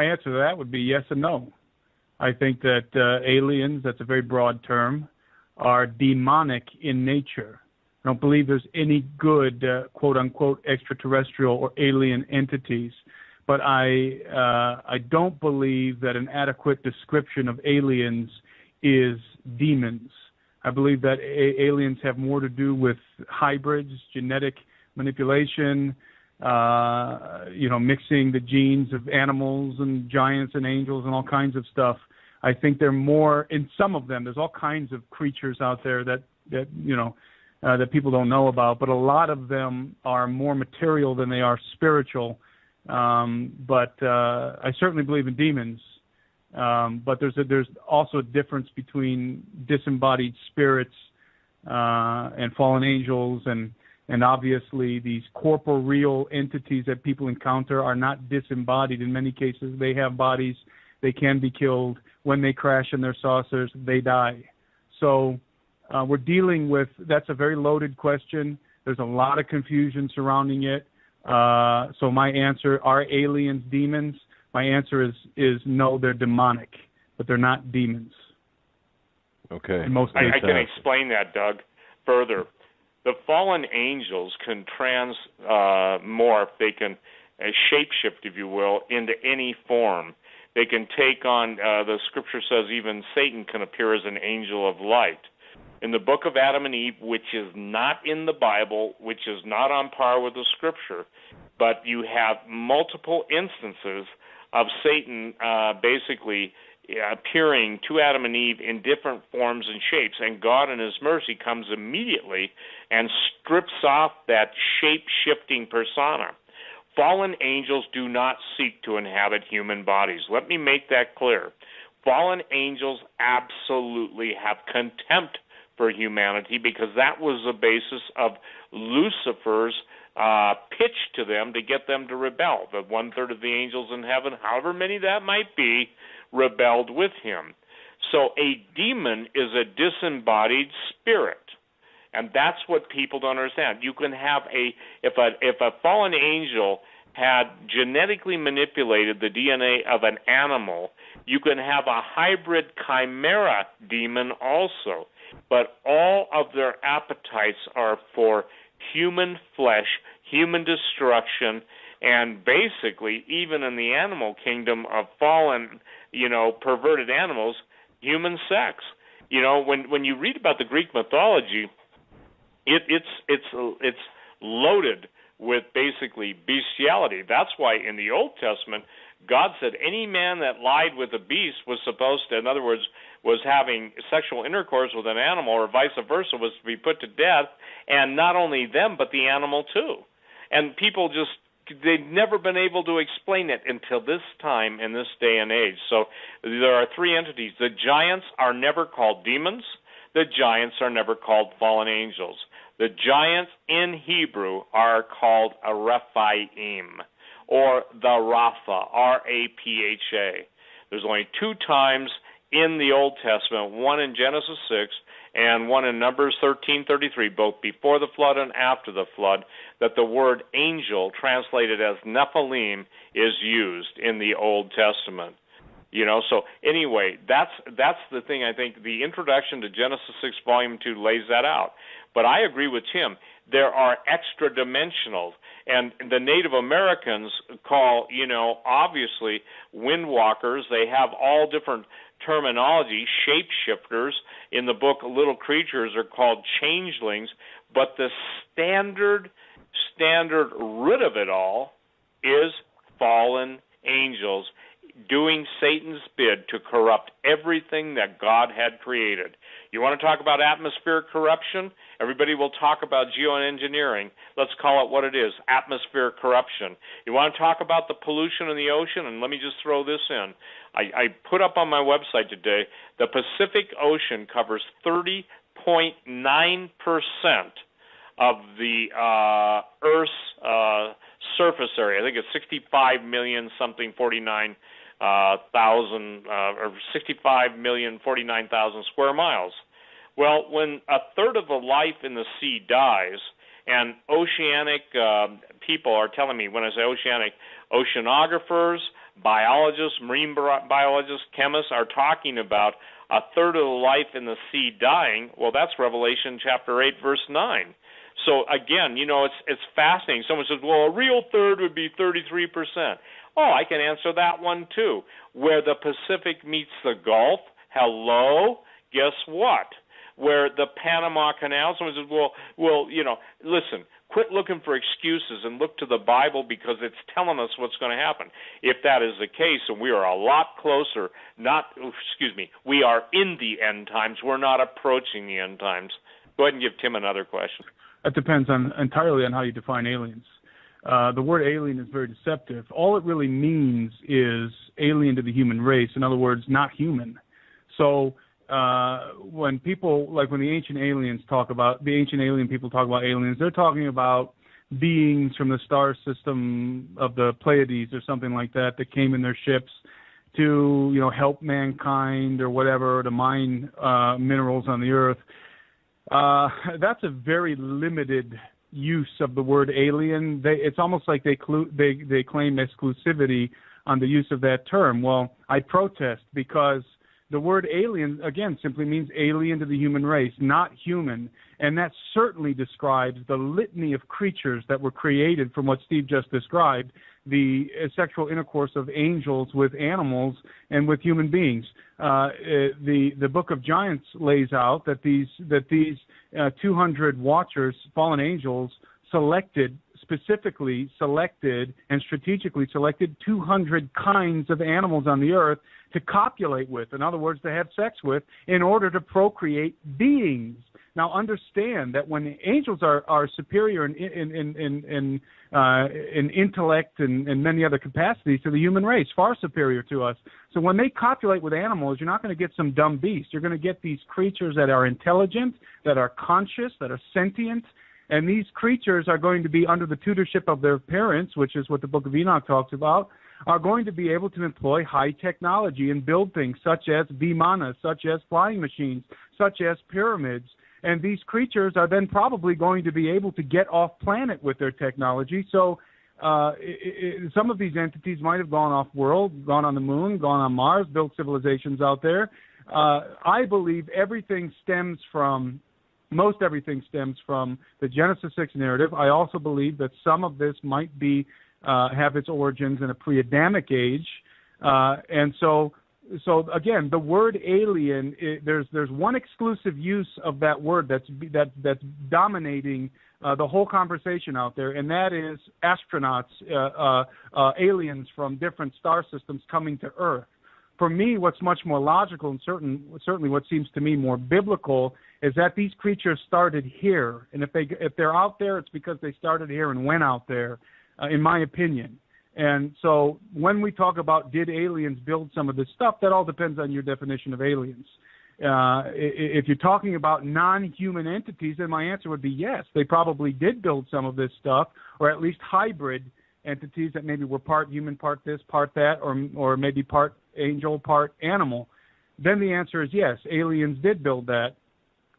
answer to that would be yes and no. I think that aliens, that's a very broad term, are demonic in nature. I don't believe there's any good, quote-unquote, extraterrestrial or alien entities. But I don't believe that an adequate description of aliens is demons. I believe that aliens have more to do with hybrids, genetic manipulation, mixing the genes of animals and giants and angels and all kinds of stuff. I think they're more, in some of them, there's all kinds of creatures out there that people don't know about, but a lot of them are more material than they are spiritual. But I certainly believe in demons. But there's also a difference between disembodied spirits and fallen angels, and obviously these corporeal entities that people encounter are not disembodied. In many cases, they have bodies. They can be killed. When they crash in their saucers, they die. So we're dealing with, that's a very loaded question. There's a lot of confusion surrounding it. So my answer, are aliens demons? My answer is no, they're demonic, but they're not demons. Okay. In most cases. I can explain that, Doug, further. The fallen angels can morph, they can shapeshift, if you will, into any form. They can take on, the scripture says even Satan can appear as an angel of light. In the book of Adam and Eve, which is not in the Bible, which is not on par with the scripture, but you have multiple instances of Satan basically appearing to Adam and Eve in different forms and shapes, and God in his mercy comes immediately and strips off that shape-shifting persona. Fallen angels do not seek to inhabit human bodies. Let me make that clear. Fallen angels absolutely have contempt for humanity because that was the basis of Lucifer's pitch to them to get them to rebel. The 1/3 of the angels in heaven, however many that might be, rebelled with him. So a demon is a disembodied spirit, and that's what people don't understand. You can have if a fallen angel had genetically manipulated the DNA of an animal, you can have a hybrid chimera demon also, but all of their appetites are for human flesh, human destruction, and basically, even in the animal kingdom of fallen, perverted animals, human sex. When you read about the Greek mythology, it's loaded with basically bestiality. That's why in the Old Testament, God said any man that lied with a beast was supposed to, in other words, was having sexual intercourse with an animal or vice versa, was to be put to death, and not only them, but the animal too. And people they've never been able to explain it until this time in this day and age. So there are three entities. The giants are never called demons. The giants are never called fallen angels. The giants in Hebrew are called a Rephaim, or the Rapha, R-A-P-H-A. There's only two times in the Old Testament, one in Genesis 6 and one in Numbers 13:33, both before the flood and after the flood, that the word angel, translated as Nephilim, is used in the Old Testament. So anyway, that's the thing. I think the introduction to Genesis 6 Volume 2 lays that out. But I agree with Tim. There are extra-dimensionals, and the Native Americans call, obviously, windwalkers. They have all different terminology. Shapeshifters in the book Little Creatures are called changelings, but the standard root of it all is fallen angels doing Satan's bid to corrupt everything that God had created. You want to talk about atmospheric corruption? Everybody will talk about geoengineering. Let's call it what it is, atmospheric corruption. You want to talk about the pollution in the ocean? And let me just throw this in. I put up on my website today, the Pacific Ocean covers 30.9% of the Earth's surface area. I think it's 65 million something 49 thousand or 65,049,000 square miles. Well, when a third of the life in the sea dies, and oceanic people are telling me, when I say oceanic, oceanographers, biologists, marine biologists, chemists are talking about a third of the life in the sea dying. Well, that's Revelation chapter 8, verse 9. So again, it's fascinating. Someone says, well, a real third would be 33%. Oh, I can answer that one too. Where the Pacific meets the Gulf, hello, guess what? Where the Panama Canal, someone says, well, listen, quit looking for excuses and look to the Bible because it's telling us what's going to happen. If that is the case, and we are a lot closer, we are in the end times. We're not approaching the end times. Go ahead and give Tim another question. That depends entirely on how you define aliens. The word alien is very deceptive. All it really means is alien to the human race. In other words, not human. So when the ancient alien people talk about aliens, they're talking about beings from the star system of the Pleiades or something like that came in their ships to help mankind or whatever, to mine minerals on the earth. That's a very limited use of the word alien. It's almost like they claim exclusivity on the use of that term. Well, I protest because the word alien, again, simply means alien to the human race, not human. And that certainly describes the litany of creatures that were created from what Steve just described, the sexual intercourse of angels with animals and with human beings. The Book of Giants lays out that these 200 watchers, fallen angels, specifically selected and strategically selected 200 kinds of animals on the earth to copulate with, in other words, to have sex with, in order to procreate beings. Now, understand that when angels are superior in intellect and many other capacities to the human race, far superior to us. So when they copulate with animals, you're not going to get some dumb beast. You're going to get these creatures that are intelligent, that are conscious, that are sentient. And these creatures are going to be under the tutorship of their parents, which is what the Book of Enoch talks about, are going to be able to employ high technology and build things such as Vimana, such as flying machines, such as pyramids. And these creatures are then probably going to be able to get off planet with their technology. So some of these entities might have gone off world, gone on the moon, gone on Mars, built civilizations out there. I believe most everything stems from the Genesis 6 narrative. I also believe that some of this might be have its origins in a pre-Adamic age, and so again, the word alien, there's one exclusive use of that word that's dominating the whole conversation out there, and that is astronauts, aliens from different star systems coming to Earth. For me, what's much more logical and certainly what seems to me more biblical is that these creatures started here, and if they're out there, it's because they started here and went out there, in my opinion. And so when we talk about did aliens build some of this stuff, that all depends on your definition of aliens. If you're talking about non-human entities, then my answer would be yes. They probably did build some of this stuff, or at least hybrid entities that maybe were part human, part this, part that, or maybe part angel, part animal. Then the answer is yes, aliens did build that,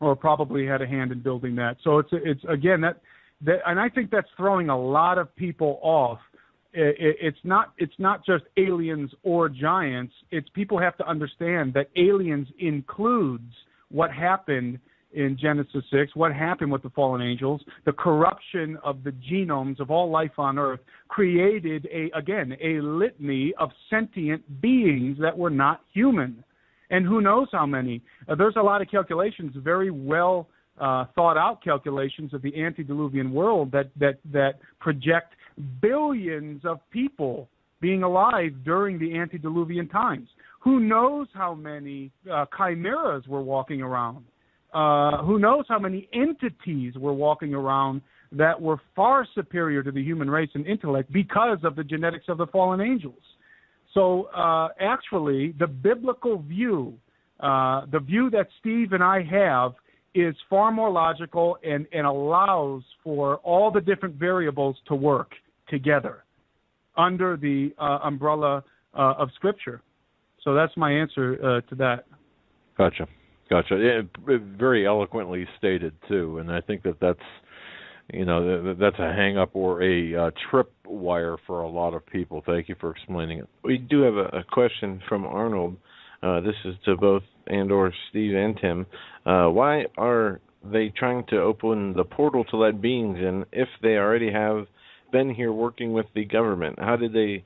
or probably had a hand in building that. So it's again that and I think that's throwing a lot of people off. It's not just aliens or giants. It's people have to understand that aliens includes what happened in Genesis 6, what happened with the fallen angels, the corruption of the genomes of all life on Earth created a litany of sentient beings that were not human. And who knows how many. There's a lot of calculations, very well thought out calculations of the antediluvian world that project billions of people being alive during the antediluvian times. Who knows how many chimeras were walking around? Who knows how many entities were walking around that were far superior to the human race in intellect because of the genetics of the fallen angels. So actually, the biblical view, the view that Steve and I have, is far more logical and allows for all the different variables to work together under the umbrella of Scripture. So that's my answer to that. Gotcha. Yeah, very eloquently stated too, and I think that's a hang-up or a tripwire for a lot of people. Thank you for explaining it. We do have a question from Arnold. This is to both and/or Steve and Tim. Why are they trying to open the portal to let beings in if they already have been here working with the government? How did they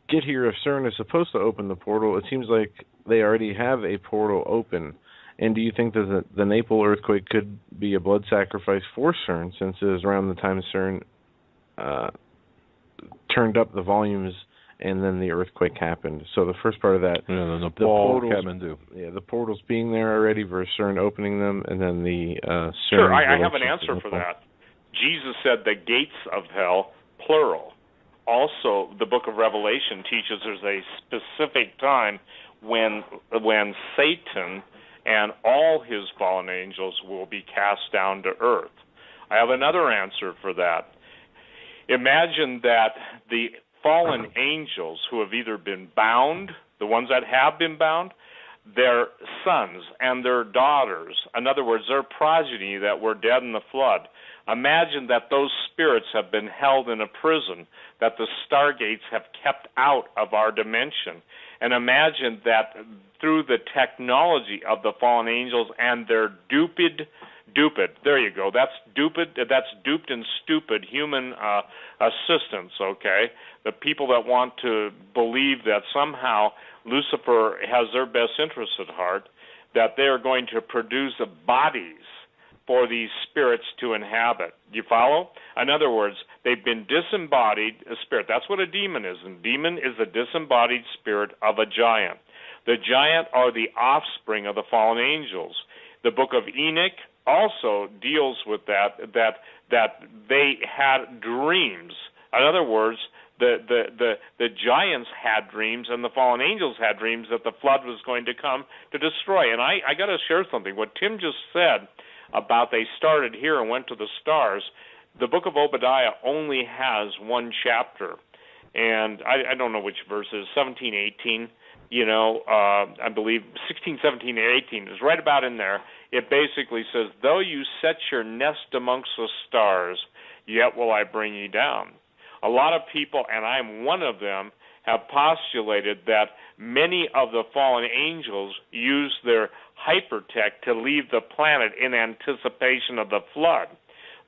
get here if CERN is supposed to open the portal? It seems like they already have a portal open. And do you think that the Naples earthquake could be a blood sacrifice for CERN, since it was around the time CERN turned up the volumes and then the earthquake happened? So the first part of that, the portals, the portals being there already versus CERN opening them, and then the CERN. Sure, I have an answer for that. Jesus said the gates of hell, plural. Also, the book of Revelation teaches there's a specific time when Satan and all his fallen angels will be cast down to earth. I have another answer for that. Imagine that the fallen angels who have either been bound, the ones that have been bound, their sons and their daughters, in other words, their progeny that were dead in the flood. Imagine that those spirits have been held in a prison that the stargates have kept out of our dimension. And imagine that through the technology of the fallen angels and their duped, there you go, that's duped and stupid human assistants, okay? The people that want to believe that somehow Lucifer has their best interests at heart, that they are going to produce bodies for these spirits to inhabit. You follow? In other words, they've been disembodied spirit. That's what a demon is. And demon is the disembodied spirit of a giant. The giant are the offspring of the fallen angels. The book of Enoch also deals with that they had dreams. In other words, the giants had dreams and the fallen angels had dreams that the flood was going to come to destroy. And I got to share something. What Tim just said about they started here and went to the stars, the book of Obadiah only has one chapter. And I don't know which verses, 17, 18, I believe 16, 17, and 18 is right about in there. It basically says, though you set your nest amongst the stars, yet will I bring you down. A lot of people, and I'm one of them, have postulated that many of the fallen angels used their hypertech to leave the planet in anticipation of the flood.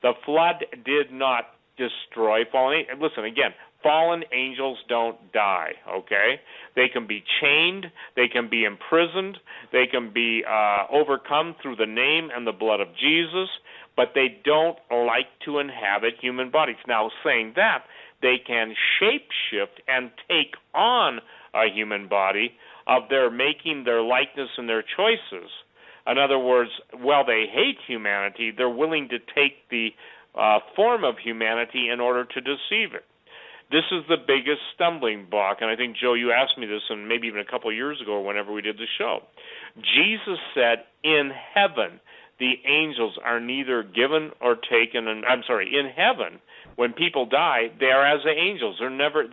The flood did not destroy fallen angels. Listen, again, fallen angels don't die, okay? They can be chained, they can be imprisoned, they can be overcome through the name and the blood of Jesus, but they don't like to inhabit human bodies. Now, saying that, they can shape-shift and take on a human body of their making, their likeness, and their choices. In other words, while they hate humanity, they're willing to take the form of humanity in order to deceive it. This is the biggest stumbling block, and I think, Joe, you asked me this, and maybe even a couple of years ago or whenever we did the show. Jesus said, in heaven, the angels are neither given or taken, in heaven, when people die, they are as the angels. They're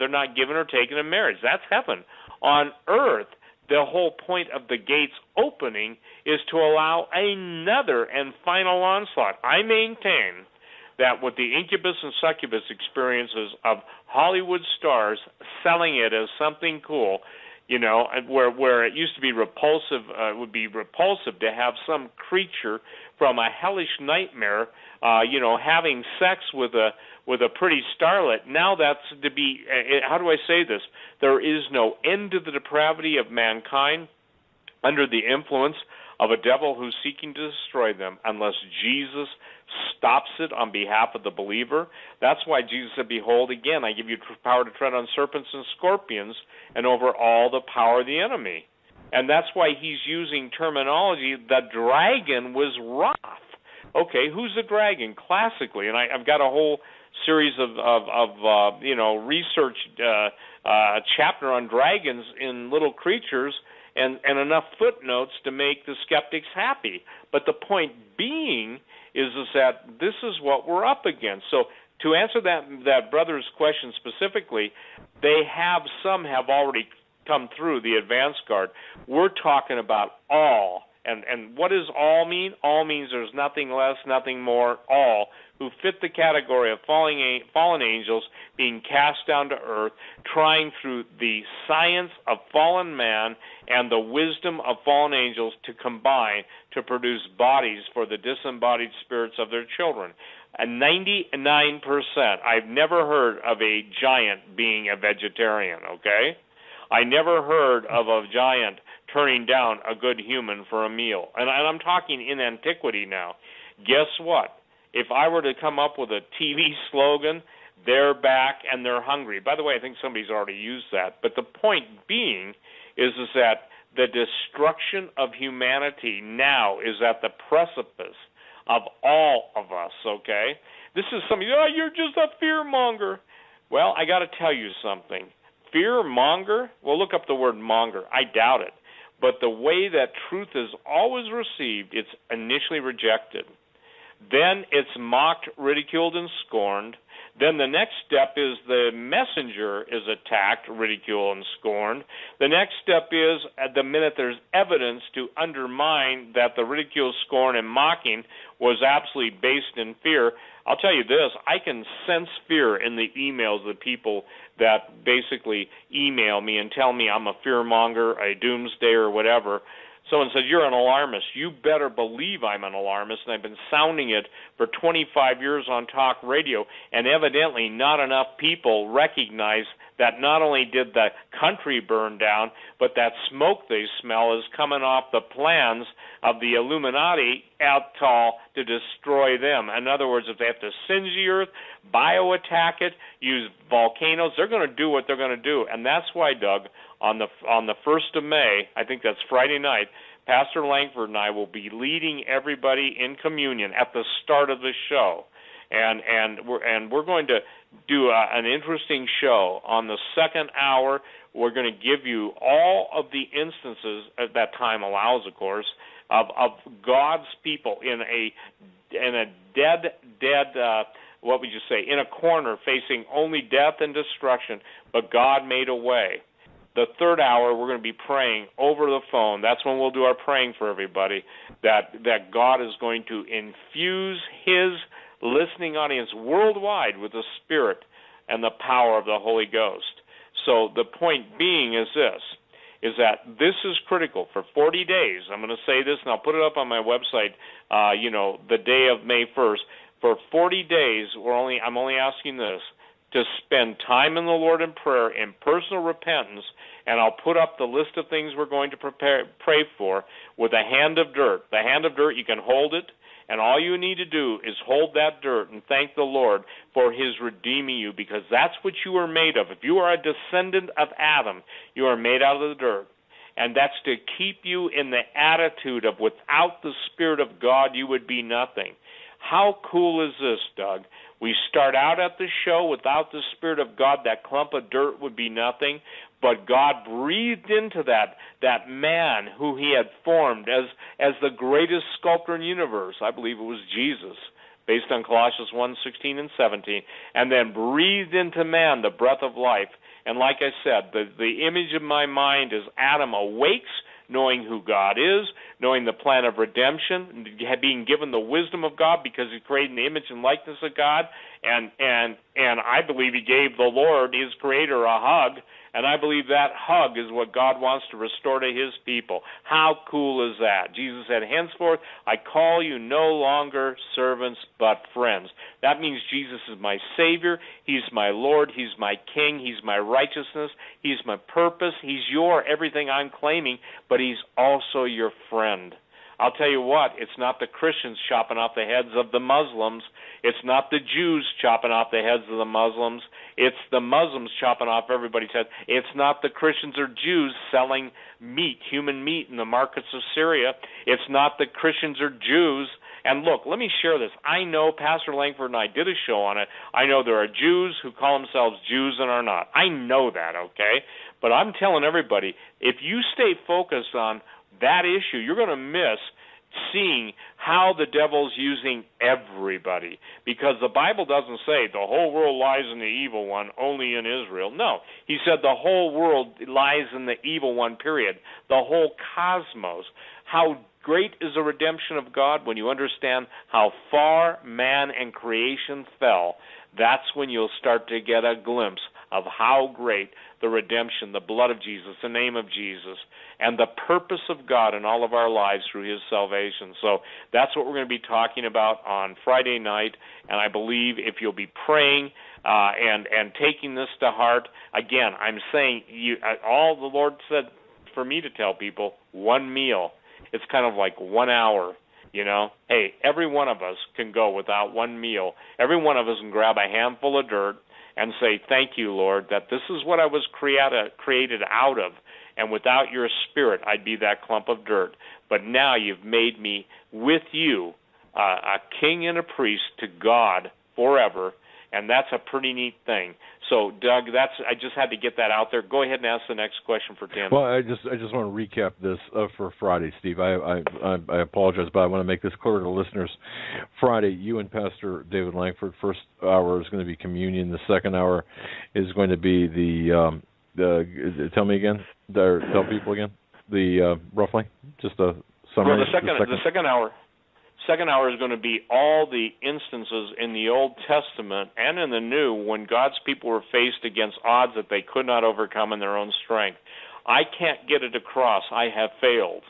not given or taken in marriage. That's heaven. On earth, the whole point of the gates opening is to allow another and final onslaught. I maintain that with the incubus and succubus experiences of Hollywood stars selling it as something cool, where it used to be repulsive, it would be repulsive to have some creature from a hellish nightmare, having sex with a pretty starlet. Now that's to be, how do I say this? There is no end to the depravity of mankind under the influence of a devil who's seeking to destroy them unless Jesus stops it on behalf of the believer. That's why Jesus said, behold, again, I give you power to tread on serpents and scorpions and over all the power of the enemy. And that's why he's using terminology, the dragon was wrath. Okay, who's the dragon? Classically, and I've got a whole series of research chapter on dragons in little creatures and enough footnotes to make the skeptics happy. But the point being is that this is what we're up against. So to answer that brother's question specifically, some have already come through the advance guard. We're talking about all. And what does all mean? All means there's nothing less, nothing more, all who fit the category of fallen angels being cast down to earth, trying through the science of fallen man and the wisdom of fallen angels to combine to produce bodies for the disembodied spirits of their children. And 99%, I've never heard of a giant being a vegetarian, okay? I never heard of a giant turning down a good human for a meal. And I'm talking in antiquity now. Guess what? If I were to come up with a TV slogan, they're back and they're hungry. By the way, I think somebody's already used that. But the point being is that the destruction of humanity now is at the precipice of all of us, okay? This is something, you're just a fear-monger. Well, I got to tell you something. Fear-monger? Well, look up the word monger. I doubt it. But the way that truth is always received, it's initially rejected. Then it's mocked, ridiculed, and scorned. Then the next step is the messenger is attacked, ridiculed, and scorned. The next step is, at the minute there's evidence to undermine that the ridicule, scorn, and mocking was absolutely based in fear. I'll tell you this, I can sense fear in the emails of the people that basically email me and tell me I'm a fearmonger, a doomsdayer, or whatever. Someone said, you're an alarmist. You better believe I'm an alarmist, and I've been sounding it for 25 years on talk radio, and evidently not enough people recognize that not only did the country burn down, but that smoke they smell is coming off the plans of the Illuminati out tall to destroy them. In other words, if they have to singe the earth, bioattack it, use volcanoes, they're going to do what they're going to do. And that's why, Doug, on the 1st of May, I think that's Friday night, Pastor Langford and I will be leading everybody in communion at the start of the show. And we're going to do an interesting show. On the second hour, we're going to give you all of the instances that time allows, of course, of God's people in a dead what would you say, in a corner facing only death and destruction, but God made a way. The third hour, we're going to be praying over the phone. That's when we'll do our praying for everybody, that God is going to infuse his listening audience worldwide with the Spirit and the power of the Holy Ghost. So the point being is this, is that this is critical. For 40 days, I'm going to say this, and I'll put it up on my website, the day of May 1st. For 40 days, I'm only asking this, to spend time in the Lord in prayer, in personal repentance, and I'll put up the list of things we're going to pray for with a hand of dirt. The hand of dirt, you can hold it, and all you need to do is hold that dirt and thank the Lord for his redeeming you, because that's what you are made of. If you are a descendant of Adam, you are made out of the dirt. And that's to keep you in the attitude of without the Spirit of God, you would be nothing. How cool is this, Doug? We start out at the show without the Spirit of God, that clump of dirt would be nothing, but God breathed into that man who he had formed as the greatest sculptor in the universe. I believe it was Jesus, based on Colossians 1:16 and 17, and then breathed into man the breath of life. And like I said, the image of my mind is Adam awakes, knowing who God is, knowing the plan of redemption, being given the wisdom of God because he's created in the image and likeness of God, and I believe he gave the Lord, his creator, a hug, and I believe that hug is what God wants to restore to his people. How cool is that? Jesus said, henceforth, I call you no longer servants but friends. That means Jesus is my Savior, he's my Lord, he's my King, he's my righteousness, he's my purpose, he's your everything I'm claiming, but he's also your friend. I'll tell you what, it's not the Christians chopping off the heads of the Muslims. It's not the Jews chopping off the heads of the Muslims. It's the Muslims chopping off everybody's head. It's not the Christians or Jews selling meat, human meat, in the markets of Syria. It's not the Christians or Jews. And look, let me share this. I know Pastor Langford and I did a show on it. I know there are Jews who call themselves Jews and are not. I know that, okay? But I'm telling everybody, if you stay focused on that issue, you're going to miss seeing how the devil's using everybody, because the Bible doesn't say the whole world lies in the evil one, only in Israel. No, he said the whole world lies in the evil one, period. The whole cosmos. How great is the redemption of God when you understand how far man and creation fell. That's when you'll start to get a glimpse of how great the redemption, the blood of Jesus, the name of Jesus, and the purpose of God in all of our lives through his salvation. So that's what we're going to be talking about on Friday night, and I believe if you'll be praying and taking this to heart, again, I'm saying all the Lord said for me to tell people, one meal. It's kind of like 1 hour. You know, hey, every one of us can go without one meal. Every one of us can grab a handful of dirt and say, thank you, Lord, that this is what I was created out of, and without your Spirit, I'd be that clump of dirt. But now you've made me with you a king and a priest to God forever, and that's a pretty neat thing. So, Doug, I just had to get that out there. Go ahead and ask the next question for Tim. Well, I just want to recap this for Friday, Steve. I apologize, but I want to make this clear to listeners. Friday, you and Pastor David Langford. First hour is going to be communion. The second hour is going to be the tell me again. Tell people again. The roughly just a summary. Well, the second hour. Second hour is going to be all the instances in the Old Testament and in the New when God's people were faced against odds that they could not overcome in their own strength. I can't get it across. I have failed.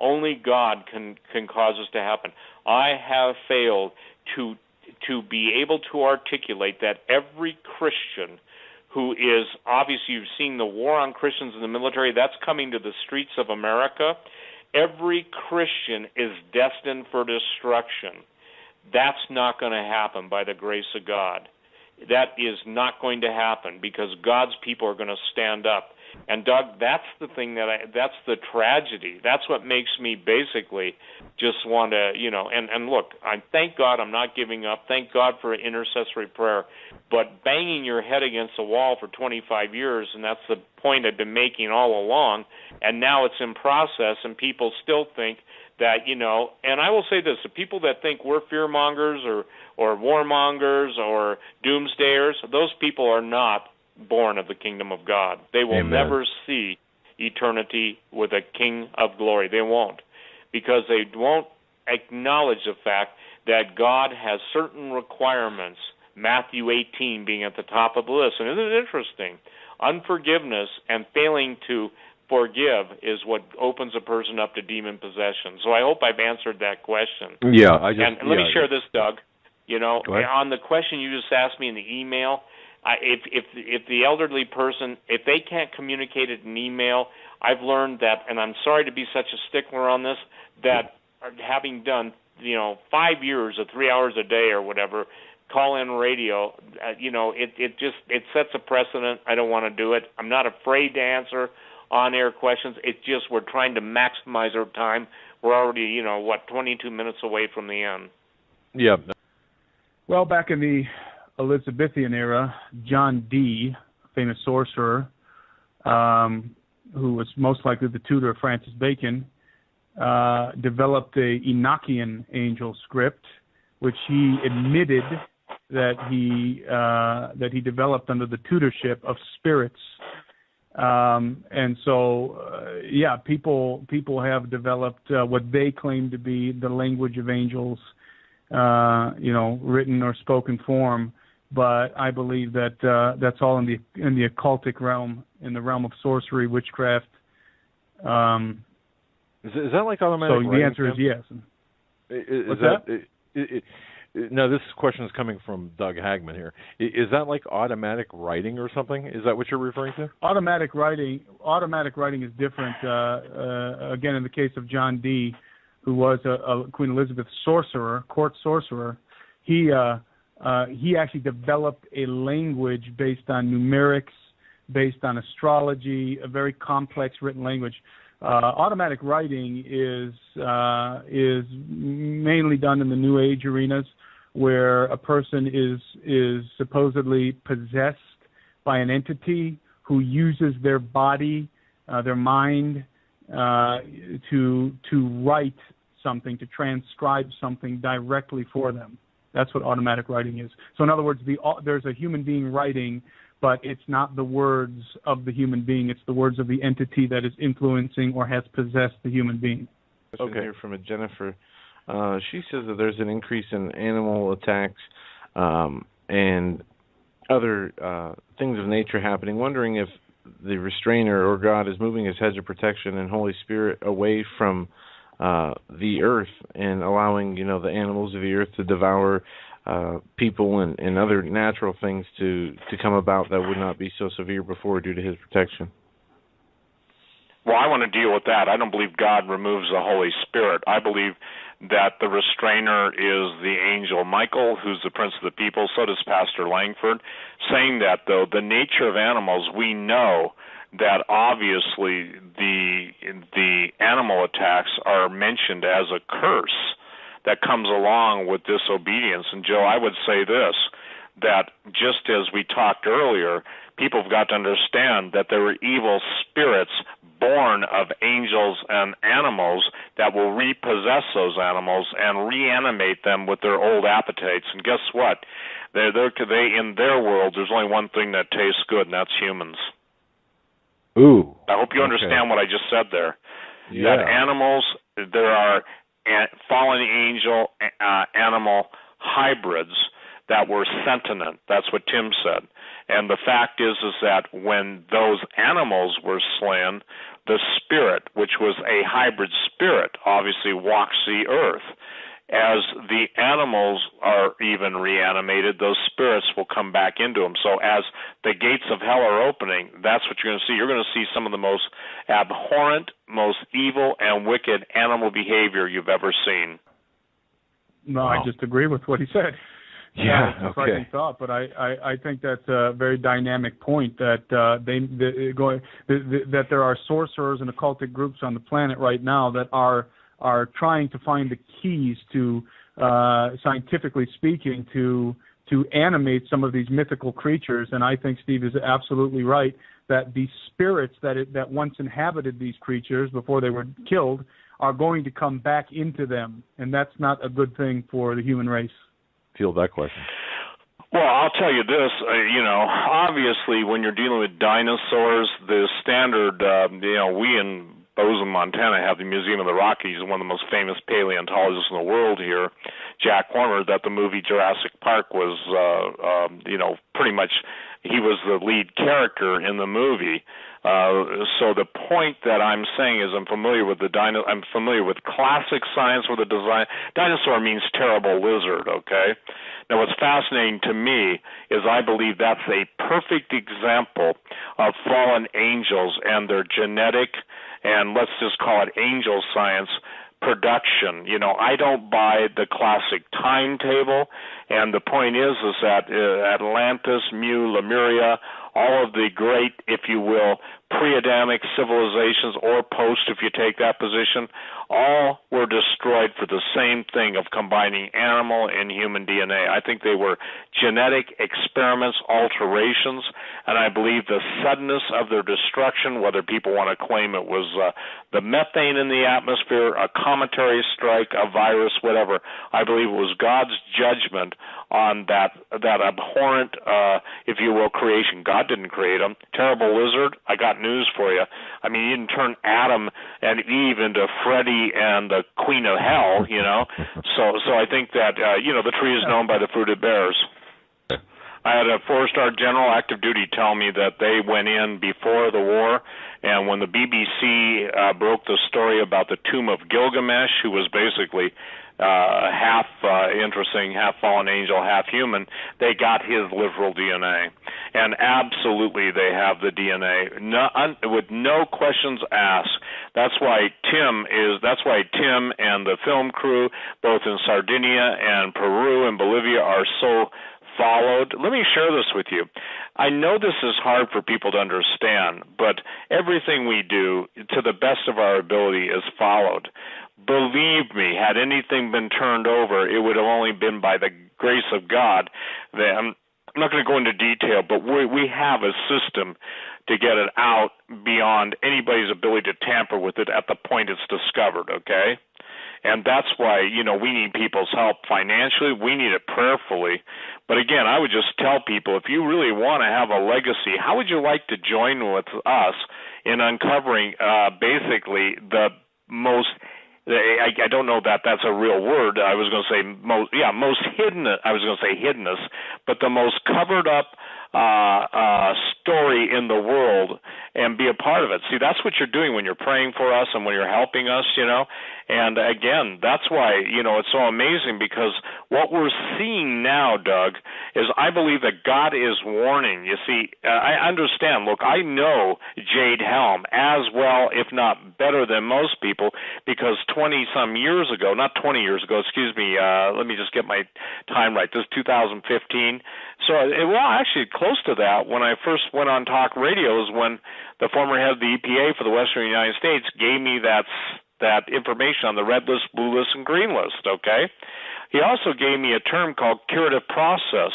Only God can cause this to happen. I have failed to be able to articulate that every Christian who is, obviously you've seen the war on Christians in the military, that's coming to the streets of America. Every Christian is destined for destruction. That's not going to happen by the grace of God. That is not going to happen because God's people are going to stand up. And Doug, that's the thing that's the tragedy. That's what makes me basically just want to, and look, I thank God I'm not giving up. Thank God for intercessory prayer. But banging your head against the wall for 25 years, and that's the point I've been making all along, and now it's in process, and people still think that, and I will say this, the people that think we're fearmongers or warmongers or doomsdayers, those people are not born of the kingdom of God. They will Amen. never see eternity with a King of glory. They won't, because they won't acknowledge the fact that God has certain requirements, Matthew 18 being at the top of the list. And isn't it interesting? Unforgiveness and failing to forgive is what opens a person up to demon possession. So I hope I've answered that question. Yeah, and let me share this, Doug. On the question you just asked me in the email, if the elderly person, if they can't communicate it in email, I've learned that, and I'm sorry to be such a stickler on this, that having done 5 years of 3 hours a day or whatever, call-in radio, it sets a precedent. I don't want to do it. I'm not afraid to answer on-air questions. It's just we're trying to maximize our time. We're already 22 minutes away from the end. Yeah. Well, back in the Elizabethan era, John Dee, famous sorcerer, who was most likely the tutor of Francis Bacon, developed a Enochian angel script, which he admitted that he developed under the tutorship of spirits. And so, people have developed what they claim to be the language of angels, written or spoken form. But I believe that that's all in the occultic realm, in the realm of sorcery, witchcraft. Is that like automatic writing? So the answer is yes. What's that? No, this question is coming from Doug Hagman here. Is that like automatic writing or something? Is that what you're referring to? Automatic writing is different. Again, in the case of John Dee, who was a Queen Elizabeth sorcerer, court sorcerer, he actually developed a language based on numerics, based on astrology, a very complex written language. Automatic writing is mainly done in the New Age arenas, where a person is supposedly possessed by an entity who uses their body, their mind, to write something, to transcribe something directly for them. That's what automatic writing is. So in other words, there's a human being writing, but it's not the words of the human being. It's the words of the entity that is influencing or has possessed the human being. Okay. Here from a Jennifer. She says that there's an increase in animal attacks and other things of nature happening. Wondering if the restrainer or God is moving his hedge of protection and Holy Spirit away from the earth and allowing, the animals of the earth to devour people and other natural things to come about that would not be so severe before due to his protection. Well, I want to deal with that. I don't believe God removes the Holy Spirit. I believe that the restrainer is the angel Michael, who's the prince of the people. So does Pastor Langford. Saying that, though, the nature of animals, we know that obviously the animal attacks are mentioned as a curse that comes along with disobedience. And, Joe, I would say this, that just as we talked earlier, people have got to understand that there are evil spirits born of angels and animals that will repossess those animals and reanimate them with their old appetites. And guess what? They in their world, there's only one thing that tastes good, and that's humans. Ooh. I hope you understand what I just said there. Yeah. That animals, there are fallen angel animal hybrids that were sentient. That's what Tim said. And the fact is that when those animals were slain, the spirit, which was a hybrid spirit, obviously walks the earth. As the animals are even reanimated, those spirits will come back into them. So as the gates of hell are opening, that's what you're going to see. You're going to see some of the most abhorrent, most evil, and wicked animal behavior you've ever seen. No, wow. I just agree with what he said. Yeah, it's a frightening thought, but I think that's a very dynamic point that that there are sorcerers and occultic groups on the planet right now that are trying to find the keys to, scientifically speaking, to animate some of these mythical creatures. And I think Steve is absolutely right that the spirits that once inhabited these creatures before they were killed are going to come back into them, and that's not a good thing for the human race. Field that question. Well, I'll tell you this, obviously when you're dealing with dinosaurs, the standard, we in Bozeman, Montana have the Museum of the Rockies, one of the most famous paleontologists in the world here, Jack Horner, that the movie Jurassic Park was, pretty much he was the lead character in the movie. So the point that I'm saying is I'm familiar with I'm familiar with classic science where the dinosaur means terrible lizard, okay? Now what's fascinating to me is I believe that's a perfect example of fallen angels and their genetic, and let's just call it angel science, production. I don't buy the classic timetable, and the point is that Atlantis, Lemuria, all of the great, if you will, pre-Adamic civilizations or post, if you take that position, all were destroyed for the same thing of combining animal and human DNA. I think they were genetic experiments, alterations, and I believe the suddenness of their destruction, whether people want to claim it was the methane in the atmosphere, a cometary strike, a virus, whatever, I believe it was God's judgment on that abhorrent, if you will, creation. God didn't create them. Terrible lizard, I got news for you. I mean, you didn't turn Adam and Eve into Freddy and the Queen of Hell, So I think that, the tree is known by the fruit it bears. I had a 4-star general active duty tell me that they went in before the war, and when the BBC broke the story about the tomb of Gilgamesh, who was basically half interesting, half fallen angel, half human, they got his literal DNA. And absolutely they have the DNA, with no questions asked. That's why Tim and the film crew, both in Sardinia and Peru and Bolivia, are so followed. Let me share this with you. I know this is hard for people to understand, but everything we do, to the best of our ability, is followed. Believe me, had anything been turned over, it would have only been by the grace of God. I'm not going to go into detail, but we have a system to get it out beyond anybody's ability to tamper with it at the point it's discovered, okay? And that's why, we need people's help financially. We need it prayerfully. But again, I would just tell people, if you really want to have a legacy, how would you like to join with us in uncovering basically the most, I don't know that that's a real word. I was going to say most hidden. I was going to say hiddenness, but the most covered up story in the world, and be a part of it. See, that's what you're doing when you're praying for us and when you're helping us, And again, that's why, it's so amazing, because what we're seeing now, Doug, is I believe that God is warning. You see, I understand. Look, I know Jade Helm as well, if not better than most people, because 20-some years ago, not 20 years ago, excuse me, let me just get my time right. This is 2015. So, actually close to that, when I first went on talk radio, is when the former head of the EPA for the Western United States gave me that information on the red list, blue list, and green list, okay? He also gave me a term called curative process.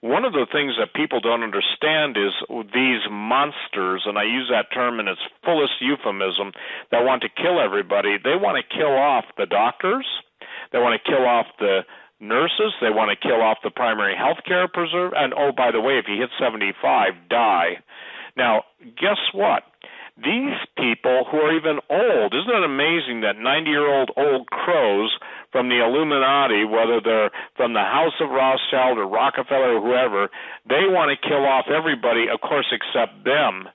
one of the things that people don't understand is these monsters, and I use that term in its fullest euphemism, that want to kill everybody. They want to kill off the doctors. They want to kill off the nurses. They want to kill off the primary health care preserve. And, oh, by the way, if you hit 75, die. Now, guess what? These people who are even old, isn't it amazing that 90-year-old old crows from the Illuminati, whether they're from the House of Rothschild or Rockefeller or whoever, they want to kill off everybody, of course, except them.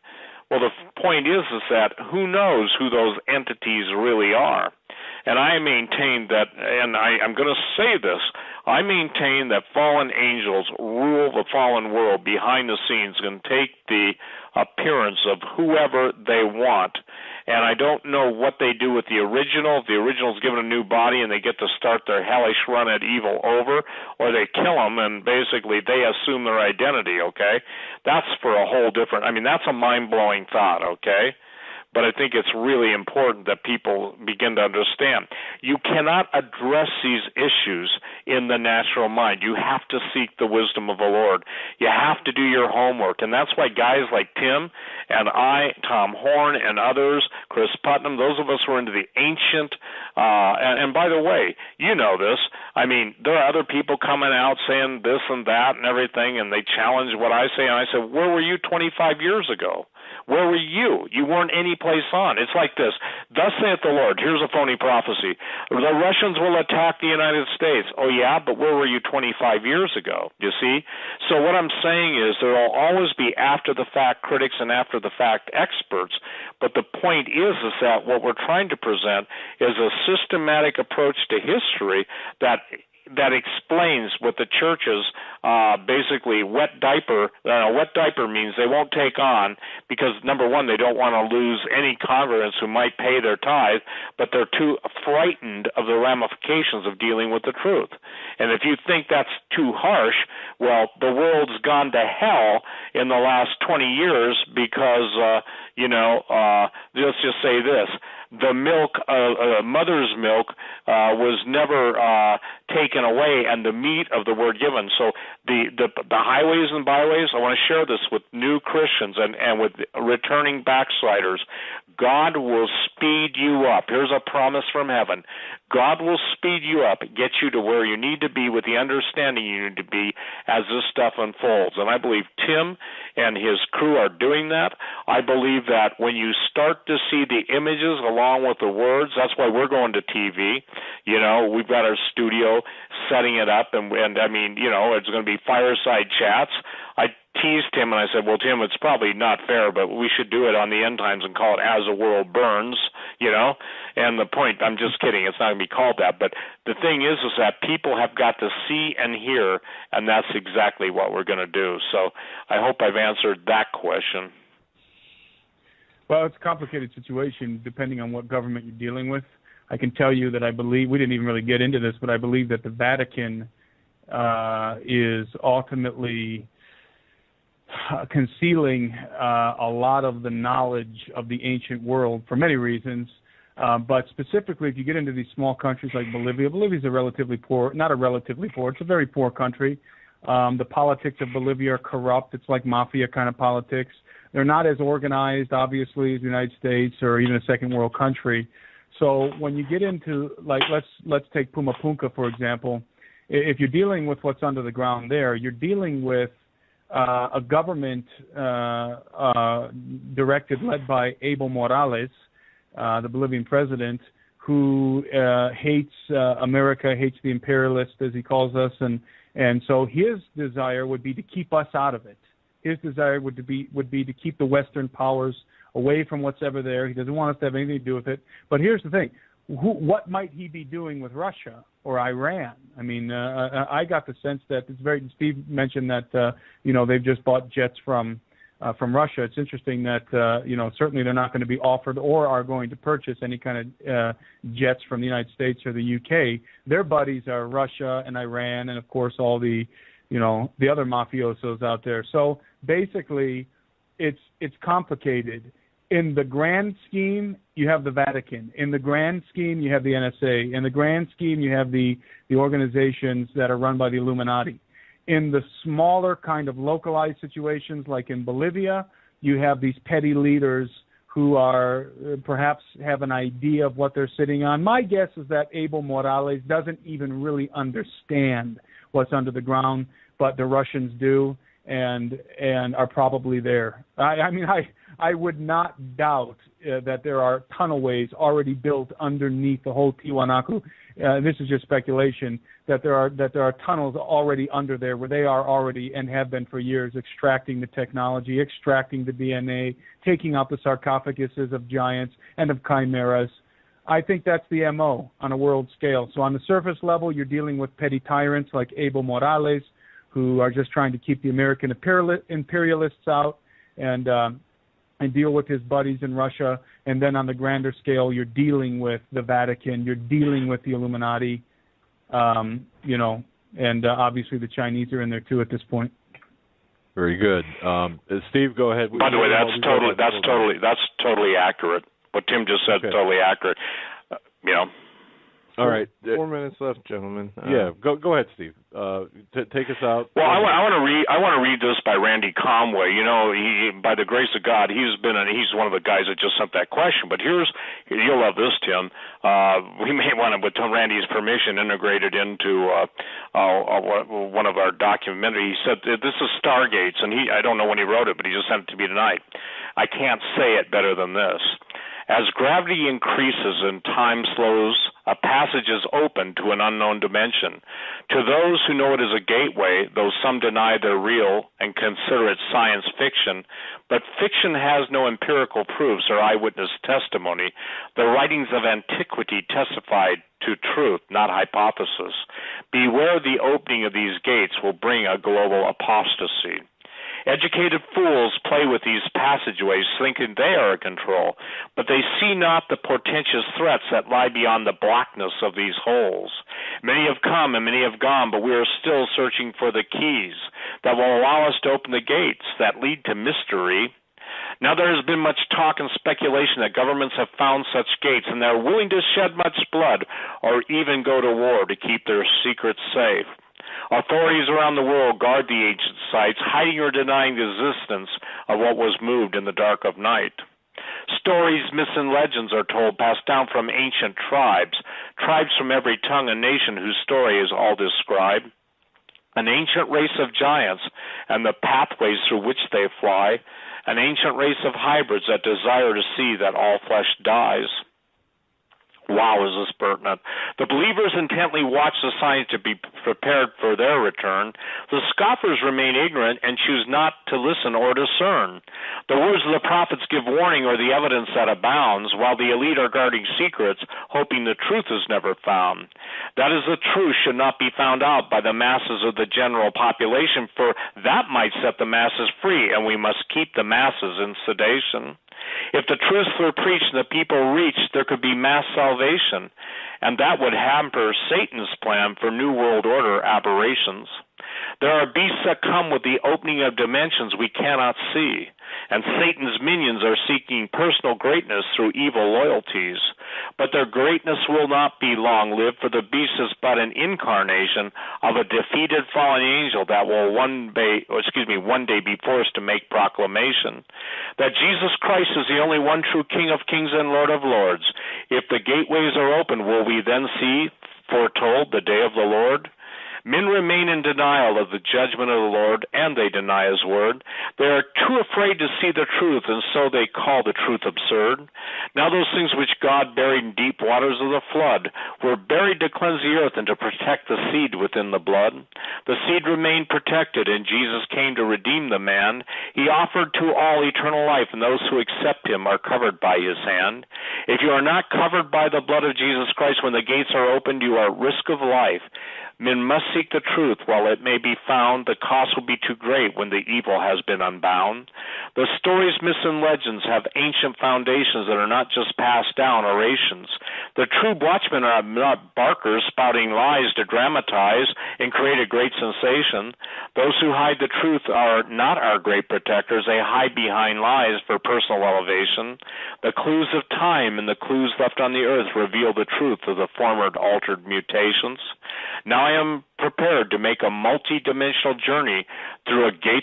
Well, the point is that who knows who those entities really are? And I maintain that, and I'm going to say this, I maintain that fallen angels rule the fallen world behind the scenes and take the appearance of whoever they want. And I don't know what they do with the original. If the original's given a new body and they get to start their hellish run at evil over, or they kill them and basically they assume their identity, okay? That's for a whole different, that's a mind-blowing thought, okay? But I think it's really important that people begin to understand. You cannot address these issues in the natural mind. You have to seek the wisdom of the Lord. You have to do your homework. And that's why guys like Tim and I, Tom Horn and others, Chris Putnam, those of us who are into the ancient, and by the way, you know this, there are other people coming out saying this and that and everything, and they challenge what I say, and I said, where were you 25 years ago? Where were you? You weren't any place on. It's like this. Thus saith the Lord. Here's a phony prophecy. The Russians will attack the United States. Oh, yeah, but where were you 25 years ago? You see? So what I'm saying is there will always be after-the-fact critics and after-the-fact experts. But the point is that what we're trying to present is a systematic approach to history that explains what the church's basically wet diaper means they won't take on because, number one, they don't want to lose any congregants who might pay their tithe, but they're too frightened of the ramifications of dealing with the truth. And if you think that's too harsh, well, the world's gone to hell in the last 20 years because, let's just say this. The milk, mother's milk, was never taken away, and the meat of the word given. So the highways and byways, I want to share this with new Christians and with returning backsliders. God will speed you up. Here's a promise from heaven. God will speed you up, get you to where you need to be with the understanding you need to be as this stuff unfolds. And I believe Tim and his crew are doing that. I believe that when you start to see the images along with the words, that's why we're going to TV. We've got our studio setting it up, and it's going to be fireside chats. I teased Tim and I said, well, Tim, it's probably not fair, but we should do it on the end times and call it As the World Burns, And the point, I'm just kidding, it's not going to be called that. But the thing is that people have got to see and hear, and that's exactly what we're going to do. So I hope I've answered that question. Well, it's a complicated situation depending on what government you're dealing with. I can tell you that I believe, we didn't even really get into this, but I believe that the Vatican is ultimately concealing a lot of the knowledge of the ancient world for many reasons. But specifically, if you get into these small countries like Bolivia, Bolivia's a relatively poor, not a relatively poor, it's a very poor country. The politics of Bolivia are corrupt. It's like mafia kind of politics. They're not as organized, obviously, as the United States or even a second world country. So when you get into, like, let's take Pumapunka, for example. If you're dealing with what's under the ground there, you're dealing with a government led by Evo Morales, the Bolivian president, who hates America, hates the imperialists, as he calls us, and so his desire would be to keep us out of it. His desire would be to keep the Western powers away from what's ever there. He doesn't want us to have anything to do with it. But here's the thing. What might he be doing with Russia or Iran? I got the sense that it's very. Steve mentioned that they've just bought jets from Russia. It's interesting that certainly they're not going to be offered or are going to purchase any kind of jets from the United States or the UK. Their buddies are Russia and Iran, and of course all the other mafiosos out there. So basically, it's complicated. In the grand scheme, you have the Vatican. In the grand scheme, you have the NSA. In the grand scheme, you have the organizations that are run by the Illuminati. In the smaller kind of localized situations, like in Bolivia, you have these petty leaders who are perhaps have an idea of what they're sitting on. My guess is that Evo Morales doesn't even really understand what's under the ground, but the Russians do and are probably there. I would not doubt that there are tunnelways already built underneath the whole Tiwanaku. This is just speculation, that there are tunnels already under there where they are already and have been for years extracting the technology, extracting the DNA, taking out the sarcophaguses of giants and of chimeras. I think that's the MO on a world scale. So on the surface level, you're dealing with petty tyrants like Evo Morales, who are just trying to keep the American imperialists out and deal with his buddies in Russia. And then on the grander scale, you're dealing with the Vatican, you're dealing with the Illuminati, and obviously the Chinese are in there too at this point. Very good. Steve, go ahead. By the way, that's totally accurate. What Tim just said is totally accurate. All right. 4 minutes left, gentlemen. Go ahead, Steve. Take us out. Well, I want to read this by Randy Conway. He, by the grace of God, he's one of the guys that just sent that question. But you'll love this, Tim. We may want to, with Randy's permission, integrate it into one of our documentaries. He said this is Stargates, and I don't know when he wrote it, but he just sent it to me tonight. I can't say it better than this. As gravity increases and time slows, a passage is open to an unknown dimension. To those who know it as a gateway, though some deny they're real and consider it science fiction, but fiction has no empirical proofs or eyewitness testimony. The writings of antiquity testified to truth, not hypothesis. Beware the opening of these gates will bring a global apostasy. Educated fools play with these passageways, thinking they are in control, but they see not the portentous threats that lie beyond the blackness of these holes. Many have come and many have gone, but we are still searching for the keys that will allow us to open the gates that lead to mystery. Now there has been much talk and speculation that governments have found such gates, and they're willing to shed much blood or even go to war to keep their secrets safe. Authorities around the world guard the ancient sites, hiding or denying the existence of what was moved in the dark of night. Stories, myths, and legends are told, passed down from ancient tribes from every tongue and nation whose story is all described. An ancient race of giants and the pathways through which they fly, an ancient race of hybrids that desire to see that all flesh dies. Wow, is this pertinent? The believers intently watch the signs to be prepared for their return. The scoffers remain ignorant and choose not to listen or discern. The words of the prophets give warning or the evidence that abounds, while the elite are guarding secrets, hoping the truth is never found. That is, the truth should not be found out by the masses of the general population, for that might set the masses free, and we must keep the masses in sedation. If the truth were preached and the people reached, there could be mass salvation, and that would hamper Satan's plan for New World Order aberrations. There are beasts that come with the opening of dimensions we cannot see, and Satan's minions are seeking personal greatness through evil loyalties. But their greatness will not be long-lived, for the beast is but an incarnation of a defeated fallen angel that will one day be forced to make proclamation that Jesus Christ is the only one true King of kings and Lord of lords. If the gateways are open, will we then see foretold the day of the Lord? Men remain in denial of the judgment of the Lord, and they deny his word. They are too afraid to see the truth, and so they call the truth absurd. Now those things which God buried in deep waters of the flood were buried to cleanse the earth and to protect the seed within the blood. The seed remained protected, and Jesus came to redeem the man. He offered to all eternal life, and those who accept him are covered by his hand. If you are not covered by the blood of Jesus Christ when the gates are opened, you are at risk of life. Men must seek the truth while it may be found. The cost will be too great when the evil has been unbound. The stories, myths, and legends have ancient foundations that are not just passed down orations. The true watchmen are not barkers spouting lies to dramatize and create a great sensation. Those who hide the truth are not our great protectors. They hide behind lies for personal elevation. The clues of time and the clues left on the earth reveal the truth of the former altered mutations. Now I am prepared to make a multi-dimensional journey through a gate